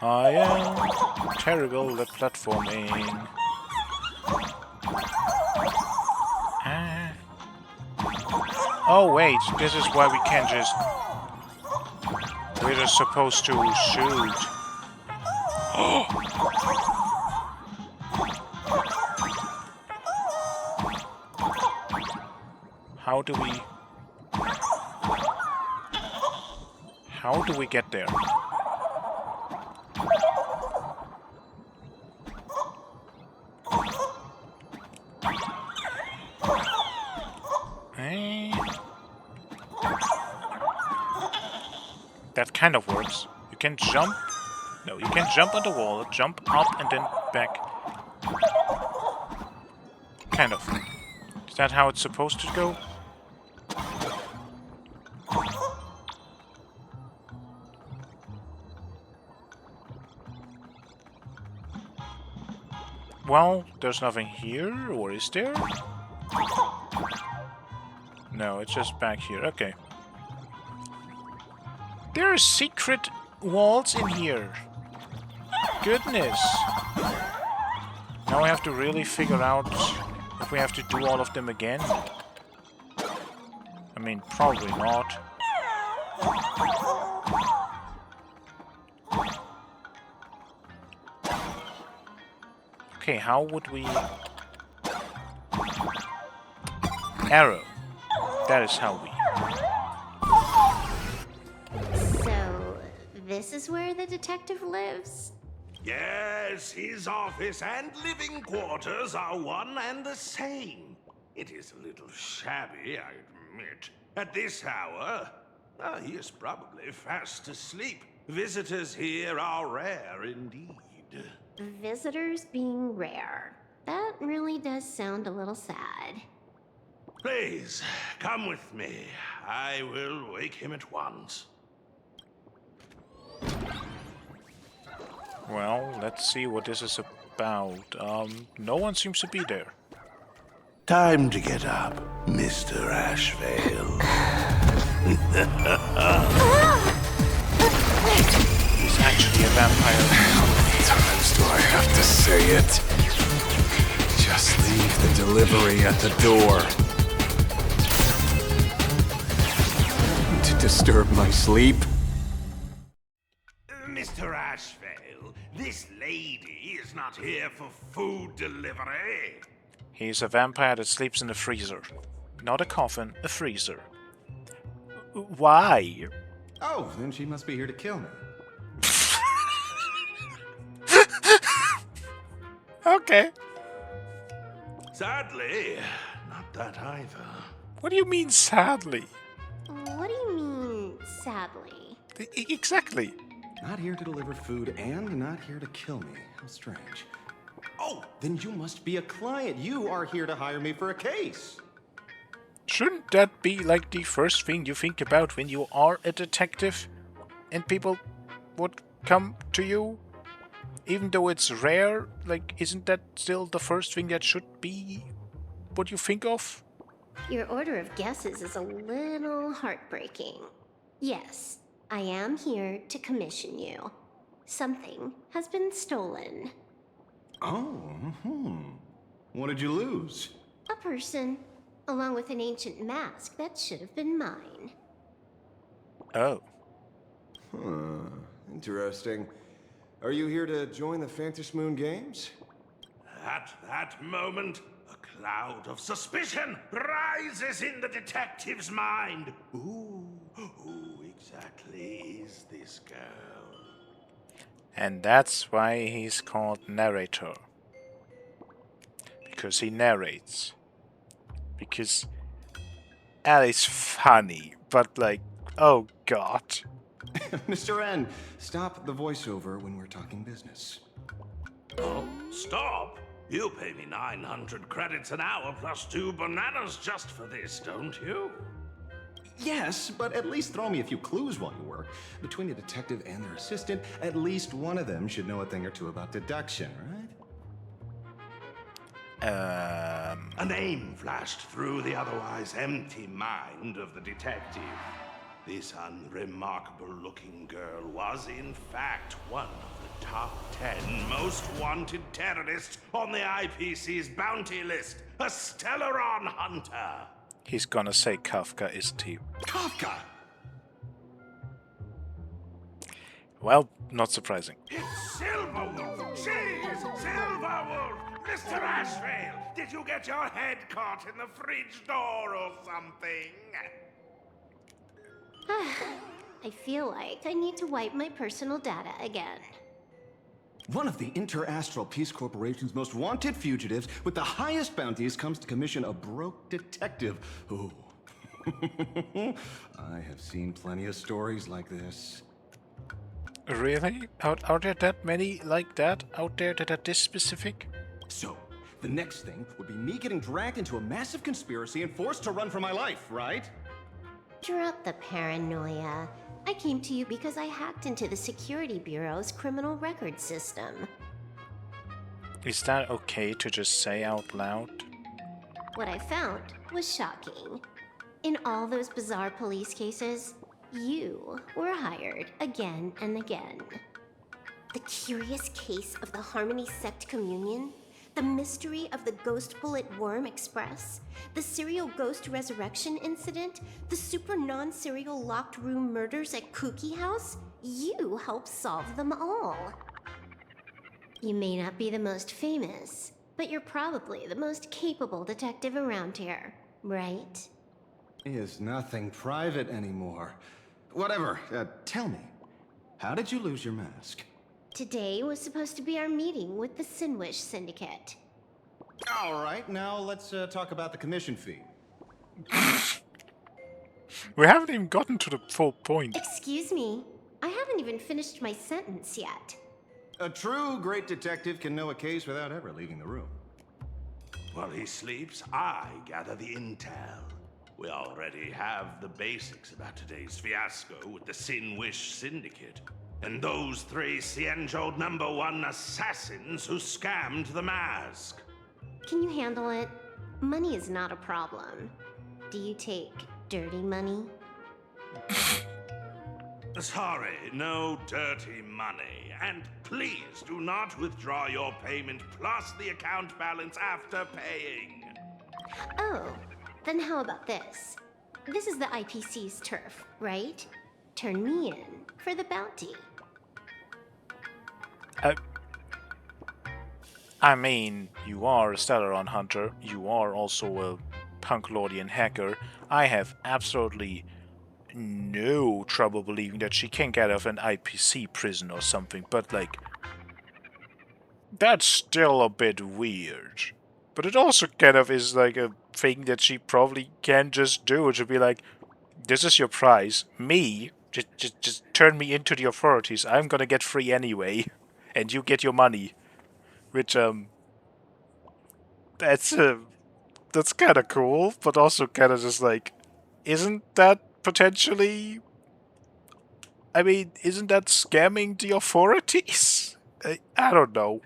Speaker 1: I am terrible at platforming. Ah. Oh wait, this is why we can't just... We're just supposed to shoot. How do we... How do we get there? That kind of works. You can jump... No, you can jump on the wall, jump up and then back. Kind of. Is that how it's supposed to go? Well, there's nothing here, or is there? No, it's just back here. Okay. There are secret walls in here. Goodness. Now I have to really figure out if we have to do all of them again. I mean, probably not. Okay, how would we... Arrow. That is how we...
Speaker 7: So, this is where the detective lives?
Speaker 16: Yes, his office and living quarters are one and the same. It is a little shabby, I admit. At this hour, he is probably fast asleep. Visitors here are rare indeed.
Speaker 7: Visitors being rare. That really does sound a little sad.
Speaker 16: Please, come with me. I will wake him at once.
Speaker 1: Well, let's see what this is about. No one seems to be there.
Speaker 16: Time to get up, Mr. Ashvale.
Speaker 1: He's actually a vampire.
Speaker 5: How many times do I have to say it? Just leave the delivery at the door. To disturb my sleep?
Speaker 16: Mr. Ashvale, this lady is not here for food delivery.
Speaker 1: He's a vampire that sleeps in a freezer. Not a coffin, a freezer. Why?
Speaker 5: Oh, then she must be here to kill me.
Speaker 1: Okay.
Speaker 16: Sadly, not that either.
Speaker 1: What do you mean, sadly?
Speaker 7: What do you mean, sadly?
Speaker 1: Exactly.
Speaker 5: Not here to deliver food and not here to kill me. How strange. Oh, then you must be a client. You are here to hire me for a case.
Speaker 1: Shouldn't that be like the first thing you think about when you are a detective? And people would come to you? Even though it's rare, like, isn't that still the first thing that should be what you think of?
Speaker 7: Your order of guesses is a little heartbreaking. Yes, I am here to commission you. Something has been stolen.
Speaker 5: Oh, What did you lose?
Speaker 7: A person, along with an ancient mask that should have been mine.
Speaker 1: Oh.
Speaker 5: Interesting. Are you here to join the Fantasmoon Games?
Speaker 16: At that moment, a cloud of suspicion rises in the detective's mind. Who exactly is this girl?
Speaker 1: And that's why he's called narrator. Because he narrates. Because that is funny, but like, oh god.
Speaker 5: Mr. N, stop the voiceover when we're talking business.
Speaker 16: Oh, stop! You pay me 900 credits an hour plus 2 bananas just for this, don't you?
Speaker 5: Yes, but at least throw me a few clues while you work. Between the detective and their assistant, at least one of them should know a thing or two about deduction, right?
Speaker 16: A name flashed through the otherwise empty mind of the detective. This unremarkable-looking girl was, in fact, one of the top 10 most wanted terrorists on the IPC's bounty list, a Stellaron hunter.
Speaker 1: He's gonna say Kafka, isn't he?
Speaker 5: Kafka!
Speaker 1: Well, not surprising.
Speaker 16: It's Silverwolf! She is Silverwolf! Mr. Ashvale, did you get your head caught in the fridge door or something?
Speaker 7: I feel like I need to wipe my personal data again.
Speaker 5: One of the Interastral Peace Corporation's most wanted fugitives with the highest bounties comes to commission a broke detective. Ooh. I have seen plenty of stories like this.
Speaker 1: Really? Are there that many like that out there that are this specific?
Speaker 5: So, the next thing would be me getting dragged into a massive conspiracy and forced to run for my life, right?
Speaker 7: Drop the paranoia. I came to you because I hacked into the Security Bureau's criminal record system.
Speaker 1: Is that okay to just say out loud?
Speaker 7: What I found was shocking. In all those bizarre police cases, you were hired again and again. The curious case of the Harmony Sect Communion, the mystery of the Ghost Bullet Worm Express, the serial ghost resurrection incident, the super non-serial locked room murders at Kooky House, you helped solve them all. You may not be the most famous, but you're probably the most capable detective around here, right?
Speaker 5: Is nothing private anymore. Whatever, tell me, how did you lose your mask?
Speaker 7: Today was supposed to be our meeting with the Sinwish Syndicate.
Speaker 5: All right, now let's talk about the commission fee.
Speaker 1: We haven't even gotten to the full point.
Speaker 7: Excuse me, I haven't even finished my sentence yet.
Speaker 5: A true great detective can know a case without ever leaving the room.
Speaker 16: While he sleeps, I gather the intel. We already have the basics about today's fiasco with the Sinwish Syndicate. And those 3 Xianzhou #1 assassins who scammed the mask.
Speaker 7: Can you handle it? Money is not a problem. Do you take dirty money?
Speaker 16: Sorry, no dirty money. And please do not withdraw your payment plus the account balance after paying.
Speaker 7: Oh, then how about this? This is the IPC's turf, right? Turn me in for the bounty.
Speaker 1: I mean, you are a Stellaron hunter, you are also a Punklordian hacker. I have absolutely no trouble believing that she can get out of an IPC prison or something, but like, that's still a bit weird. But it also kind of is like a thing that she probably can just do, to be like, this is your prize, me, just turn me into the authorities, I'm gonna get free anyway, and you get your money. Which, that's kind of cool, but also kind of just like, isn't that potentially, I mean, isn't that scamming the authorities? I don't know.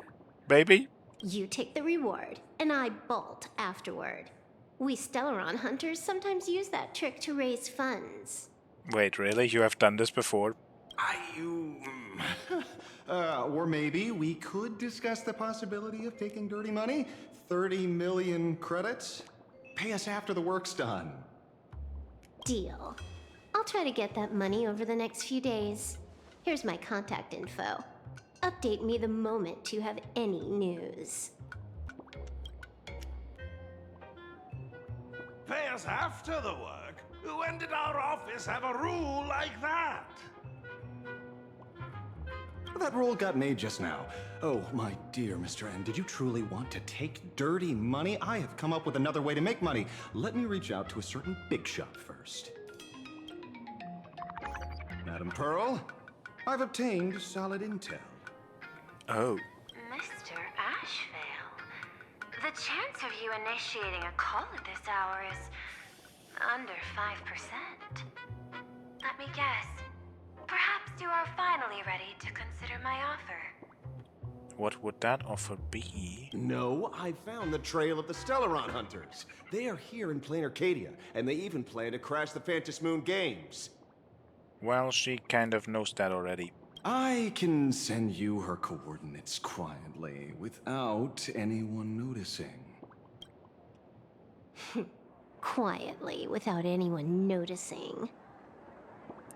Speaker 1: Maybe?
Speaker 7: You take the reward, and I bolt afterward. We Stellaron hunters sometimes use that trick to raise funds.
Speaker 1: Wait, really? You have done this before?
Speaker 5: Or maybe we could discuss the possibility of taking dirty money. 30 million credits. Pay us after the work's done.
Speaker 7: Deal. I'll try to get that money over the next few days. Here's my contact info. Update me the moment you have any news.
Speaker 16: Pay us after the work? When did our office have a rule like that?
Speaker 5: That rule got made just now. Oh, my dear Mr. N, did you truly want to take dirty money? I have come up with another way to make money. Let me reach out to a certain big shot first. Madam Pearl, I've obtained solid intel.
Speaker 1: Oh.
Speaker 3: Mr. Ashvale, the chance of you initiating a call at this hour is under 5%. Let me guess. Perhaps you are finally ready to consider my offer.
Speaker 1: What would that offer be?
Speaker 5: No, I found the trail of the Stellaron hunters. They are here in plain Arcadia, and they even plan to crash the Phantom Moon games.
Speaker 1: Well, she kind of knows that already.
Speaker 5: I can send you her coordinates quietly, without anyone noticing.
Speaker 7: Quietly, without anyone noticing.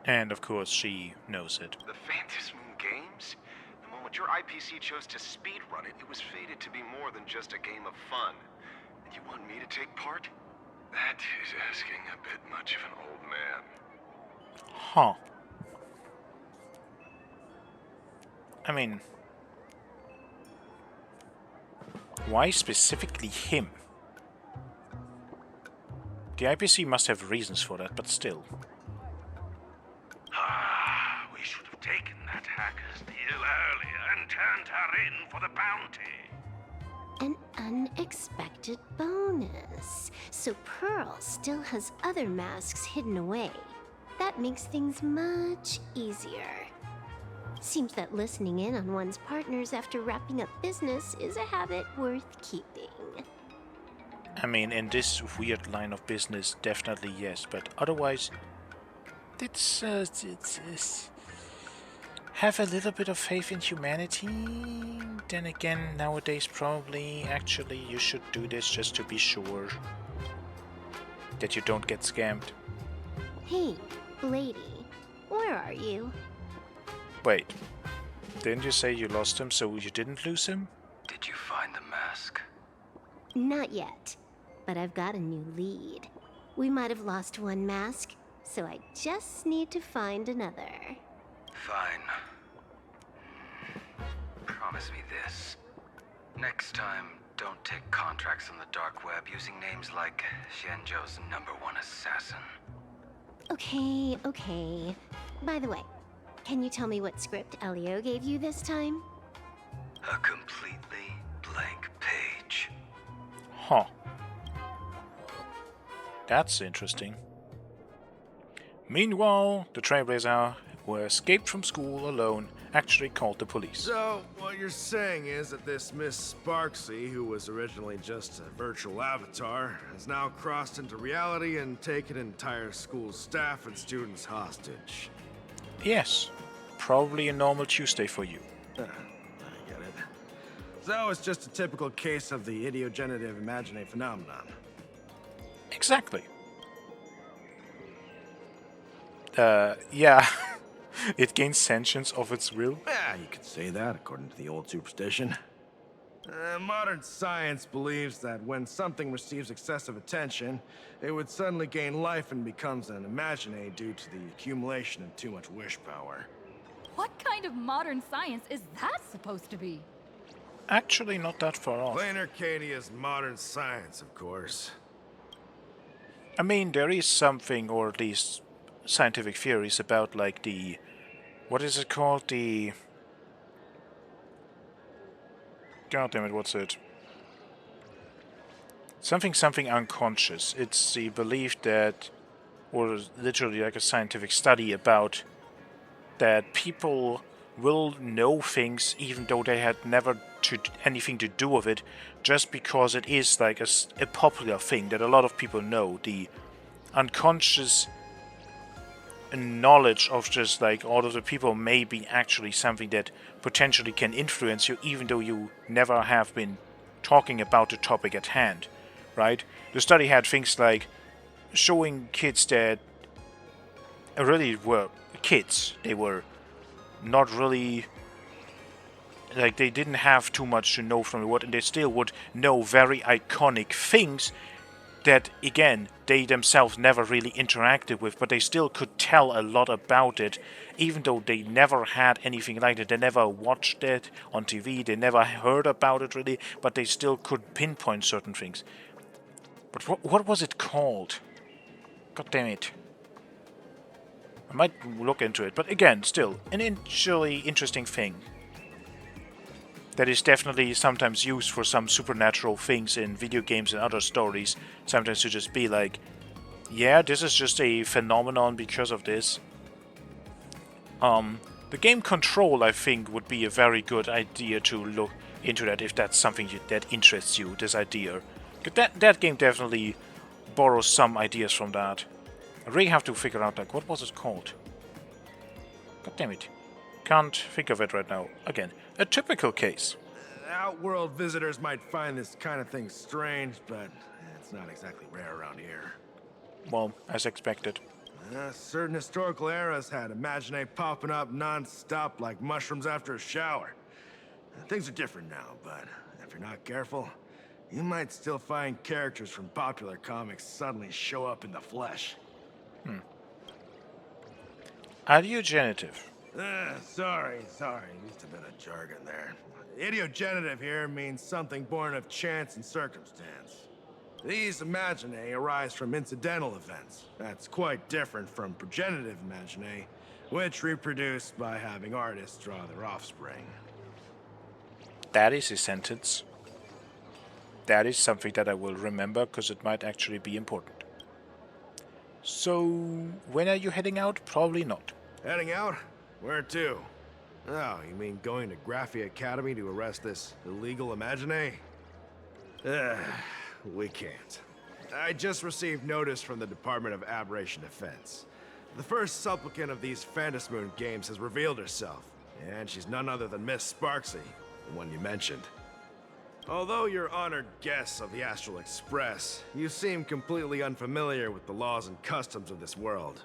Speaker 1: And of course, she knows it.
Speaker 9: The Phantom Moon games? The moment your IPC chose to speedrun it, it was fated to be more than just a game of fun. And you want me to take part? That is asking a bit much of an old man.
Speaker 1: Huh. I mean, why specifically him? The IPC must have reasons for that, but still.
Speaker 16: We should have taken that hacker's deal earlier and turned her in for the bounty.
Speaker 7: An unexpected bonus. So Pearl still has other masks hidden away. That makes things much easier. Seems that listening in on one's partners after wrapping up business is a habit worth keeping.
Speaker 1: I mean, in this weird line of business, definitely yes, but otherwise, it's have a little bit of faith in humanity. Then again, nowadays probably, actually, you should do this just to be sure that you don't get scammed.
Speaker 7: Hey, lady, where are you?
Speaker 1: Wait, didn't you say you lost him, so you didn't lose him?
Speaker 9: Did you find the mask?
Speaker 7: Not yet, but I've got a new lead. We might have lost one mask, so I just need to find another.
Speaker 9: Fine.
Speaker 12: Next time, don't take contracts on the dark web using names like Xianzhou's #1 assassin.
Speaker 7: Okay, okay. By the way, can you tell me what script Elio gave you this time?
Speaker 12: A completely blank page.
Speaker 1: Huh. That's interesting. Meanwhile, the Trailblazer, who escaped from school alone, actually called the police.
Speaker 18: So, what you're saying is that this Miss Sparksy, who was originally just a virtual avatar, has now crossed into reality and taken entire school staff and students hostage.
Speaker 1: Yes. Probably a normal Tuesday for you.
Speaker 18: I get it. So, it's just a typical case of the idiogenerative imaginary phenomenon.
Speaker 1: Exactly. Yeah. It gains sentience of its will.
Speaker 18: Yeah, you could say that, according to the old superstition. Modern science believes that when something receives excessive attention, it would suddenly gain life and becomes an imaginary due to the accumulation of too much wish power.
Speaker 19: What kind of modern science is that supposed to be?
Speaker 1: Actually, not that far off.
Speaker 18: Plain Arcadia's modern science, of course.
Speaker 1: I mean, there is something, or at least scientific theories about, like, the... What is it called? The... God damn it, what's it? Something unconscious. It's the belief that, or literally like a scientific study about, that people will know things even though they had never anything to do with it, just because it is like a popular thing that a lot of people know. The unconscious knowledge of just like all of the people may be actually something that potentially can influence you even though you never have been talking about the topic at hand, right? The study had things like showing kids that really were kids. They were not really, like, they didn't have too much to know from the world, and they still would know very iconic things that, again, they themselves never really interacted with, but they still could tell a lot about it, even though they never had anything like it. They never watched it on TV, they never heard about it really, but they still could pinpoint certain things. But what was it called? God damn it. I might look into it, but again, still, an actually interesting thing. That is definitely sometimes used for some supernatural things in video games and other stories. Sometimes to just be like, yeah, this is just a phenomenon because of this. The game Control, I think, would be a very good idea to look into that if that's something that interests you, this idea. That game definitely borrows some ideas from that. I really have to figure out, like, what was it called? God damn it. Can't think of it right now. Again, a typical case.
Speaker 18: Outworld visitors might find this kind of thing strange, but it's not exactly rare around here.
Speaker 1: Well, as expected.
Speaker 18: Certain historical eras had imaginae popping up non-stop like mushrooms after a shower. Things are different now, but if you're not careful, you might still find characters from popular comics suddenly show up in the flesh.
Speaker 1: Ideogenitive.
Speaker 18: Sorry, used a bit of jargon there. Ideogenitive here means something born of chance and circumstance. These imaginae arise from incidental events. That's quite different from progenitive imaginae, which reproduce by having artists draw their offspring.
Speaker 1: That is a sentence. That is something that I will remember, because it might actually be important. So, when are you heading out? Probably not.
Speaker 18: Heading out? Where to? Oh, you mean going to Graphia Academy to arrest this illegal imaginae? We can't. I just received notice from the Department of Aberration Defense. The first supplicant of these Phantasmoon games has revealed herself, and she's none other than Miss Sparksy, the one you mentioned. Although you're honored guests of the Astral Express, you seem completely unfamiliar with the laws and customs of this world.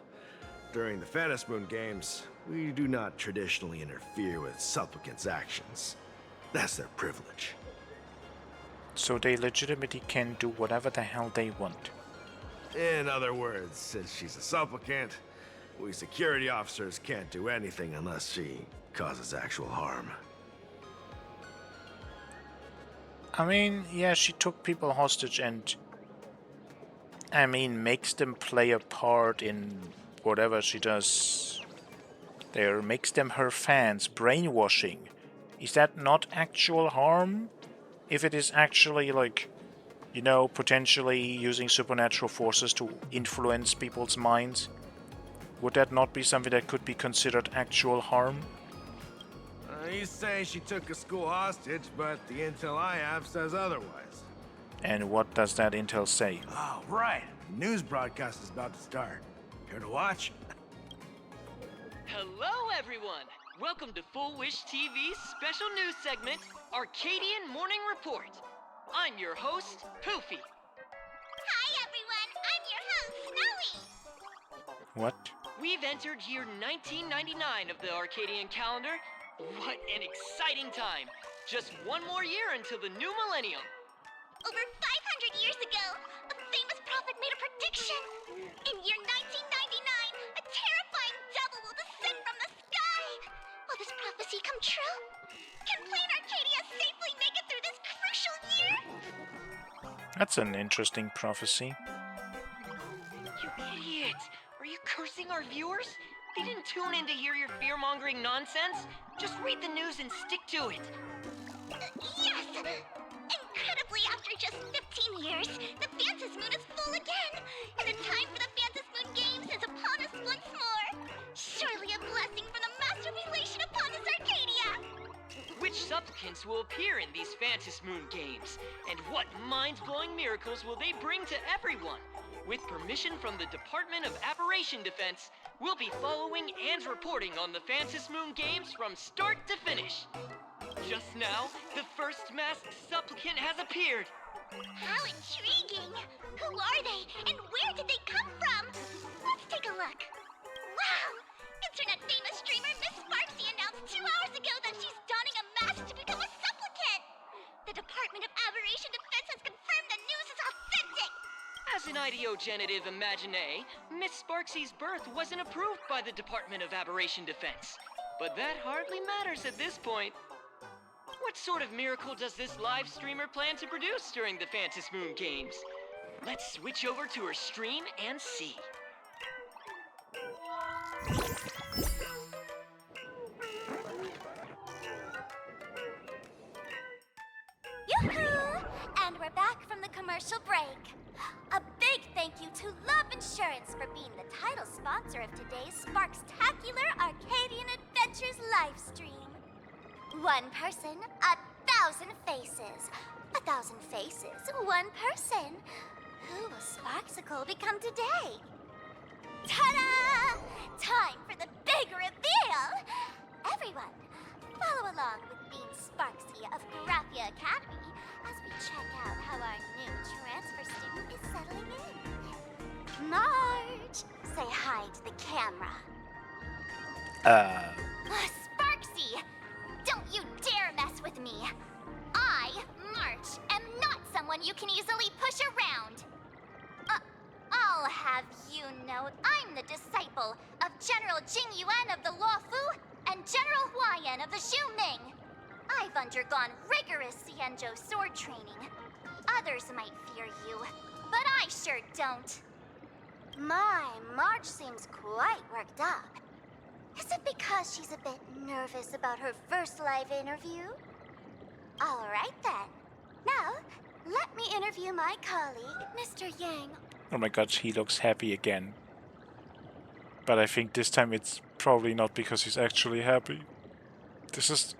Speaker 18: During the Phantasmoon games, we do not traditionally interfere with supplicants' actions. That's their privilege.
Speaker 1: So they legitimately can do whatever the hell they want.
Speaker 18: In other words, since she's a supplicant, we security officers can't do anything unless she causes actual harm.
Speaker 1: I mean, yeah, she took people hostage and, I mean, makes them play a part in whatever she does there, makes them her fans, brainwashing. Is that not actual harm? If it is actually, like, you know, potentially using supernatural forces to influence people's minds, would that not be something that could be considered actual harm?
Speaker 18: He's saying she took a school hostage, but the intel I have says otherwise.
Speaker 1: And what does that intel say?
Speaker 18: Oh, right. The news broadcast is about to start. Care to watch?
Speaker 8: Hello, everyone! Welcome to Full Wish TV's special news segment, Arcadian Morning Report. I'm your host, Poofy.
Speaker 6: Hi, everyone. I'm your host, Snowy.
Speaker 1: What?
Speaker 8: We've entered year 1999 of the Arcadian calendar. What an exciting time! Just one more year until the new millennium.
Speaker 6: Over 500 years ago, a famous prophet made a prediction. In year 1999, a terrifying devil will descend from the sky. Will this prophecy come true? Can Plain Arcadia safely make it through this crucial year?
Speaker 1: That's an interesting prophecy.
Speaker 8: You idiot! Are you cursing our viewers? They didn't tune in to hear your fear-mongering nonsense. Just read the news and stick to it.
Speaker 6: Yes! Incredibly, after just 15 years, the Phantasy Moon is full again, and the time for the Phantasy Moon Games is upon us once more. Surely a blessing from the Master Relation upon us, Arcadia!
Speaker 8: Which supplicants will appear in these Phantasy Moon Games? And what mind-blowing miracles will they bring to everyone? With permission from the Department of Aberration Defense, we'll be following and reporting on the Phantasy Moon Games from start to finish. Just now, the first masked supplicant has appeared.
Speaker 6: How intriguing! Who are they, and where did they come from? Let's take a look. Wow! Internet famous streamer Miss Sparksy announced 2 hours ago that she's donning a mask to become a supplicant. The Department of Aberration Defense has confirmed the news is authentic.
Speaker 8: As an ideogenitive imagine, Miss Sparksy's birth wasn't approved by the Department of Aberration Defense. But that hardly matters at this point. What sort of miracle does this live streamer plan to produce during the Phantasy Moon Games? Let's switch over to her stream and see.
Speaker 6: Yoo-hoo! And we're back from the commercial break. A big thank you to Love Insurance for being the title sponsor of today's Sparkstacular Arcadian Adventures livestream. One person, 1,000 faces. 1,000 faces, one person. Who will Sparksicle become today? Ta-da! Time for the big reveal! Everyone, follow along with Bean Sparksy of Graphia Academy as we check out how our new transfer student is settling in. Marge, say hi to the camera. Sparksy, don't you dare mess with me. I, March, am not someone you can easily push around. I'll have you know I'm the disciple of General Jing Yuan of the Luofu and General Huayan of the Xu Ming. I've undergone rigorous Xianzhou sword training. Others might fear you, but I sure don't. My, Marge seems quite worked up. Is it because she's a bit nervous about her first live interview? All right then. Now, let me interview my colleague, Mr. Yang.
Speaker 1: Oh my god, he looks happy again. But I think this time it's probably not because he's actually happy. This is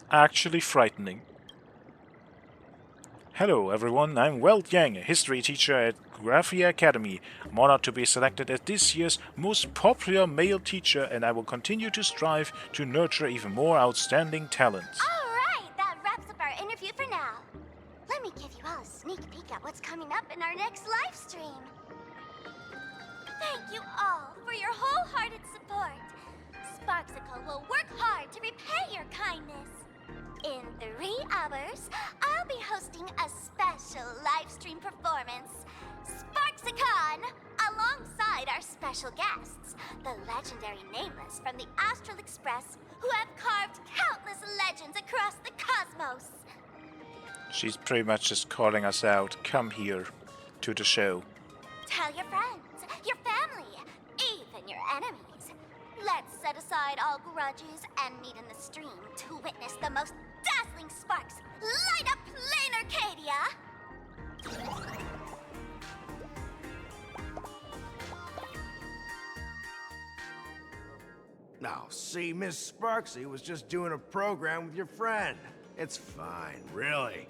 Speaker 1: actually frightening. Hello everyone, I'm Welt Yang, a history teacher at Graphia Academy. I'm honored to be selected as this year's most popular male teacher, and I will continue to strive to nurture even more outstanding talents.
Speaker 6: All right, that wraps up our interview for now. Let me give you all a sneak peek at what's coming up in our next live stream. Thank you all for your wholehearted support. Sparksicle will work hard to repay your kindness. In 3 hours, I'll be hosting a special live stream performance, Sparksicon, alongside our special guests, the legendary Nameless from the Astral Express, who have carved countless legends across the cosmos.
Speaker 1: She's pretty much just calling us out. Come here to the show.
Speaker 6: Tell your friends, your family, even your enemies. Let's set aside all grudges and meet in the stream to witness the most dazzling sparks light up Plain Arcadia.
Speaker 18: Now, see, Miss Sparksy was just doing a program with your friend. It's fine, really.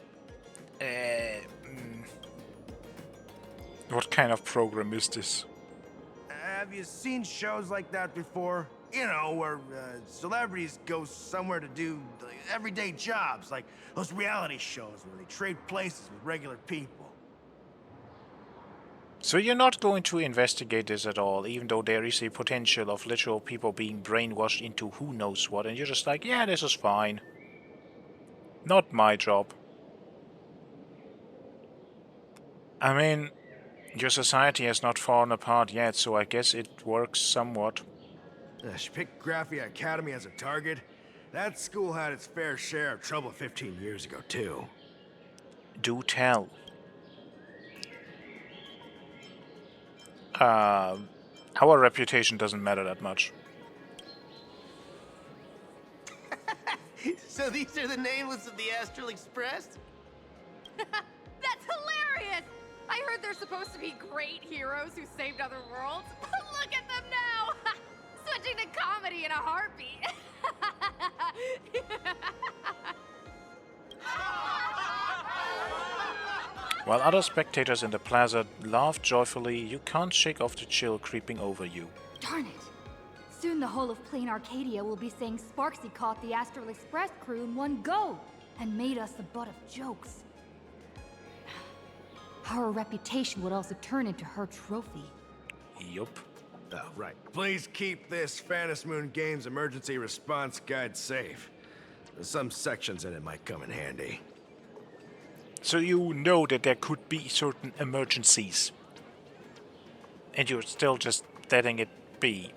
Speaker 1: What kind of program is this?
Speaker 18: Have you seen shows like that before? You know, where celebrities go somewhere to do everyday jobs, like those reality shows where they trade places with regular people.
Speaker 1: So you're not going to investigate this at all, even though there is a potential of literal people being brainwashed into who knows what, and you're just like, yeah, this is fine. Not my job. I mean, your society has not fallen apart yet, so I guess it works somewhat.
Speaker 18: She picked Graphia Academy as a target. That school had its fair share of trouble 15 years ago, too.
Speaker 1: Do tell. Our reputation doesn't matter that much.
Speaker 15: So these are the nameless of the Astral Express?
Speaker 17: That's hilarious! I heard they're supposed to be great heroes who saved other worlds. Look at them now! Switching to comedy in a heartbeat.
Speaker 1: While other spectators in the plaza laugh joyfully, you can't shake off the chill creeping over you.
Speaker 19: Darn it! Soon the whole of Plain Arcadia will be saying Sparksy caught the Astral Express crew in one go and made us the butt of jokes. Our reputation would also turn into her trophy.
Speaker 1: Yup.
Speaker 18: Oh, right. Please keep this Phantasmoon Games emergency response guide safe. Some sections in it might come in handy.
Speaker 1: So you know that there could be certain emergencies. And you're still just letting it be.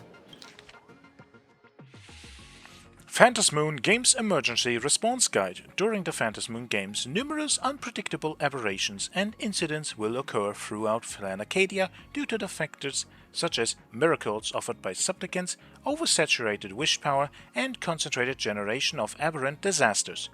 Speaker 1: Phantasmoon Games Emergency Response Guide. During the Phantasmoon Games, numerous unpredictable aberrations and incidents will occur throughout Plain Arcadia due to the factors such as miracles offered by supplicants, oversaturated wish power, and concentrated generation of aberrant disasters.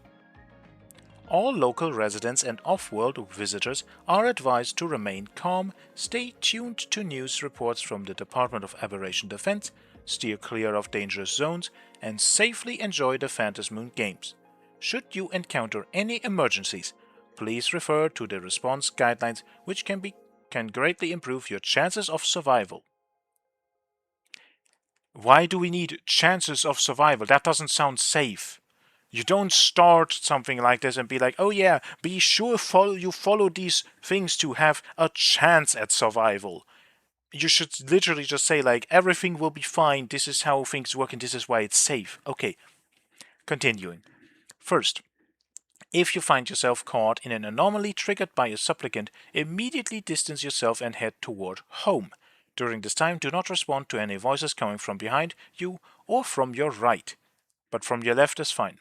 Speaker 1: All local residents and off-world visitors are advised to remain calm, stay tuned to news reports from the Department of Aberration Defense, steer clear of dangerous zones, and safely enjoy the Phantasmoon Games. Should you encounter any emergencies, please refer to the response guidelines, which can greatly improve your chances of survival. Why do we need chances of survival? That doesn't sound safe. You don't start something like this and be like, oh yeah, be sure you follow these things to have a chance at survival. You should literally just say like, everything will be fine, this is how things work and this is why it's safe. Okay, continuing. First, if you find yourself caught in an anomaly triggered by a supplicant, immediately distance yourself and head toward home. During this time, do not respond to any voices coming from behind you or from your right, but from your left is fine.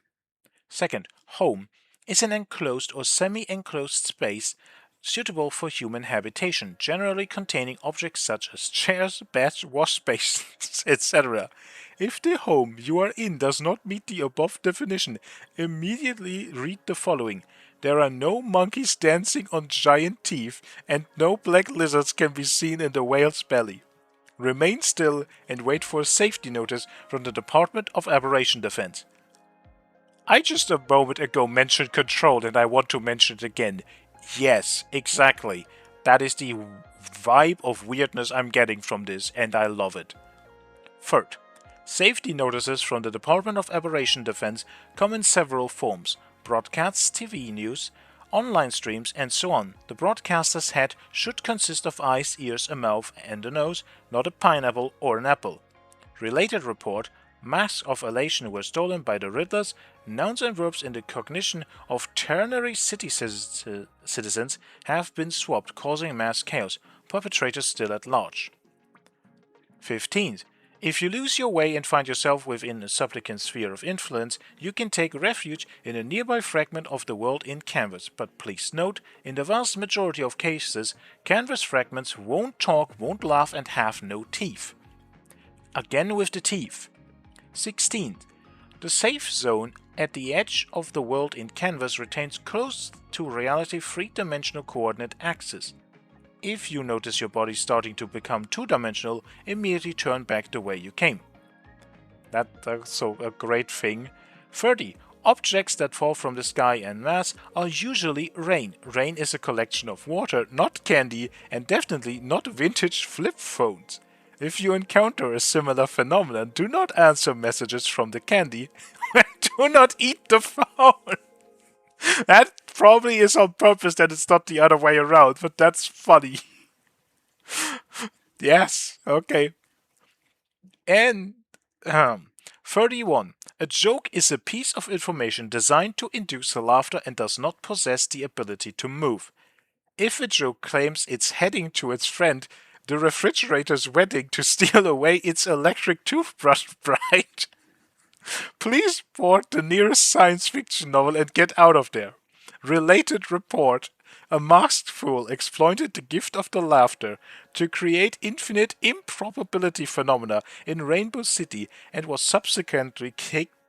Speaker 1: Second, home is an enclosed or semi-enclosed space suitable for human habitation, generally containing objects such as chairs, beds, wash spaces, etc. If the home you are in does not meet the above definition, immediately read the following. There are no monkeys dancing on giant teeth, and no black lizards can be seen in the whale's belly. Remain still and wait for a safety notice from the Department of Aberration Defense. I just a moment ago mentioned control and I want to mention it again. Yes, exactly. That is the vibe of weirdness I'm getting from this, and I love it. Third, safety notices from the Department of Aberration Defense come in several forms: broadcasts, TV news, online streams, and so on. The broadcaster's head should consist of eyes, ears, a mouth, and a nose, not a pineapple or an apple. Related report: masks of elation were stolen by the Riddlers. Nouns and verbs in the cognition of ternary city citizens have been swapped, causing mass chaos. Perpetrators still at large. 15th. If you lose your way and find yourself within a supplicant's sphere of influence, you can take refuge in a nearby fragment of the world in Canvas. But please note, in the vast majority of cases, Canvas fragments won't talk, won't laugh, and have no teeth. Again with the teeth. 16. The safe zone at the edge of the world in Canvas retains close to reality 3-dimensional coordinate axis. If you notice your body starting to become 2-dimensional, immediately turn back the way you came. That's also a great thing. 30. Objects that fall from the sky en masse are usually rain. Rain is a collection of water, not candy, and definitely not vintage flip phones. If you encounter a similar phenomenon, do not answer messages from the candy. Do not eat the phone. That probably is on purpose, that it's not the other way around, but that's funny. Yes, okay. And 31. A joke is a piece of information designed to induce laughter and does not possess the ability to move. If a joke claims it's heading to its friend, the refrigerator's wedding, to steal away its electric toothbrush bride, please board the nearest science fiction novel and get out of there. Related report. A masked fool exploited the gift of the laughter to create infinite improbability phenomena in Rainbow City and was subsequently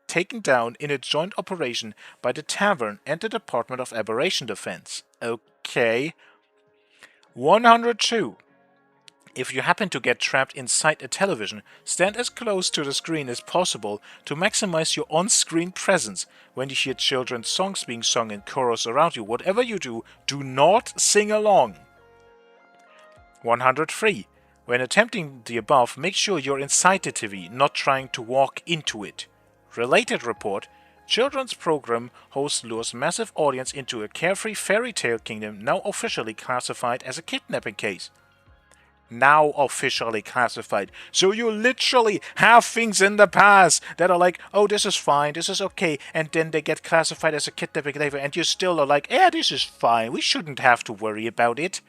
Speaker 1: taken down in a joint operation by the Tavern and the Department of Aberration Defense. Okay. 102. If you happen to get trapped inside a television, stand as close to the screen as possible to maximize your on-screen presence. When you hear children's songs being sung in chorus around you, whatever you do, do not sing along. 103. When attempting the above, make sure you're inside the TV, not trying to walk into it. Related report. Children's program host lures massive audience into a carefree fairy tale kingdom now officially classified as a kidnapping case. Now officially classified. So you literally have things in the past that are like, oh, this is fine, this is okay, and then they get classified as a kidnapping later, and you still are like, yeah, this is fine, we shouldn't have to worry about it.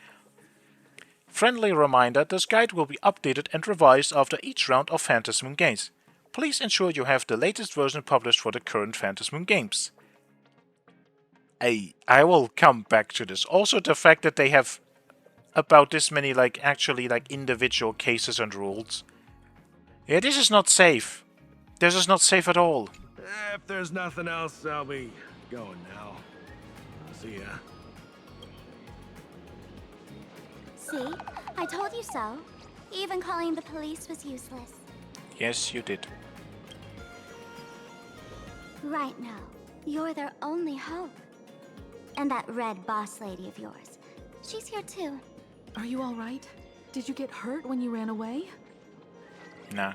Speaker 1: Friendly reminder, this guide will be updated and revised after each round of Phantasmoon games. Please ensure you have the latest version published for the current Phantasmoon games. I will come back to this. Also, the fact that they have about this many, actually individual cases and rules. Yeah, this is not safe. This is not safe at all.
Speaker 18: If there's nothing else, I'll be going now. See ya.
Speaker 6: See? I told you so. Even calling the police was useless.
Speaker 1: Yes, you did.
Speaker 6: Right now, you're their only hope. And that red boss lady of yours. She's here too.
Speaker 11: Are you all right? Did you get hurt when you ran away?
Speaker 1: Nah.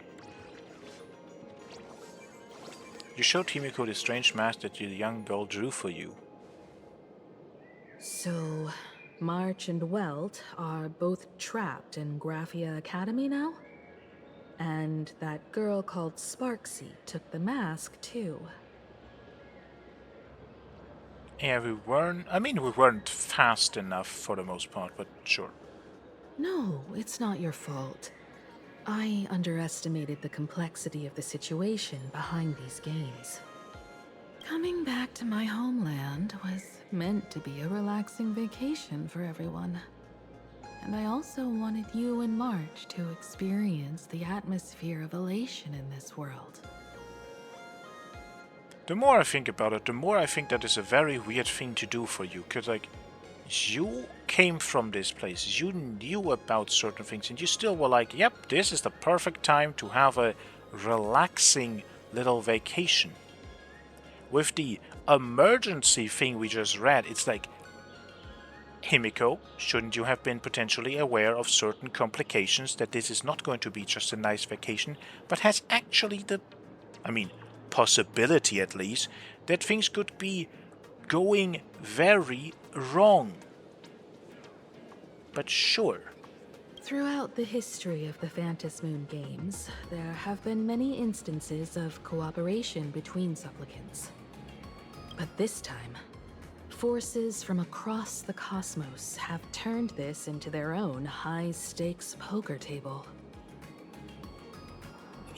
Speaker 1: You showed Himiko the strange mask that your young girl drew for you.
Speaker 11: So, March and Welt are both trapped in Graphia Academy now? And that girl called Sparksy took the mask too.
Speaker 1: Yeah, we weren't fast enough for the most part, but sure.
Speaker 11: No, it's not your fault. I underestimated the complexity of the situation behind these games. Coming back to my homeland was meant to be a relaxing vacation for everyone. And I also wanted you and March to experience the atmosphere of elation in this world.
Speaker 1: The more I think about it, the more I think that is a very weird thing to do for you, because, you came from this place, you knew about certain things, and you still were like, yep, this is the perfect time to have a relaxing little vacation. With the emergency thing we just read, it's like, Himiko, shouldn't you have been potentially aware of certain complications, that this is not going to be just a nice vacation, but has actually possibility at least, that things could be going very wrong. But sure.
Speaker 11: Throughout the history of the Phantasmoon games, there have been many instances of cooperation between supplicants. But this time, forces from across the cosmos have turned this into their own high-stakes poker table.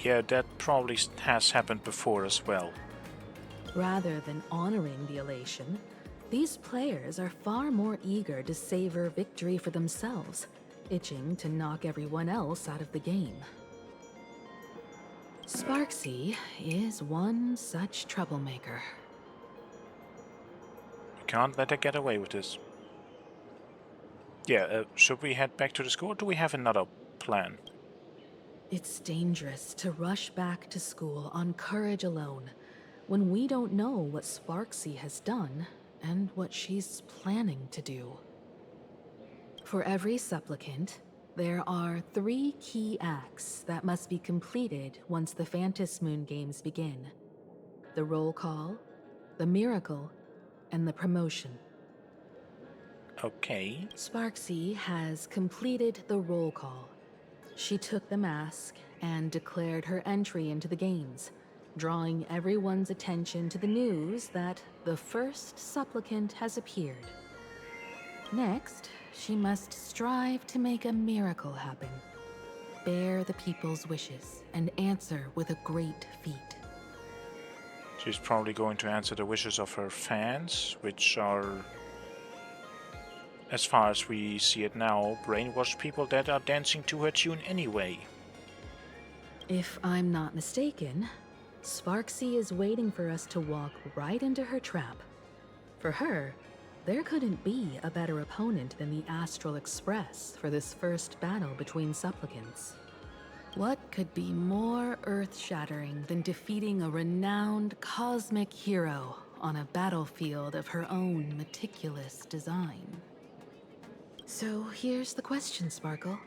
Speaker 1: Yeah, that probably has happened before as well.
Speaker 11: Rather than honoring the elation, these players are far more eager to savor victory for themselves, itching to knock everyone else out of the game. Sparksy is one such troublemaker.
Speaker 1: We can't let her get away with this. Yeah, should we head back to the school, or do we have another plan?
Speaker 11: It's dangerous to rush back to school on courage alone, when we don't know what Sparksy has done and what she's planning to do. For every supplicant, there are 3 key acts that must be completed once the Phantasmoon Moon Games begin. The roll call, the miracle, and the promotion.
Speaker 1: Okay.
Speaker 11: Sparksy has completed the roll call. She took the mask and declared her entry into the games, drawing everyone's attention to the news that the first supplicant has appeared. Next, she must strive to make a miracle happen, bear the people's wishes, and answer with a great feat.
Speaker 1: She's probably going to answer the wishes of her fans, which are, as far as we see it now, brainwashed people that are dancing to her tune anyway.
Speaker 11: If I'm not mistaken, Sparksy is waiting for us to walk right into her trap. For her, there couldn't be a better opponent than the Astral Express for this first battle between supplicants. What could be more earth-shattering than defeating a renowned cosmic hero on a battlefield of her own meticulous design? So here's the question, Sparkle.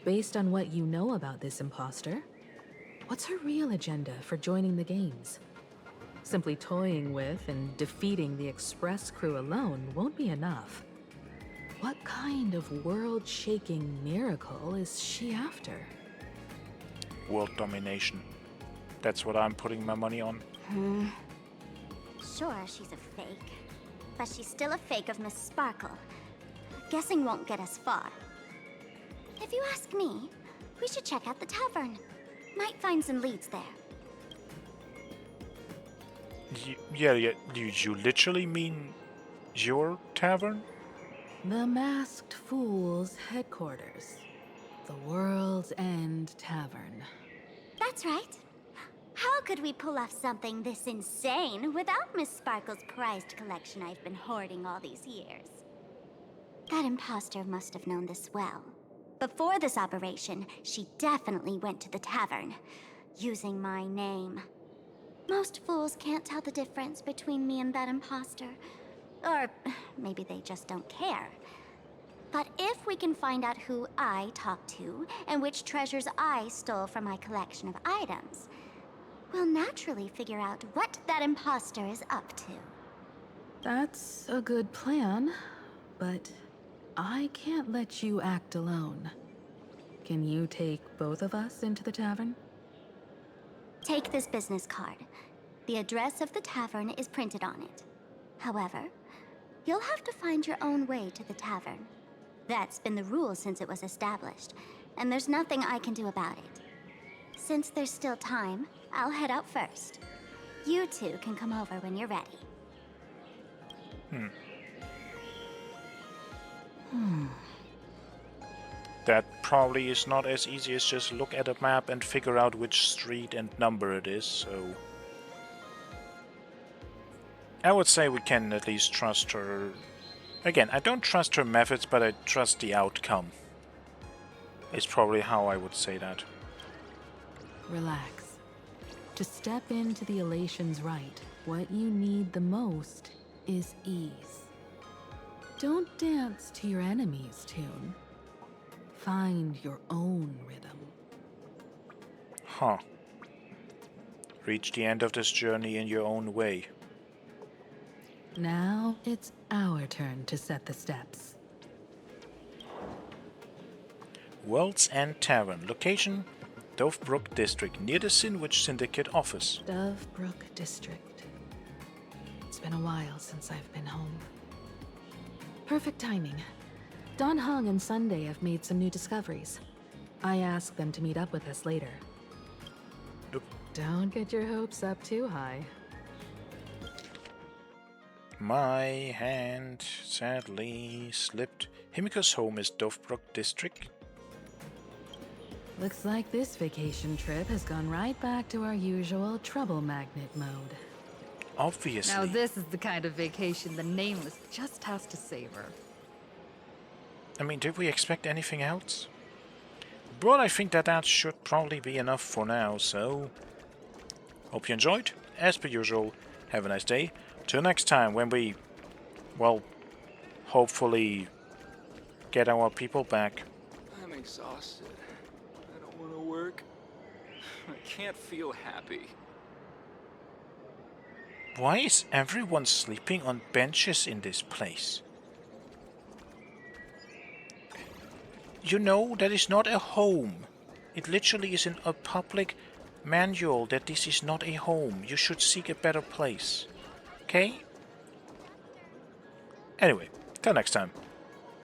Speaker 11: Based on what you know about this imposter, what's her real agenda for joining the games? Simply toying with and defeating the Express crew alone won't be enough. What kind of world-shaking miracle is she after?
Speaker 1: World domination. That's what I'm putting my money on.
Speaker 6: Sure, she's a fake. But she's still a fake of Miss Sparkle. Guessing won't get us far. If you ask me, we should check out the tavern. Might find some leads there.
Speaker 1: Yeah, you literally mean your tavern?
Speaker 11: The Masked Fool's headquarters. The World's End Tavern.
Speaker 6: That's right. How could we pull off something this insane without Miss Sparkle's prized collection I've been hoarding all these years? That imposter must have known this well. Before this operation, she definitely went to the tavern, using my name. Most fools can't tell the difference between me and that imposter. Or maybe they just don't care. But if we can find out who I talked to and which treasures I stole from my collection of items, we'll naturally figure out what that imposter is up to.
Speaker 11: That's a good plan, but I can't let you act alone. Can you take both of us into the tavern?
Speaker 6: Take this business card. The address of the tavern is printed on it. However, you'll have to find your own way to the tavern. That's been the rule since it was established, and there's nothing I can do about it. Since there's still time, I'll head out first. You two can come over when you're ready.
Speaker 1: That probably is not as easy as just look at a map and figure out which street and number it is, so... I would say we can at least trust her. Again, I don't trust her methods, but I trust the outcome. Is probably how I would say that.
Speaker 11: Relax. To step into the Elation's right, what you need the most is ease. Don't dance to your enemy's tune. Find your own rhythm.
Speaker 1: Huh. Reach the end of this journey in your own way.
Speaker 11: Now it's our turn to set the steps.
Speaker 1: World's End Tavern. Location, Dovebrook District, near the Sinwich Syndicate office.
Speaker 11: Dovebrook District. It's been a while since I've been home. Perfect timing. Don Hung and Sunday have made some new discoveries. I asked them to meet up with us later. Don't get your hopes up too high.
Speaker 1: My hand sadly slipped. Himiko's home is Dovbrook District.
Speaker 11: Looks like this vacation trip has gone right back to our usual trouble magnet mode.
Speaker 1: Obviously.
Speaker 14: Now this is the kind of vacation the Nameless just has to savor.
Speaker 1: I mean, did we expect anything else? But I think that should probably be enough for now, so... Hope you enjoyed. As per usual, have a nice day. Till next time when we, well, hopefully get our people back.
Speaker 20: I'm exhausted. I don't want to work. I can't feel happy.
Speaker 1: Why is everyone sleeping on benches in this place? You know, that is not a home. It literally is in a public manual that this is not a home. You should seek a better place. Okay? Anyway, till next time.